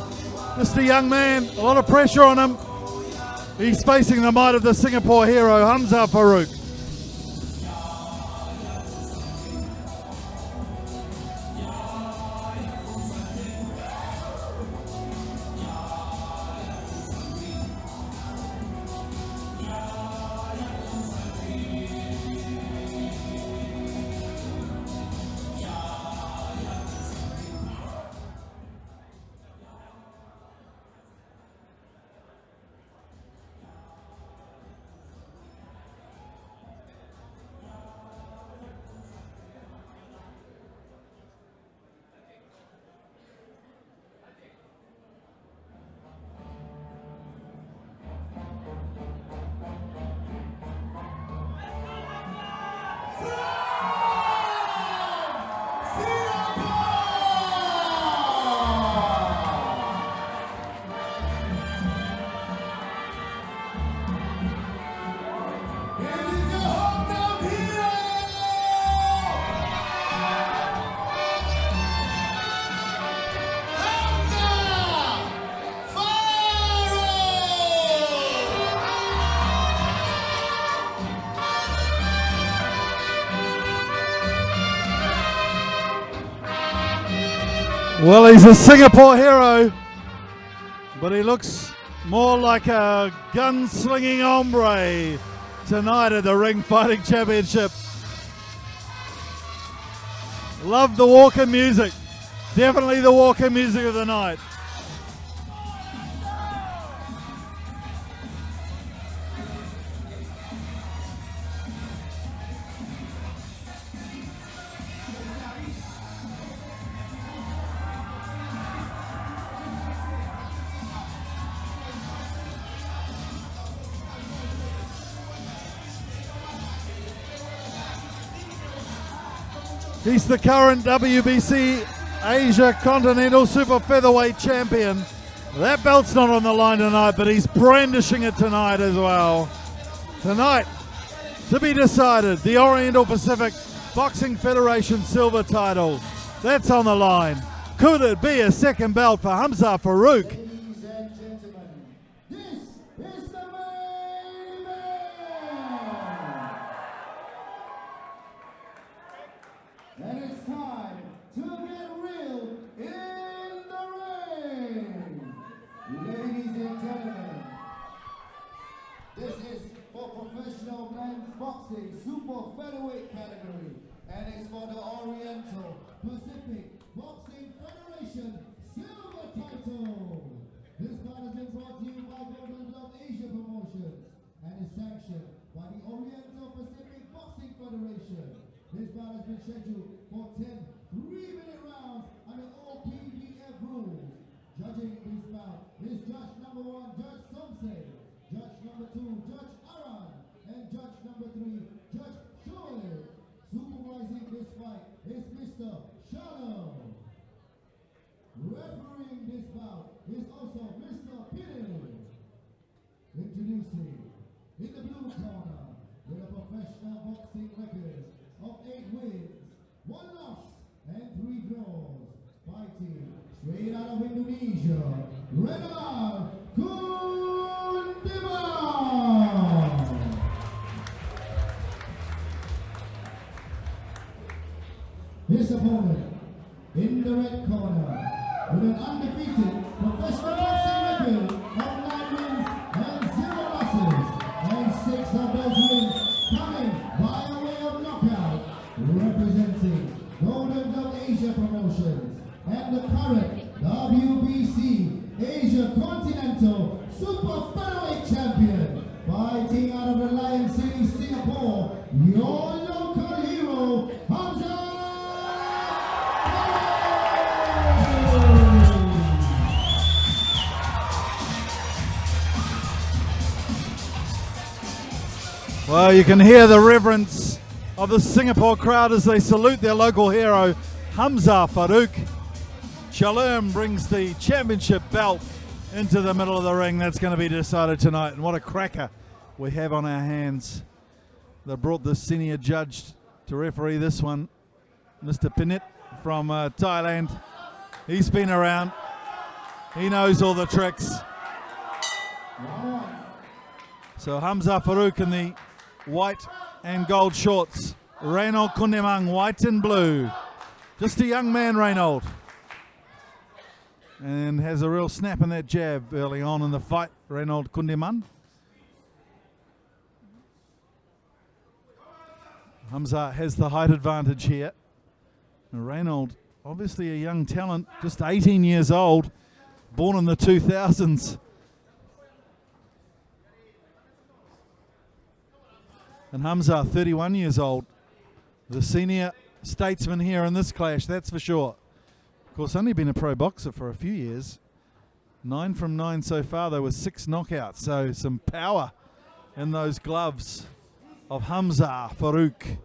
Just a young man, a lot of pressure on him. He's facing the might of the Singapore hero, Hamzah Farouk. Well, he's a Singapore hero, but he looks more like a gunslinging hombre tonight at the Ring Fighting Championship. Love the walking music. Definitely the walking music of the night. He's the current WBC Asia Continental Super Featherweight champion. That belt's not on the line tonight, but he's brandishing it tonight as well. Tonight, to be decided, the Oriental Pacific Boxing Federation silver title. That's on the line. Could it be a second belt for Hamzah Farouk? Ladies and gentlemen, this is the main event. And it's time to get real in the ring. Ladies and gentlemen, this is for professional men's boxing super featherweight category, and it's for the Oriental Pacific Boxing Federation silver title. This bout has been brought to you by Global Asia Promotions and is sanctioned by the Oriental Pacific Boxing Federation. This bout has been scheduled for 10 3-minute rounds under all PBF rules. Judging this bout is Judge number 1, Judge Somse, Judge number 2, Judge Aran, and Judge number 3, Judge Shoaib. Supervising this fight is Mr. Shalom. Refereeing this bout is also Mr. Pidel. Introducing, in the blue corner, with a professional boxing record of 8 wins, 1 loss, and 3 draws, fighting straight out of Indonesia, Ridhwan Kundimang. His opponent, in the red corner, with an undefeated professional boxing record of 9 wins and 0 losses, and 6 of those wins coming by way of knockout, representing Golden Dome Asia Promotions and the current WBC Asia Continental Super Featherweight Champion, fighting out of the Lion City, Singapore, your local hero, Hamzah Well, you can hear the reverence of the Singapore crowd as they salute their local hero, Hamzah Farouk. Shalom brings the championship belt into the middle of the ring. That's going to be decided tonight. And what a cracker we have on our hands. They brought the senior judge to referee this one, Mr. Pinit from Thailand. He's been around. He knows all the tricks. So Hamzah Farouk in the white and gold shorts. Reynold Kundimang, white and blue. Just a young man, Reynold. And has a real snap in that jab early on in the fight, Reynold Kundimang. Hamzah has the height advantage here. And Reynold, obviously a young talent, just 18 years old, born in the 2000s. And Hamzah, 31 years old, the senior statesman here in this clash, that's for sure. Of course, only been a pro boxer for a few years. 9 from 9 so far, though, with 6 knockouts. So some power in those gloves of Hamzah Farouk.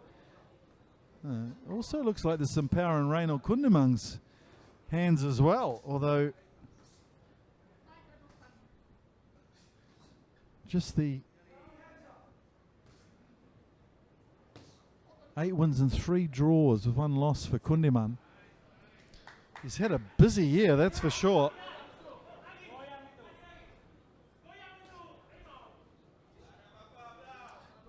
Also looks like there's some power in Reynold Kundimang's hands as well, although just the 8 wins and 3 draws with 1 loss for Kundimang. He's had a busy year, that's for sure.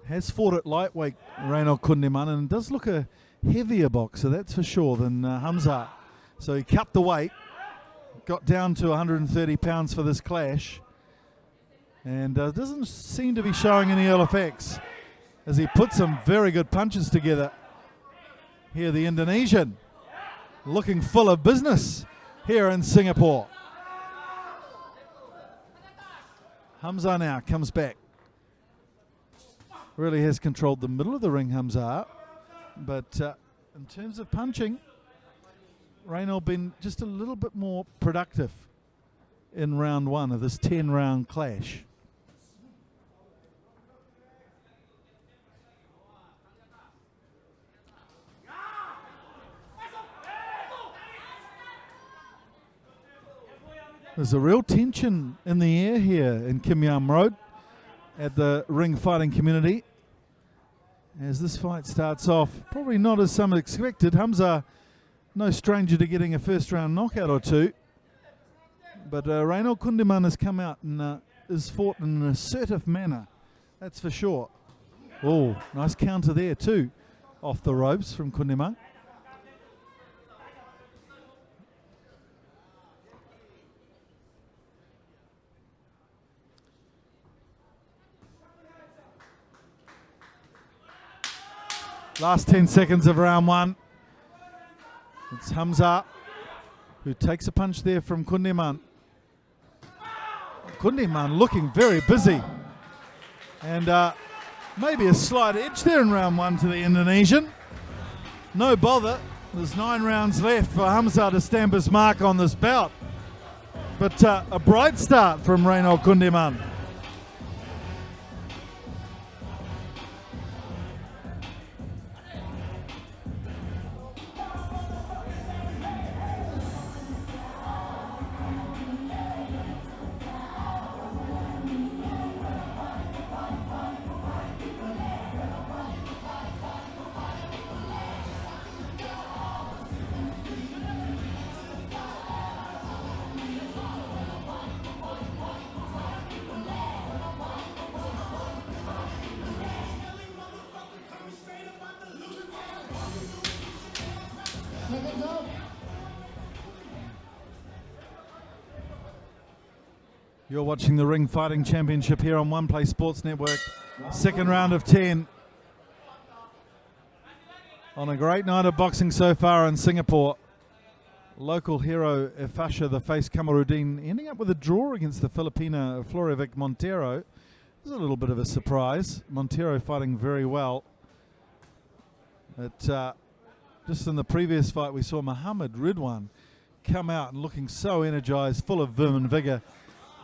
Has fought at lightweight, Reynold Kundimang, and does look a heavier boxer, that's for sure, than Hamzah. So he cut the weight, got down to 130 pounds for this clash, and doesn't seem to be showing any ill effects as he put some very good punches together. Here the Indonesian looking full of business here in Singapore. Hamzah now comes back. Really has controlled the middle of the ring, Hamzah. But in terms of punching, Reynold been just a little bit more productive in round 1 of this 10-round clash. There's a real tension in the air here in Kim Yam Road at the ring fighting community as this fight starts off. Probably not as some expected. Hamzah, no stranger to getting a first round knockout or two, but Reynold Kundimang has come out and has fought in an assertive manner, that's for sure. Oh, nice counter there too, off the ropes from Kundimang. Last 10 seconds of round 1. It's Hamzah who takes a punch there from Kundimang. Kundimang looking very busy. And maybe a slight edge there in round 1 to the Indonesian. No bother. There's 9 rounds left for Hamzah to stamp his mark on this bout. But a bright start from Reynold Kundimang. You're watching the Ring Fighting Championship here on One Play Sports Network. Second round of 10. On a great night of boxing so far in Singapore. Local hero Efasha, the face Kamarudin, ending up with a draw against the Filipina Florovic Montero. It was a little bit of a surprise. Montero fighting very well. But just in the previous fight we saw Muhamad Ridhwan come out and looking so energized, full of vim and vigor,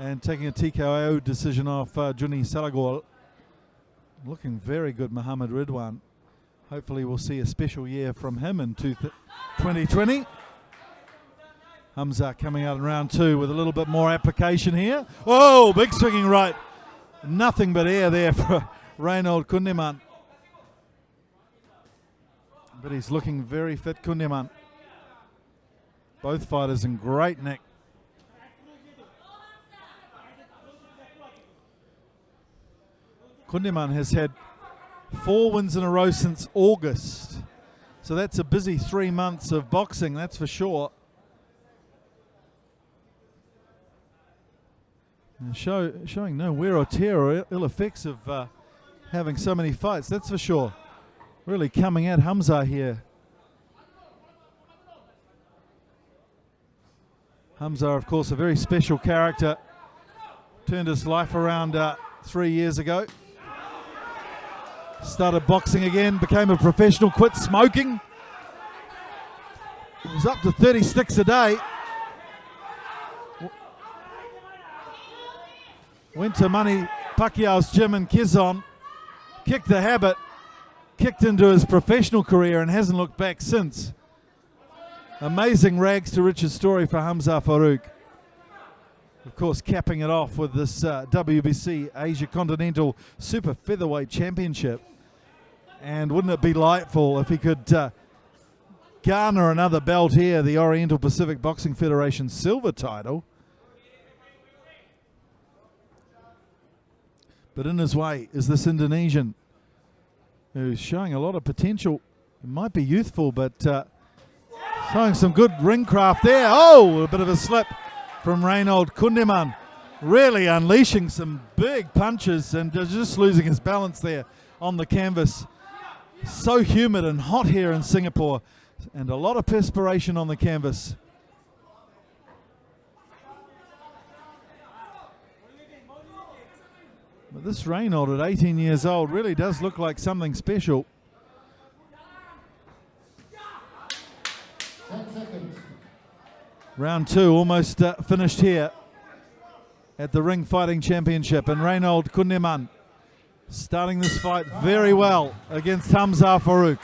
and taking a TKO decision off Juni Salagol. Looking very good, Muhamad Ridhwan. Hopefully we'll see a special year from him in 2020. Hamzah coming out in round 2 with a little bit more application here. Oh, big swinging right. Nothing but air there for Reynold Kundimang. But he's looking very fit, Kundimang. Both fighters in great nick. Kundimang has had 4 wins in a row since August. So that's a busy 3 months of boxing, that's for sure. And showing no wear or tear or ill effects of having so many fights, that's for sure. Really coming at Hamzah here. Hamzah, of course, a very special character. Turned his life around 3 years ago. Started boxing again, became a professional, quit smoking. He was up to 36 a day. Went to Manny Pacquiao's gym in Quezon, kicked the habit, kicked into his professional career and hasn't looked back since. Amazing rags to riches story for Hamzah Farouk. Of course, capping it off with this WBC Asia Continental Super Featherweight Championship. And wouldn't it be delightful if he could garner another belt here, the Oriental Pacific Boxing Federation silver title. But in his way is this Indonesian who's showing a lot of potential. He might be youthful, but showing some good ring craft there. Oh, a bit of a slip from Reynold Kundimang. Really unleashing some big punches and just losing his balance there on the canvas. So humid and hot here in Singapore, and a lot of perspiration on the canvas. But this Reynold at 18 years old really does look like something special. 10 seconds. Round 2 almost finished here at the Ring Fighting Championship, and Reynold Kundimang starting this fight very well against Hamzah Farouk.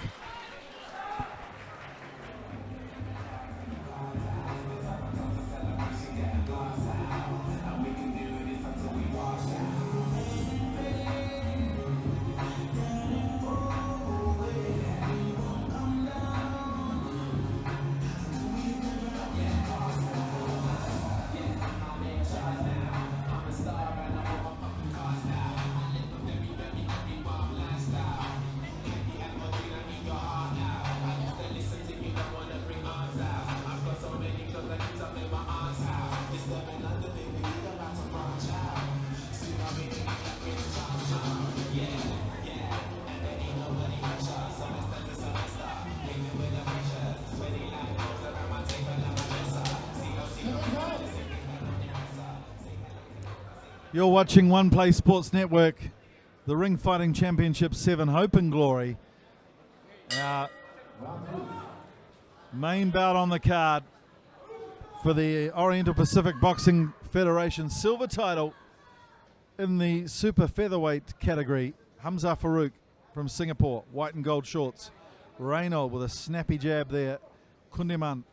You're watching One Play Sports Network, the Ring Fighting Championship 7 Hope and Glory. Our main bout on the card for the Oriental Pacific Boxing Federation silver title in the super featherweight category. Hamzah Farouk from Singapore, white and gold shorts. Reynold with a snappy jab there. Kundimang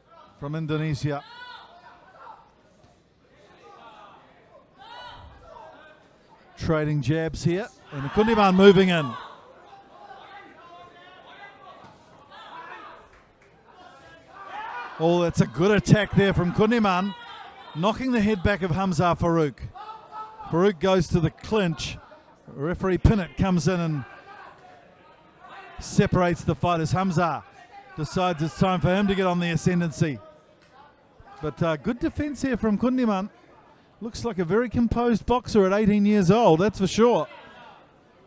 from Indonesia. Trading jabs here, and Kundimang moving in. Oh, that's a good attack there from Kundimang, knocking the head back of Hamzah Farouk. Farouk goes to the clinch. Referee Pinnett comes in and separates the fighters. Hamzah decides it's time for him to get on the ascendancy. But good defense here from Kundimang. Looks like a very composed boxer at 18 years old, that's for sure.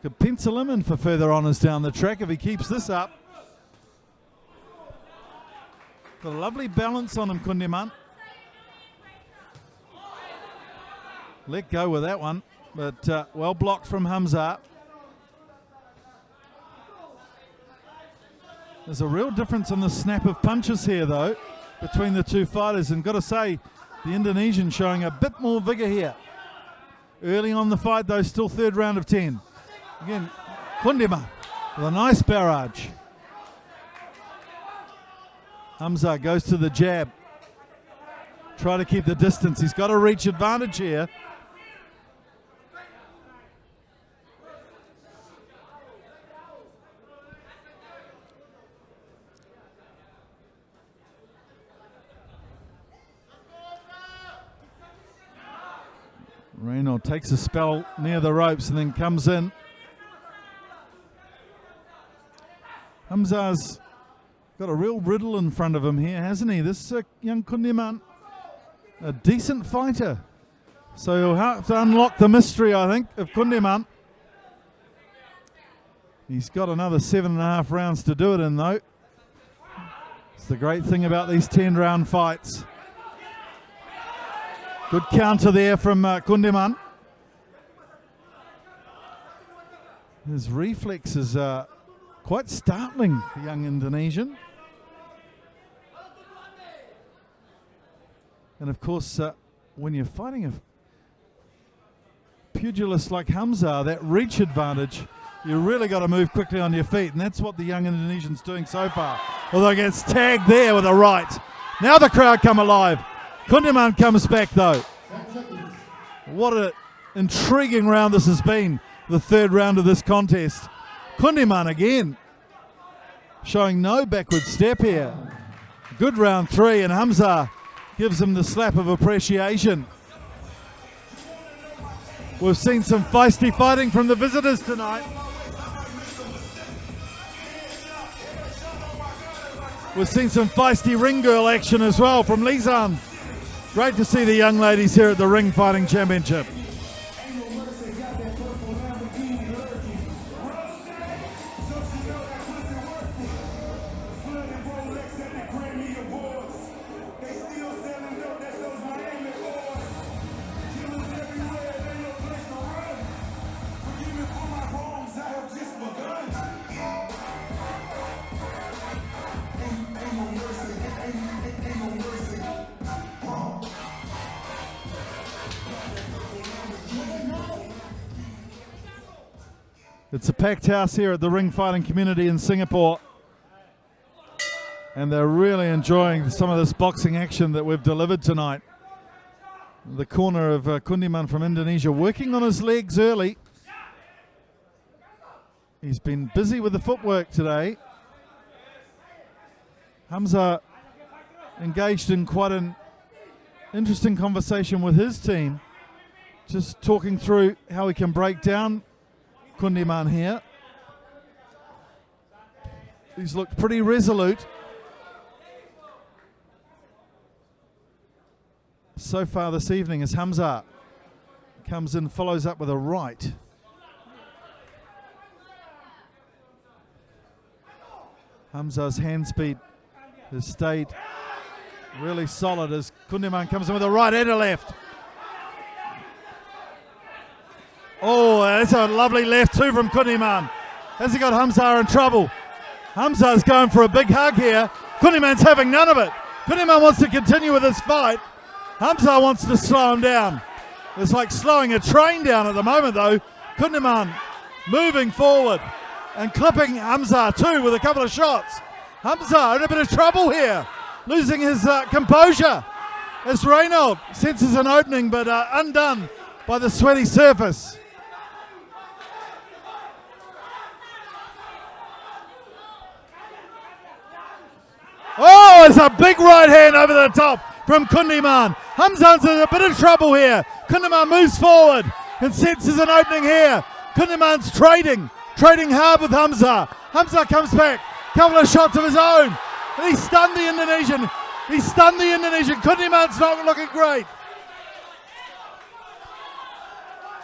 Could pencil him in for further honours down the track if he keeps this up. Got a lovely balance on him, Kundimang. Let go with that one, but well blocked from Hamzah. There's a real difference in the snap of punches here, though, between the two fighters, and got to say, the Indonesian showing a bit more vigour here. Early on the fight, though, still third round of 10. Again, Kundimang with a nice barrage. Hamzah goes to the jab. Try to keep the distance. He's got a reach advantage here. Reynold takes a spell near the ropes and then comes in. Hamzah's got a real riddle in front of him here, hasn't he? This young Kundimang, a decent fighter. So he'll have to unlock the mystery, I think, of Kundimang. He's got another 7.5 rounds to do it in, though. It's the great thing about these 10-round fights. Good counter there from Kundimang. His reflexes are quite startling, the young Indonesian. And of course, when you're fighting a pugilist like Hamzah, that reach advantage You really got to move quickly on your feet, and that's what the young Indonesian's doing so far. Although he gets tagged there with a right. Now the crowd come alive. Kundimang comes back though. What an intriguing round this has been, the third round of this contest. Kundimang again, showing no backward step here. Good round 3, and Hamzah gives him the slap of appreciation. We've seen some feisty fighting from the visitors tonight. We've seen some feisty ring girl action as well from Lizan. Great to see the young ladies here at the Ring Fighting Championship. It's a packed house here at the Ring Fighting Community in Singapore, and they're really enjoying some of this boxing action that we've delivered tonight. The corner of Kundimang from Indonesia working on his legs early. He's been busy with the footwork today. Hamzah engaged in quite an interesting conversation with his team, just talking through how he can break down Kundimang here. He's looked pretty resolute so far this evening as Hamzah comes in, follows up with a right. Hamzah's hand speed has stayed really solid as Kundimang comes in with a right and a left. Oh, that's a lovely left too from Kundimang. Has he got Hamzah in trouble? Hamzah's going for a big hug here. Kundimang's having none of it. Kundimang wants to continue with this fight. Hamzah wants to slow him down. It's like slowing a train down at the moment though. Kundimang moving forward and clipping Hamzah too with a couple of shots. Hamzah in a bit of trouble here, losing his composure as Reynold senses an opening but undone by the sweaty surface. Oh, it's a big right hand over the top from Kundimang. Hamzah's in a bit of trouble here. Kundimang moves forward and senses an opening here. Kundimang's trading hard with Hamzah. Hamzah comes back, couple of shots of his own. And he stunned the Indonesian. Kundimang's not looking great.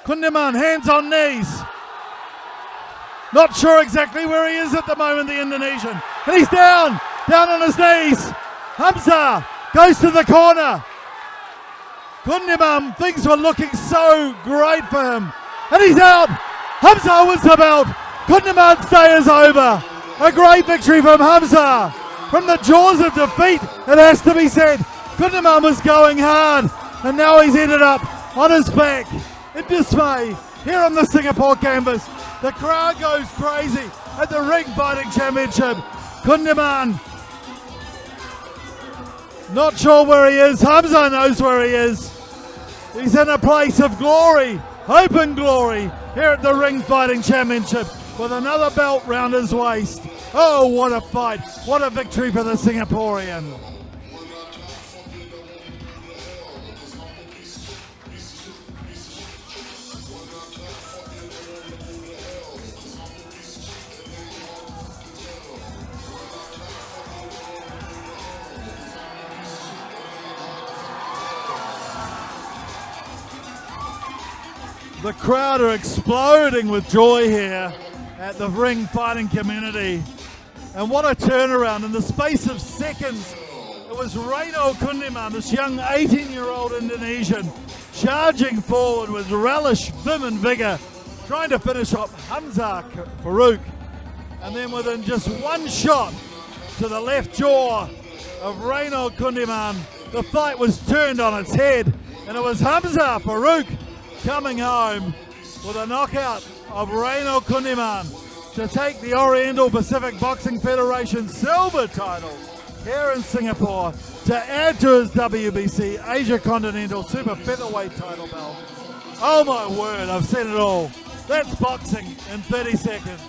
Kundimang, hands on knees. Not sure exactly where he is at the moment, the Indonesian. And he's down on his knees. Hamzah goes to the corner. Kundimang, things were looking so great for him. And he's out. Hamzah wins the belt. Kundimang's day is over. A great victory from Hamzah. From the jaws of defeat, it has to be said. Kundimang was going hard, and now he's ended up on his back in dismay here on the Singapore canvas. The crowd goes crazy at the Ring Fighting Championship. Kundimang, not sure where he is. Hamzah knows where he is. He's in a place of glory, open glory, here at the Ring Fighting Championship with another belt round his waist. Oh, what a fight. What a victory for the Singaporean. The crowd are exploding with joy here at the Ring Fighting Community. And what a turnaround. In the space of seconds, it was Reynold Kundimang, this young 18-year-old Indonesian, charging forward with relish, vim and vigor, trying to finish off Hamzah Farouk. And then within just one shot to the left jaw of Reynold Kundimang, the fight was turned on its head. And it was Hamzah Farouk coming home with a knockout of Reynold Kundimang to take the Oriental Pacific Boxing Federation silver title here in Singapore to add to his WBC Asia Continental Super Featherweight title belt. Oh my word, I've said it all. That's boxing in 30 seconds.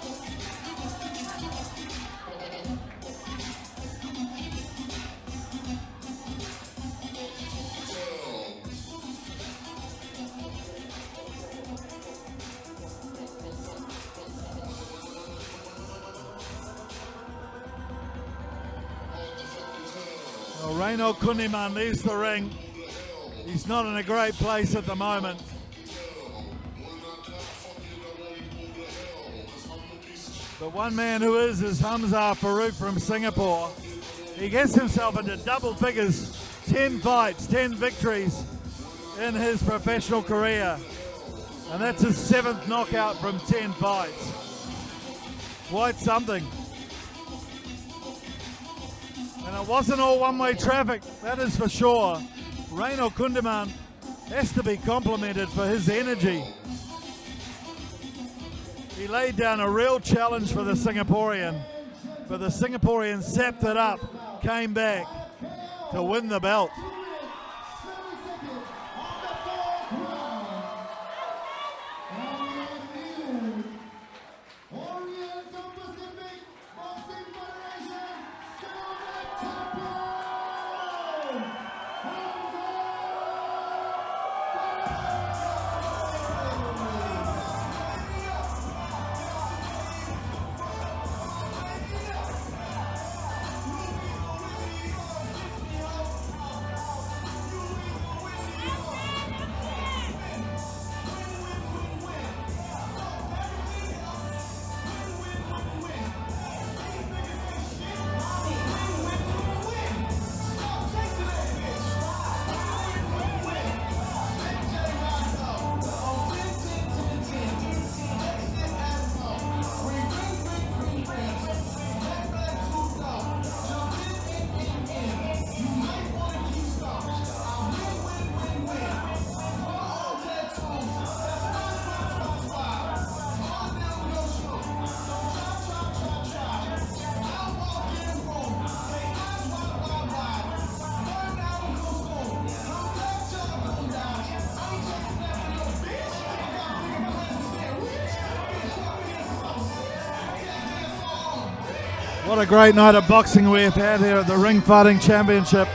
Well, Reynold Kundimang leaves the ring. He's not in a great place at the moment. But one man who is Hamzah Farouk from Singapore. He gets himself into double figures, 10 fights, 10 victories in his professional career. And that's his 7th knockout from 10 fights. Quite something. And it wasn't all one-way traffic, that is for sure. Reynold Kundimang has to be complimented for his energy. He laid down a real challenge for the Singaporean, but the Singaporean sapped it up, came back to win the belt. Oriental Pacific Boxing Federation silver champion, What a great night of boxing we've had here at the Ring Fighting Championship.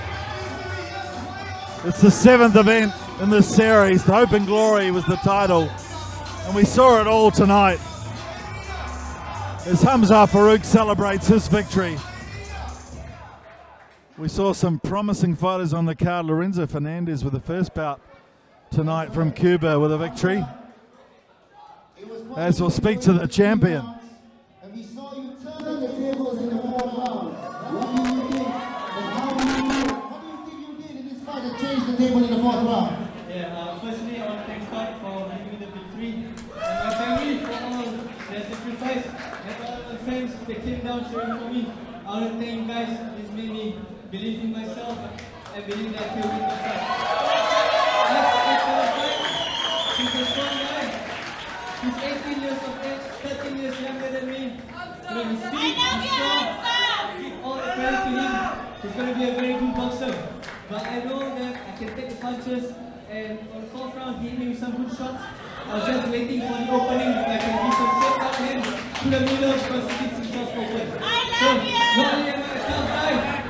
It's the 7th event in this series. The Hope and Glory was the title, and we saw it all tonight as Hamzah Farouk celebrates his victory. We saw some promising fighters on the card. Lorenzo Fernandez with the first bout tonight from Cuba with a victory. As we'll speak to the champion. and we saw you turn the tables in the 4th round. What do you think? And how do you think you did in this fight to change the table in the 4th round? Yeah, firstly, I want to thank God for giving me the victory, and my family for all their sacrifice, and all the fans that came down cheering for me. I want to thank you guys. This made me believe in myself and believe that I can win the fight. He's a strong guy. He's 18 years of age, 13 years younger than me. He's big, he's strong. I give all the credit to him. He's going to be a very good boxer. But I know that I can take the punches, and on the 4th round, he hit me with some good shots. I was just waiting for the opening. I can give some shot at him to the middle because he keeps himself open. So, not only am I a tough guy,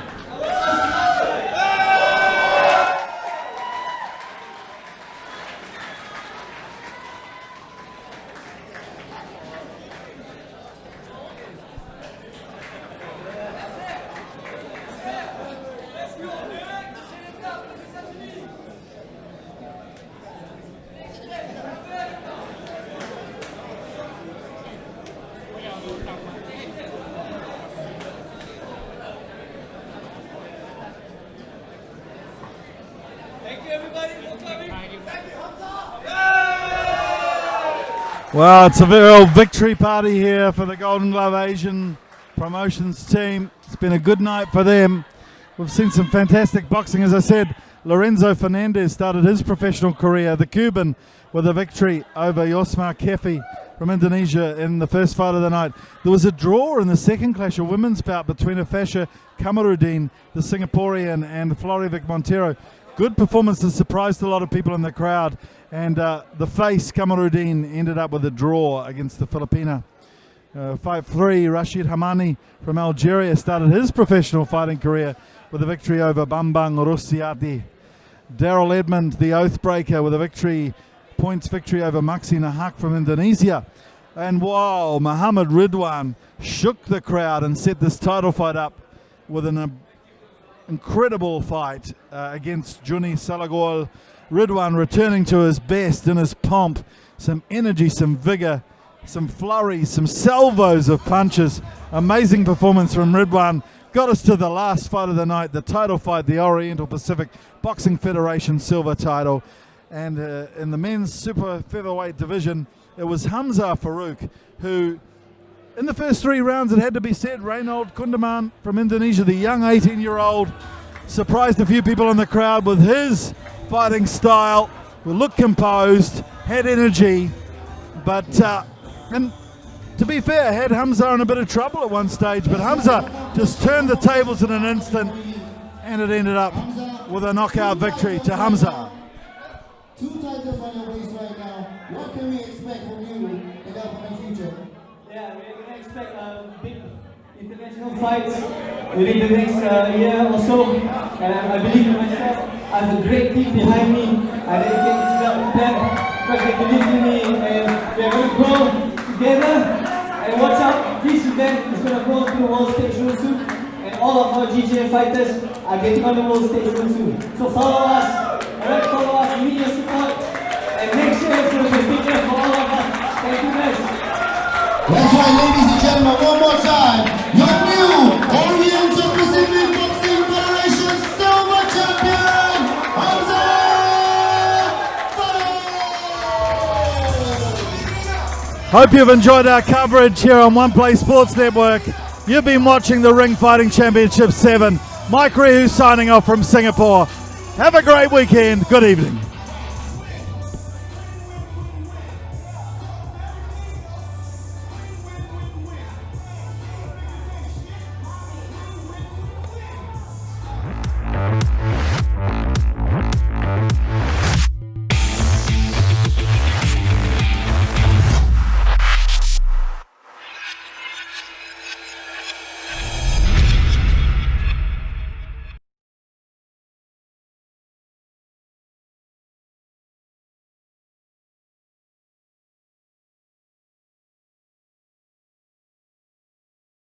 Well, it's a real victory party here for the Golden Glove Asian Promotions team. It's been a good night for them. We've seen some fantastic boxing. As I said, Lorenzo Fernandez started his professional career, the Cuban, with a victory over Yosmar Kefi from Indonesia in the first fight of the night. There was a draw in the second clash, a women's bout between Afasha Kamarudin, the Singaporean, and Florivic Montero. Good performance that surprised a lot of people in the crowd. And the face, Kamarudin, ended up with a draw against the Filipina. Fight 3, Rashid Hamani from Algeria started his professional fighting career with a victory over Bambang Rusiati. Daryl Edmond, the Oathbreaker, with a points victory over Maxi Nahak from Indonesia. And wow, Muhamad Ridhwan shook the crowd and set this title fight up with an incredible fight against Juni Salagol. Ridhwan returning to his best in his pomp. Some energy, some vigor, some flurries, some salvos of punches. Amazing performance from Ridhwan. Got us to the last fight of the night, the title fight, the Oriental Pacific Boxing Federation silver title. And in the men's super featherweight division, it was Hamzah Farouk, who in the first 3 rounds, it had to be said, Reynold Kundimang from Indonesia, the young 18-year-old, surprised a few people in the crowd with his fighting style, looked composed, had energy, but and to be fair, had Hamzah in a bit of trouble at one stage, but Hamzah just turned the tables in an instant, and it ended up with a knockout victory to Hamzah. 2 titles on your waist right now. What can we expect from you in the upcoming future? Yeah, we're going to expect big international fights within the next year or so. And I believe in myself. I have a great team behind me. I dedicate this belt to them because they believe in me. And we're going to grow together. And watch out, this event is going to go to the world stage real soon. And all of our GGN fighters are getting on the world stage real soon. So follow us. Alright, follow us, we need your support. And next year is going to be a big year for all of us. Thank you guys. That's right, ladies and gentlemen, one more time. Your new Oriental Pacific Boxing Federation Silver Champion, Hamzah Farouk! Hope you've enjoyed our coverage here on One Play Sports Network. You've been watching the Ring Fighting Championship 7. Mike Rehu signing off from Singapore. Have a great weekend. Good evening.